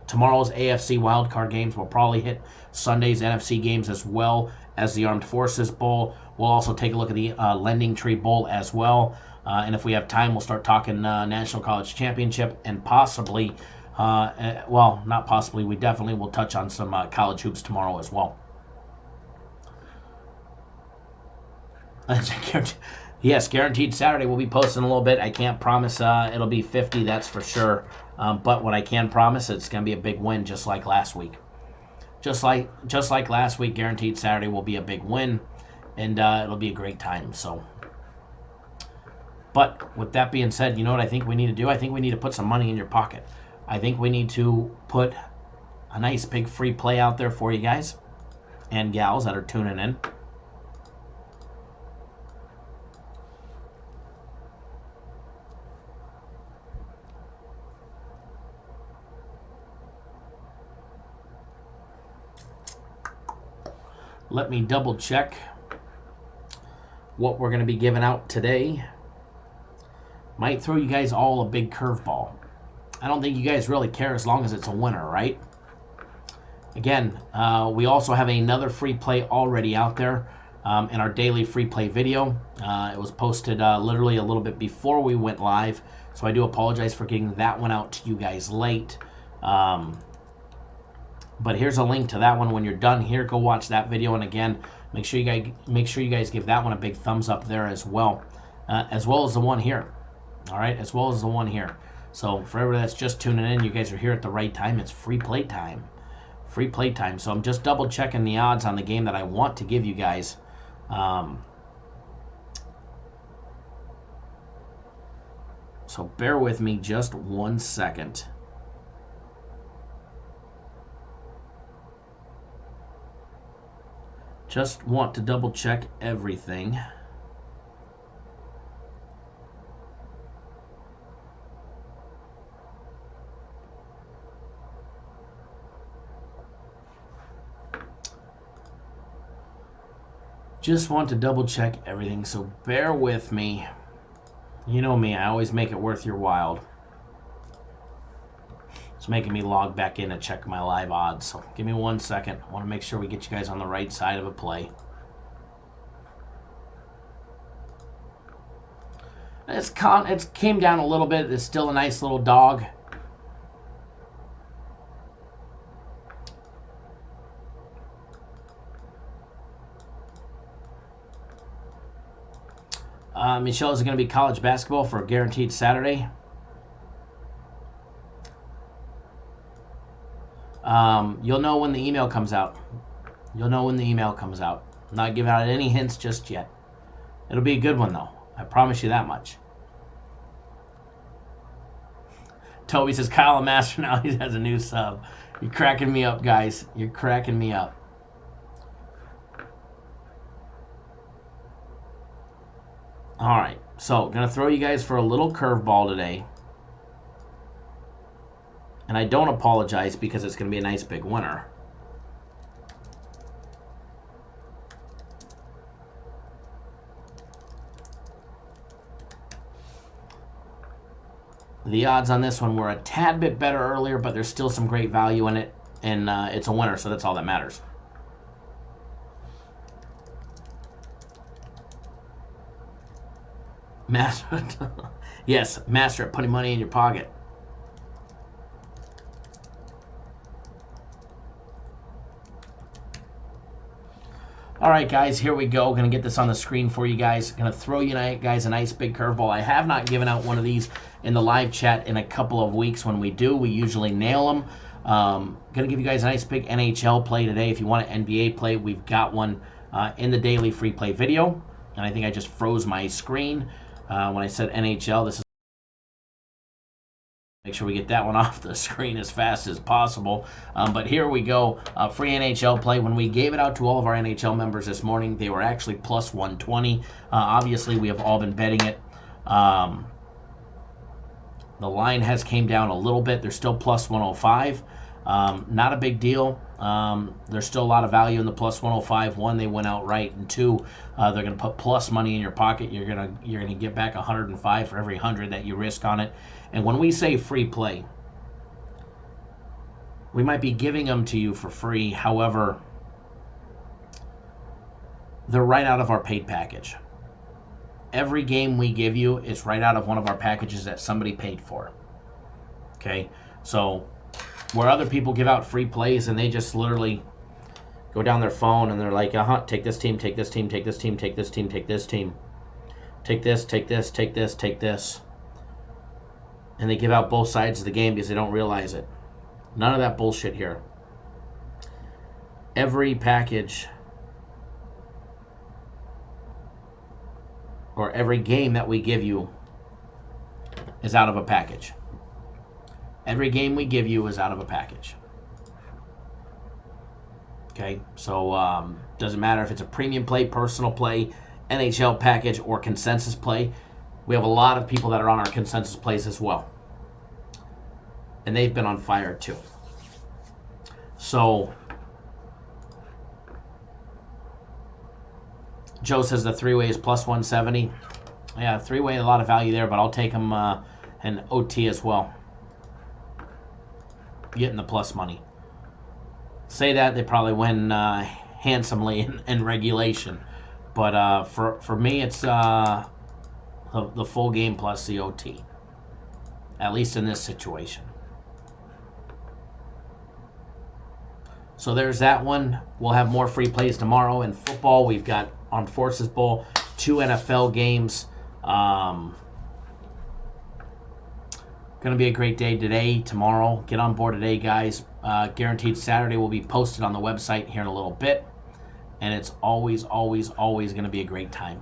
Speaker 2: tomorrow's AFC wildcard games. We'll probably hit Sunday's NFC games as well as the Armed Forces Bowl. We'll also take a look at the Lending Tree Bowl as well. And if we have time, we'll start talking National College Championship and possibly, not possibly, we definitely will touch on some college hoops tomorrow as well. Yes, guaranteed Saturday. We'll be posting a little bit. I can't promise it'll be 50, that's for sure. But what I can promise, it's going to be a big win, just like last week. Just like last week, guaranteed Saturday will be a big win, and it'll be a great time. So, but with that being said, you know what I think we need to do? I think we need to put some money in your pocket. I think we need to put a nice big free play out there for you guys and gals that are tuning in. Let me double check what we're going to be giving out today. Might throw you guys all a big curveball. I don't think you guys really care as long as it's a winner, right? Again, we also have another free play already out there in our daily free play video. It was posted literally a little bit before we went live, so I do apologize for getting that one out to you guys late. But here's a link to that one. When you're done here, go watch that video. And again, make sure you guys give that one a big thumbs up there as well as the one here. All right, as well as the one here. So for everybody that's just tuning in, you guys are here at the right time. It's free play time. Free play time. So I'm just double checking the odds on the game that I want to give you guys. So bear with me just 1 second. Just want to double check everything. Just want to double check everything, so bear with me. You know me, I always make it worth your while. It's making me log back in and check my live odds, so give me 1 second. I want to make sure we get you guys on the right side of a play. It came down a little bit. It's still a nice little dog. Michelle, is it going to be college basketball for a guaranteed Saturday? You'll know when the email comes out. I'm not giving out any hints just yet. It'll be a good one, though. I promise you that much. Toby says, Kyle a master now. He has a new sub. You're cracking me up, guys. You're cracking me up. All right. So, going to throw you guys for a little curveball today. And I don't apologize because it's going to be a nice big winner. The odds on this one were a tad bit better earlier, but there's still some great value in it, and it's a winner, so that's all that matters. Master, yes, master at putting money in your pocket. All right, guys, here we go. Going to get this on the screen for you guys. Going to throw you guys a nice big curveball. I have not given out one of these in the live chat in a couple of weeks. When we do, we usually nail them. Going to give you guys a nice big NHL play today. If you want an NBA play, we've got one in the daily free play video. And I think I just froze my screen when I said NHL. This is make sure we get that one off the screen as fast as possible. But here we go. Free NHL play. When we gave it out to all of our NHL members this morning, they were actually plus 120. Obviously, we have all been betting it. The line has came down a little bit. They're still plus 105. Not a big deal. There's still a lot of value in the plus 105. One, they went out right, and two, they're going to put plus money in your pocket. You're gonna get back 105 for every 100 that you risk on it. And when we say free play, we might be giving them to you for free. However, they're right out of our paid package. Every game we give you is right out of one of our packages that somebody paid for. Okay, so where other people give out free plays and they just literally go down their phone and they're like, take this team, take this team, take this team, take this team, take this team, take this, take this, take this, take this. And they give out both sides of the game because they don't realize it. None of that bullshit here. Every package or every game that we give you is out of a package. Every game we give you is out of a package. Okay, so doesn't matter if it's a premium play, personal play, NHL package, or consensus play. We have a lot of people that are on our consensus plays as well. And they've been on fire too. So, Joe says the three-way is plus 170. Yeah, three-way, a lot of value there, but I'll take them in OT as well. Getting the plus money. Say that, they probably win handsomely in regulation. But for me, it's the full game plus the OT. At least in this situation. So there's that one. We'll have more free plays tomorrow. In football, we've got Armed Forces Bowl, 2 NFL games. Going to be a great day today, tomorrow. Get on board today, guys. Guaranteed Saturday will be posted on the website here in a little bit. And it's always, always, always going to be a great time.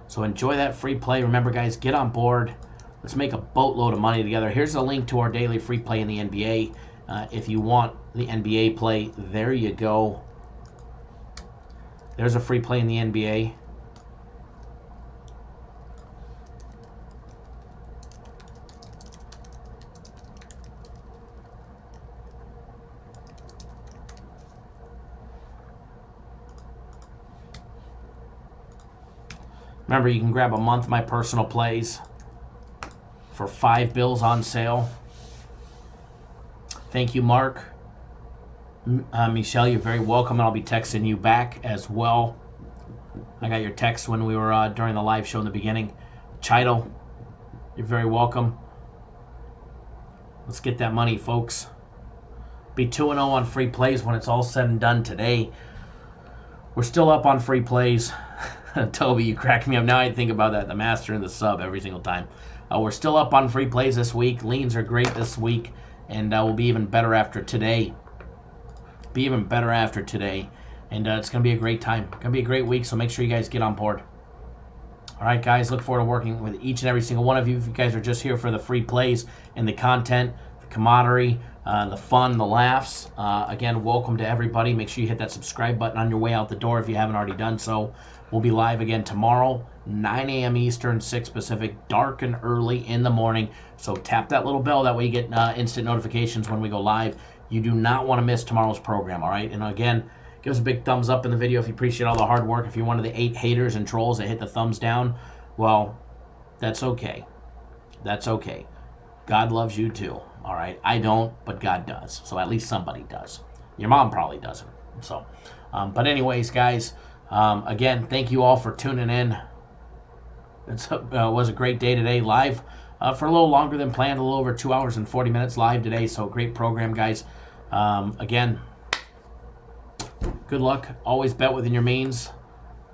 Speaker 2: So enjoy that free play. Remember, guys, get on board. Let's make a boatload of money together. Here's a link to our daily free play in the NBA. If you want the NBA play, there you go. There's a free play in the NBA. Remember, you can grab a month my personal plays for $5 on sale. Thank you, Mark. Michelle, you're very welcome, and I'll be texting you back as well. I got your text when we were during the live show in the beginning. Chido, you're very welcome. Let's get that money, folks. Be 2-0 on free plays when it's all said and done today. We're still up on free plays. Toby, you cracked me up. Now I think about that, the master and the sub every single time. We're still up on free plays this week. Leans are great this week, and we'll be even better after today. And it's going to be a great time. Going to be a great week, so make sure you guys get on board. All right, guys, look forward to working with each and every single one of you. If you guys are just here for the free plays and the content, the camaraderie, the fun, the laughs, again, welcome to everybody. Make sure you hit that subscribe button on your way out the door if you haven't already done so. We'll be live again tomorrow, 9 a.m. Eastern, 6 Pacific, dark and early in the morning. So tap that little bell. That way you get instant notifications when we go live. You do not want to miss tomorrow's program, all right? And again, give us a big thumbs up in the video if you appreciate all the hard work. If you're one of the 8 haters and trolls that hit the thumbs down, well, that's okay. That's okay. God loves you too. All right. I don't, but God does. So at least somebody does. Your mom probably doesn't. So, but anyways, guys, again, thank you all for tuning in. It was a great day today, live for a little longer than planned, a little over 2 hours and 40 minutes live today. So great program, guys. Again, good luck. Always bet within your means.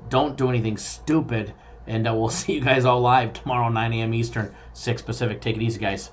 Speaker 2: Don't do anything stupid. And we'll see you guys all live tomorrow, 9 a.m. Eastern, 6 Pacific. Take it easy, guys.